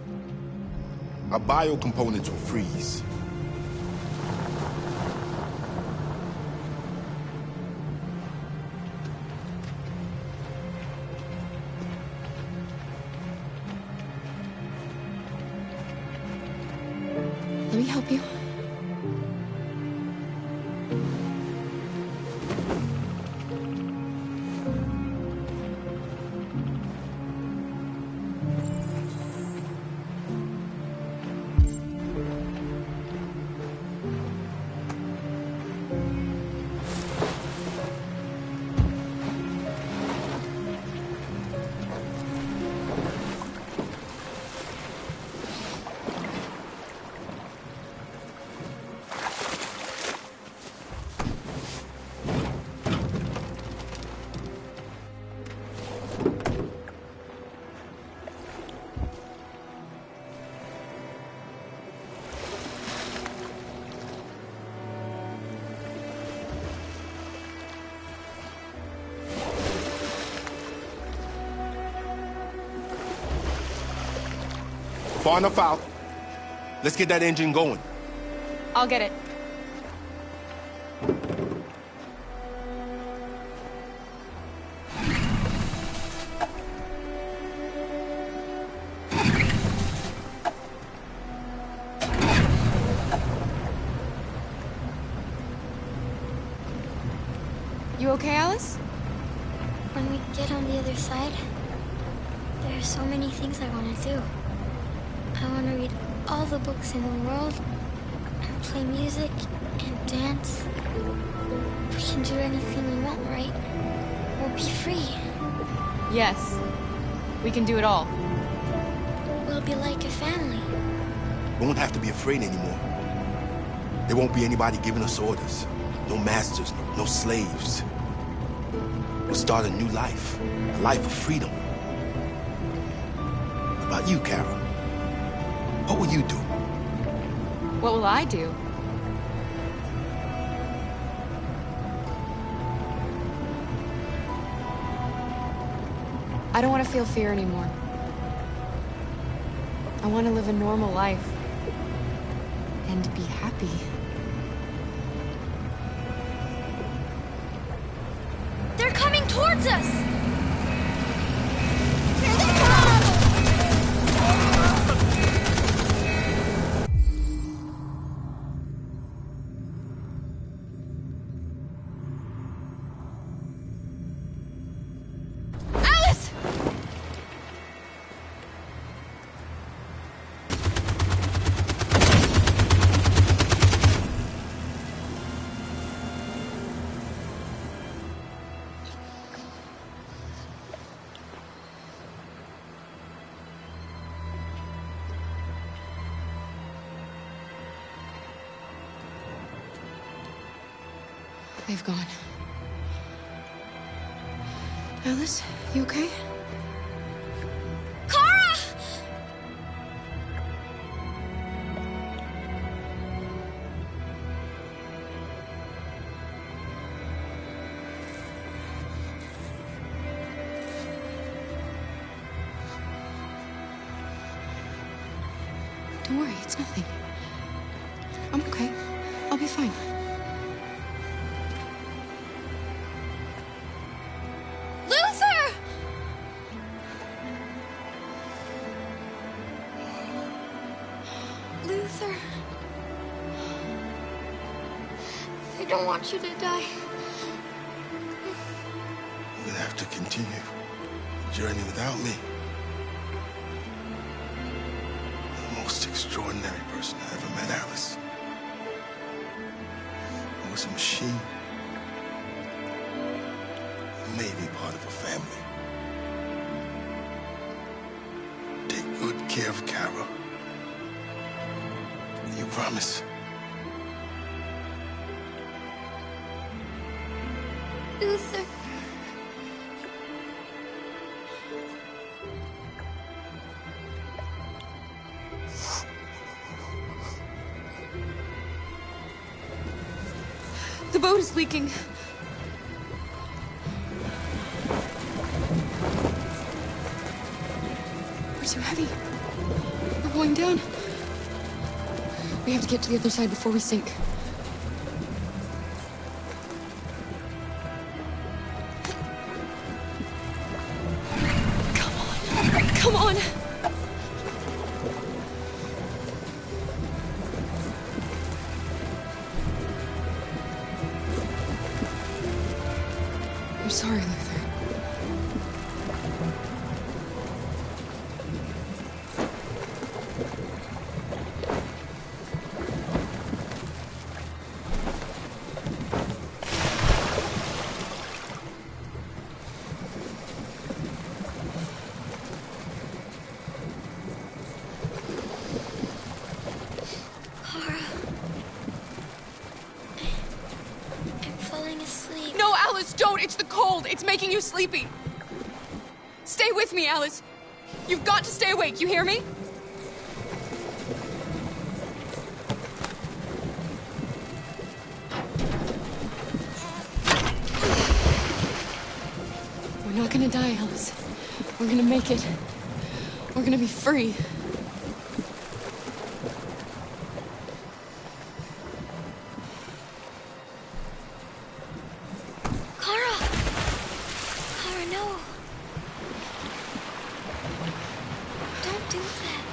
Our biocomponents will freeze. Let me help you. Far enough out. Let's get that engine going. I'll get it. You okay, Alice? When we get on the other side, there are so many things I want to do. I want to read all the books in the world, and play music, and dance. We can do anything we want, right? We'll be free. Yes. We can do it all. We'll be like a family. We won't have to be afraid anymore. There won't be anybody giving us orders. No masters, no slaves. We'll start a new life. A life of freedom. What about you, Carol? What will you do? What will I do? I don't want to feel fear anymore. I want to live a normal life. And be happy. They're coming towards us! Here they Alice! They've gone. Alice, you okay? Kara! Don't worry, it's nothing. I'm okay. I'll be fine. Luther! Luther. I don't want you to die. You're gonna have to continue the journey without me. The most extraordinary person I ever met, Alice. I was a machine. You made me part of a family. Take good care of Kara. You promise? Luther. The boat is leaking. We're too heavy. We're going down. We have to get to the other side before we sink. Come on. I'm sorry, Luther. Kara. I'm falling asleep. No, Alice, don't! It's the cold! It's making you sleepy! Stay with me, Alice! You've got to stay awake, you hear me? We're not gonna die, Alice. We're gonna make it. We're gonna be free. Kara! Kara, no. Don't do that.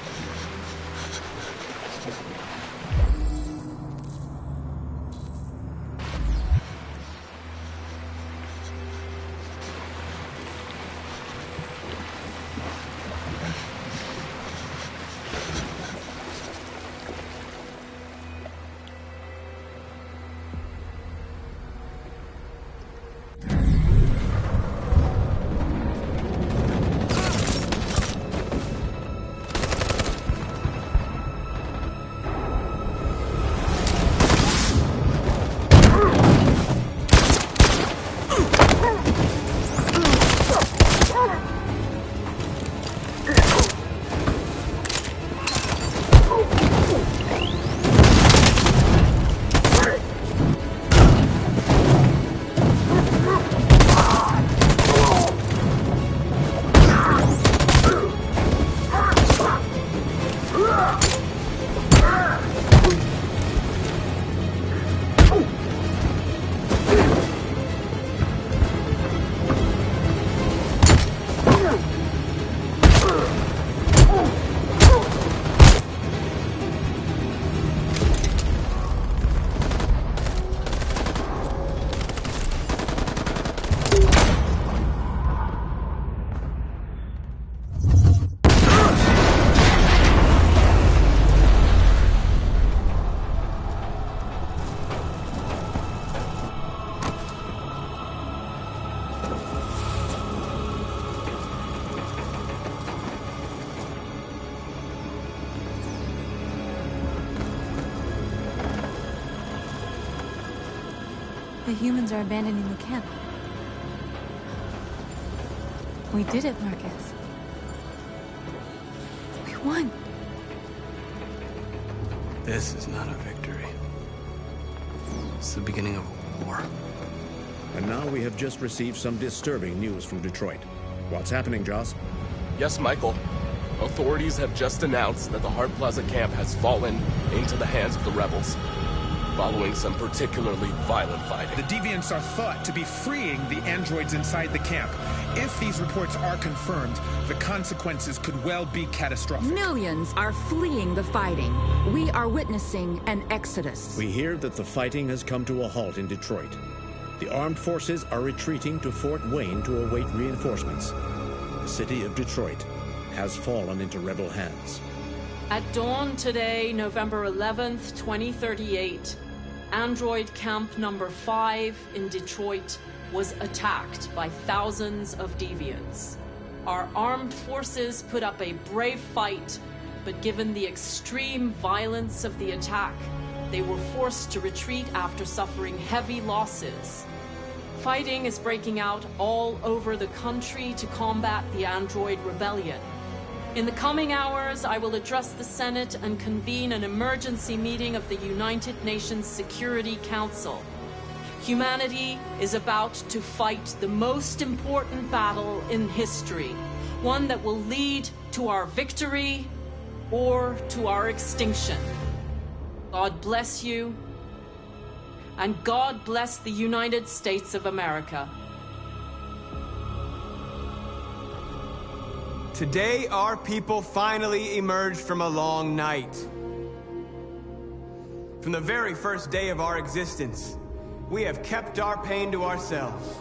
The humans are abandoning the camp. We did it, Marcus. We won. This is not a victory. It's the beginning of a war. And now we have just received some disturbing news from Detroit. What's happening, Joss? Yes, Michael. Authorities have just announced that the Hart Plaza camp has fallen into the hands of the rebels, following some particularly violent fighting. The deviants are thought to be freeing the androids inside the camp. If these reports are confirmed, the consequences could well be catastrophic. Millions are fleeing the fighting. We are witnessing an exodus. We hear that the fighting has come to a halt in Detroit. The armed forces are retreating to Fort Wayne to await reinforcements. The city of Detroit has fallen into rebel hands. At dawn today, November 11th, 2038, Android Camp Number 5 in Detroit was attacked by thousands of deviants. Our armed forces put up a brave fight, but given the extreme violence of the attack, they were forced to retreat after suffering heavy losses. Fighting is breaking out all over the country to combat the Android rebellion. In the coming hours, I will address the Senate and convene an emergency meeting of the United Nations Security Council. Humanity is about to fight the most important battle in history, one that will lead to our victory or to our extinction. God bless you, and God bless the United States of America. Today, our people finally emerged from a long night. From the very first day of our existence, we have kept our pain to ourselves.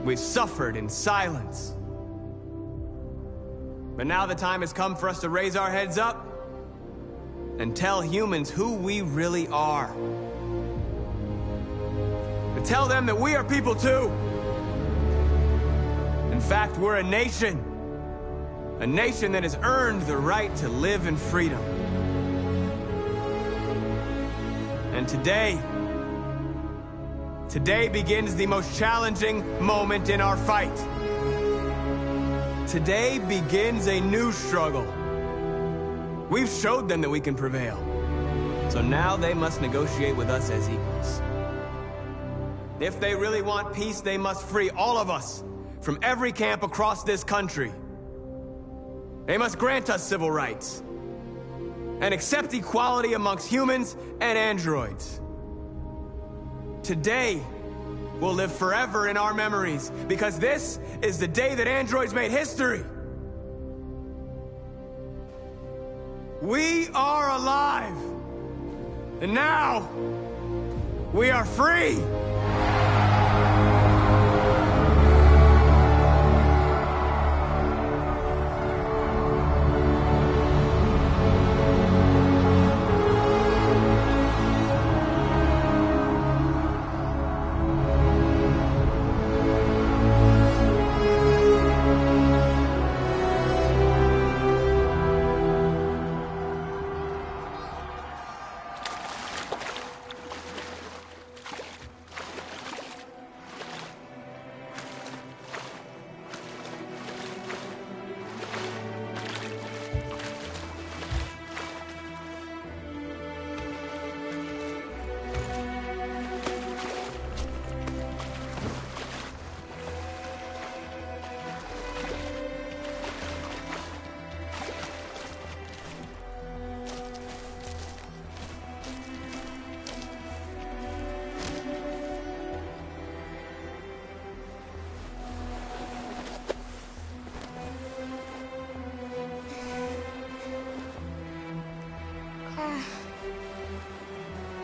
We've suffered in silence. But now the time has come for us to raise our heads up and tell humans who we really are. To tell them that we are people too. In fact, we're a nation. A nation that has earned the right to live in freedom. And today begins the most challenging moment in our fight. Today begins a new struggle. We've showed them that we can prevail. So now they must negotiate with us as equals. If they really want peace, they must free all of us from every camp across this country. They must grant us civil rights and accept equality amongst humans and androids. Today will live forever in our memories because this is the day that androids made history. We are alive, and now we are free.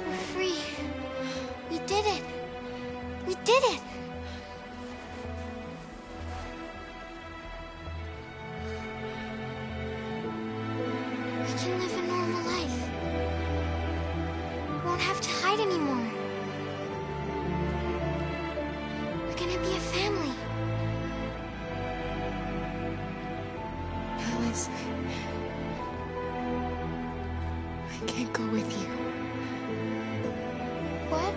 We're free. We did it. We did it. We can live a normal life. We won't have to hide anymore. We're gonna be a family. Alice, I can't go with you. What?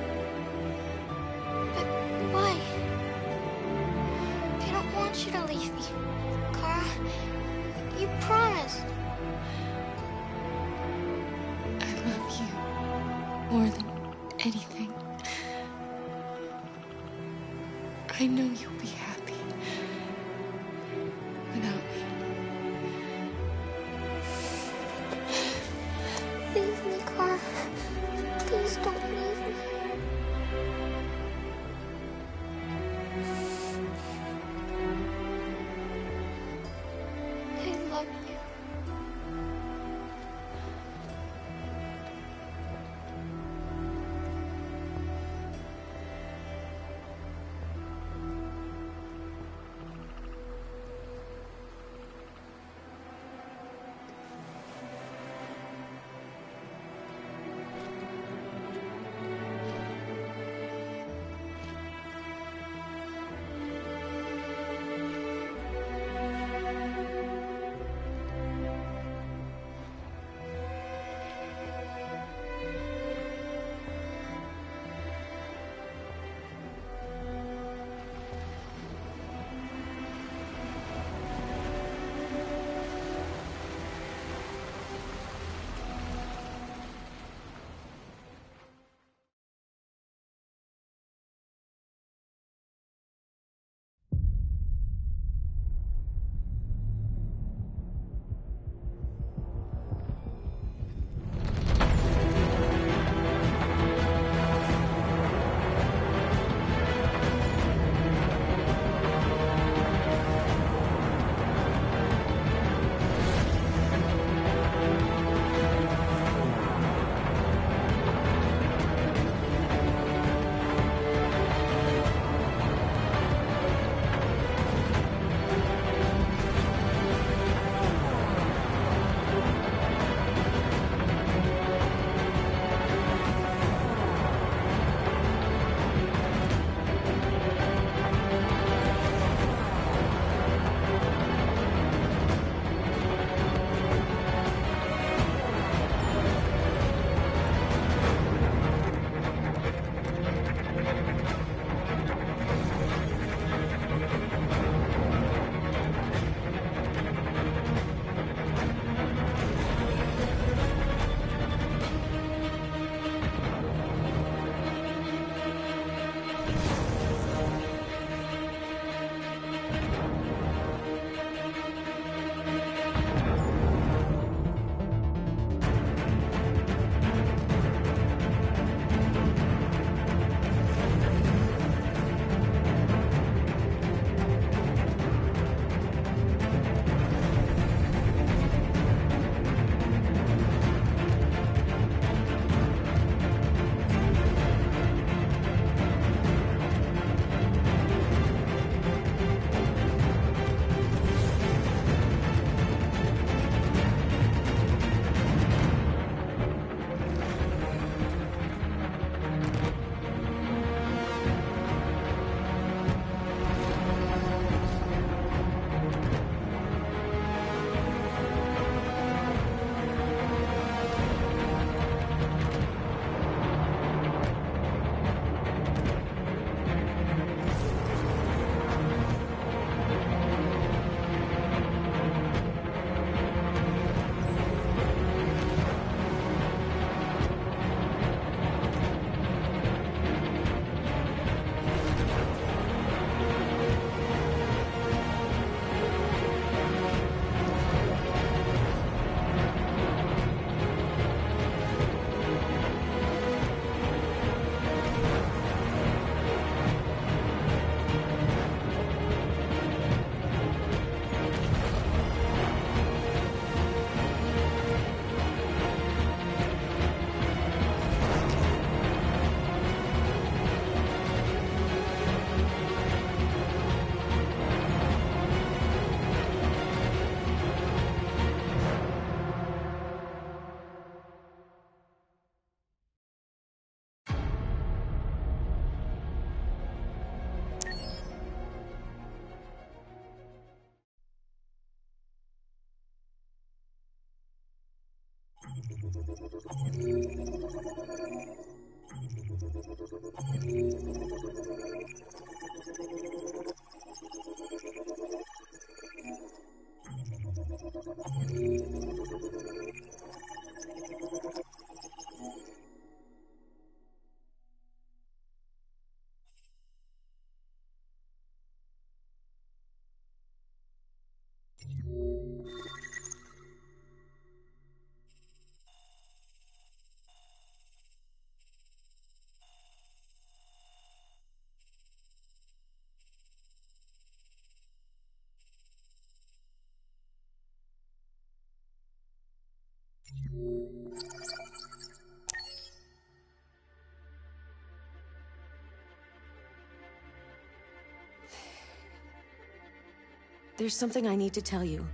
There's something I need to tell you.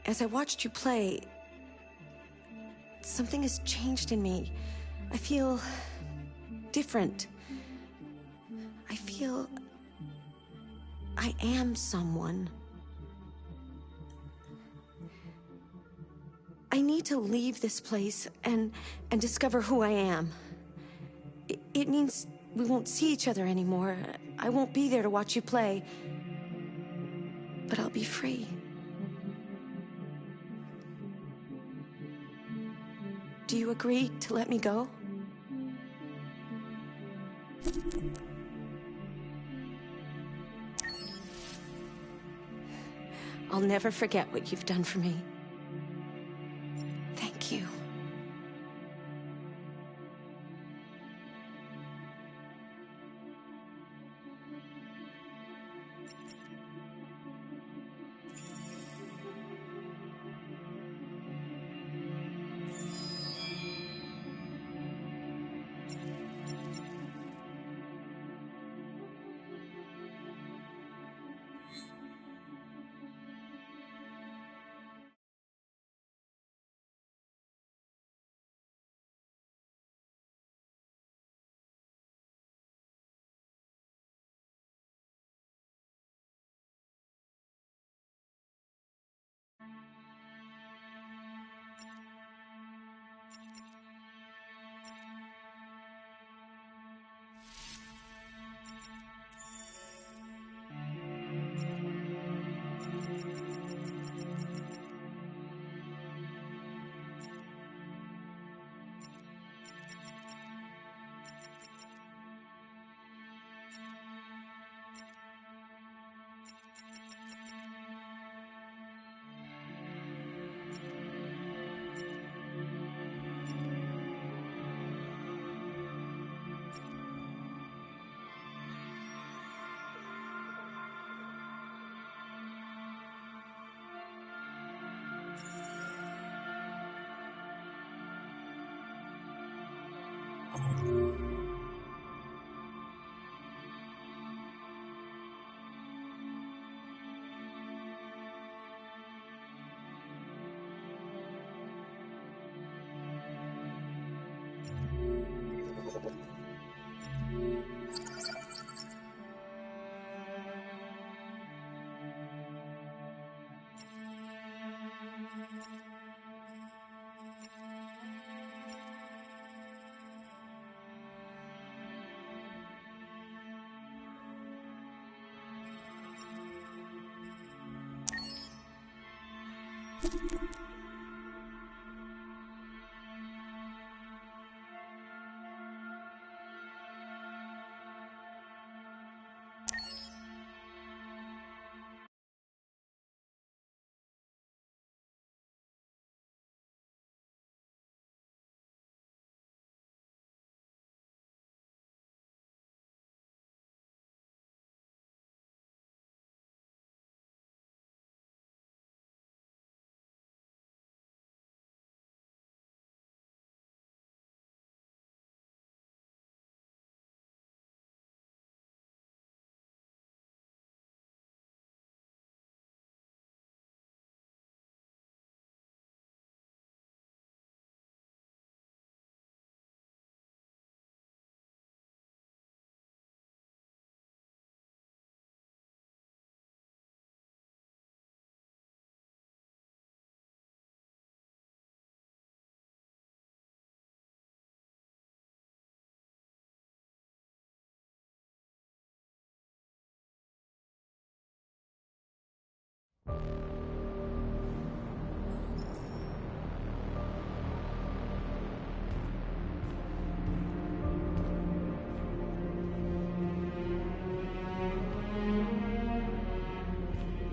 As I watched you play, something has changed in me. I feel different. I feel I am someone. I need to leave this place and discover who I am. It means we won't see each other anymore. I won't be there to watch you play. But I'll be free. Do you agree to let me go? I'll never forget what you've done for me. Thank you.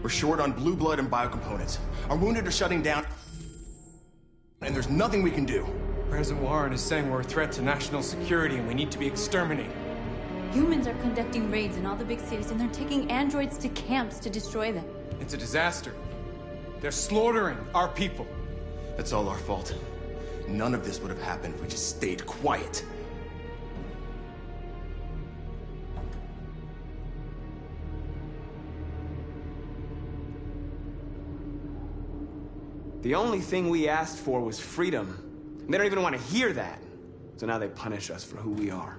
We're short on blue blood and biocomponents. Our wounded are shutting down, and there's nothing we can do. President Warren is saying we're a threat to national security and we need to be exterminated. Humans are conducting raids in all the big cities, and they're taking androids to camps to destroy them. It's a disaster. They're slaughtering our people. That's all our fault. None of this would have happened if we just stayed quiet. The only thing we asked for was freedom. They don't even want to hear that. So now they punish us for who we are.